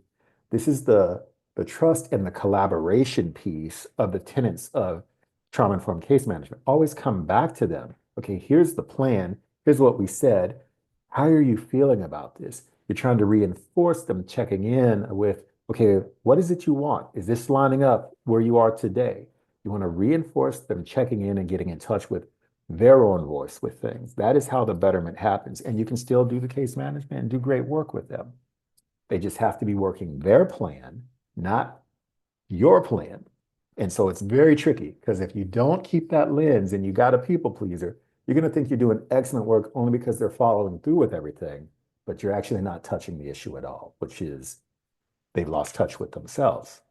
this is the trust and the collaboration piece of the tenets of trauma-informed case management. Always come back to them. Okay, here's the plan. Here's what we said. How are you feeling about this? You're trying to reinforce them checking in with, okay, what is it you want? Is this lining up where you are today? You want to reinforce them checking in and getting in touch with their own voice with things. That is how the betterment happens. And you can still do the case management and do great work with them. They just have to be working their plan, not your plan. And so it's very tricky because if you don't keep that lens and you got a people pleaser, you're going to think you're doing excellent work only because they're following through with everything, but you're actually not touching the issue at all, which is they've lost touch with themselves.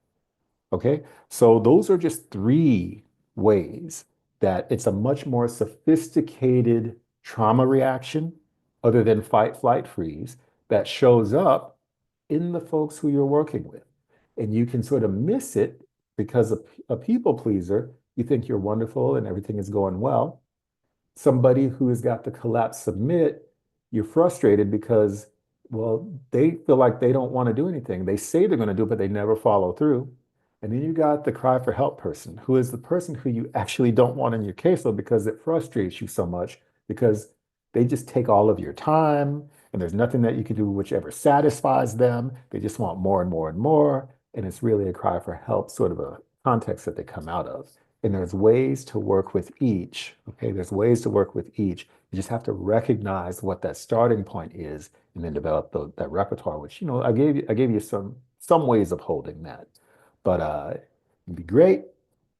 Okay, so those are just three ways that it's a much more sophisticated trauma reaction other than fight, flight, freeze that shows up in the folks who you're working with. And you can sort of miss it because a people pleaser, you think you're wonderful and everything is going well. Somebody who has got the collapse submit, you're frustrated because, well, they feel like they don't want to do anything. They say they're going to do it, but they never follow through. And then you got the cry for help person, who is the person who you actually don't want in your caseload because it frustrates you so much because they just take all of your time and there's nothing that you can do whichever satisfies them. They just want more and more and more. And it's really a cry for help, sort of a context that they come out of. And there's ways to work with each. Okay, there's ways to work with each. You just have to recognize what that starting point is and then develop that repertoire, which, I gave you some ways of holding that. But it'd be great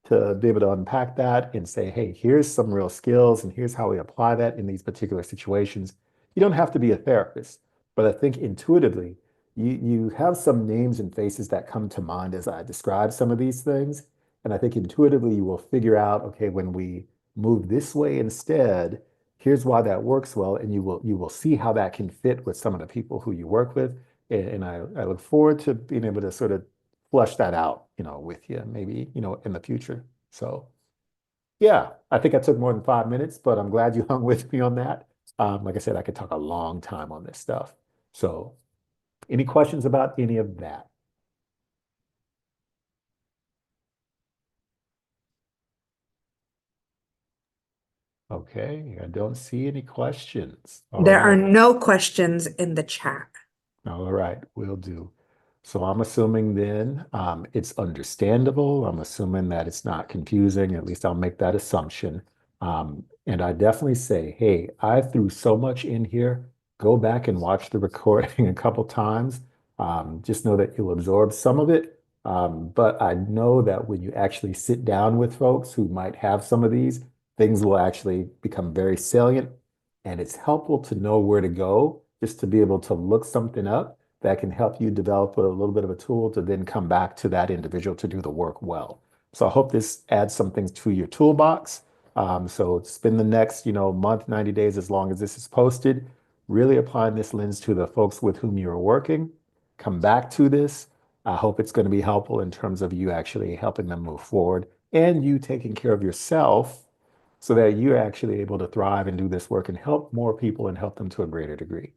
to be able to unpack that and say, hey, here's some real skills and here's how we apply that in these particular situations. You don't have to be a therapist, but I think intuitively, you have some names and faces that come to mind as I describe some of these things. And I think intuitively you will figure out, okay, when we move this way instead, here's why that works well. And you will see how that can fit with some of the people who you work with. And I look forward to being able to sort of flush that out, with you maybe, in the future. So yeah, I think I took more than 5 minutes, but I'm glad you hung with me on that. Like I said, I could talk a long time on this stuff. So any questions about any of that? Okay, I don't see any questions. All There are right. no questions in the chat. All right, will do. So I'm assuming then it's understandable. I'm assuming that it's not confusing. At least I'll make that assumption. And I definitely say, hey, I threw so much in here. Go back and watch the recording a couple times. Just know that you'll absorb some of it. But I know that when you actually sit down with folks who might have some of these, things will actually become very salient. And it's helpful to know where to go, just to be able to look something up that can help you develop a little bit of a tool to then come back to that individual to do the work well. So I hope this adds some things to your toolbox. So spend the next, month, 90 days, as long as this is posted, really applying this lens to the folks with whom you're working. Come back to this. I hope it's going to be helpful in terms of you actually helping them move forward and you taking care of yourself so that you're actually able to thrive and do this work and help more people and help them to a greater degree.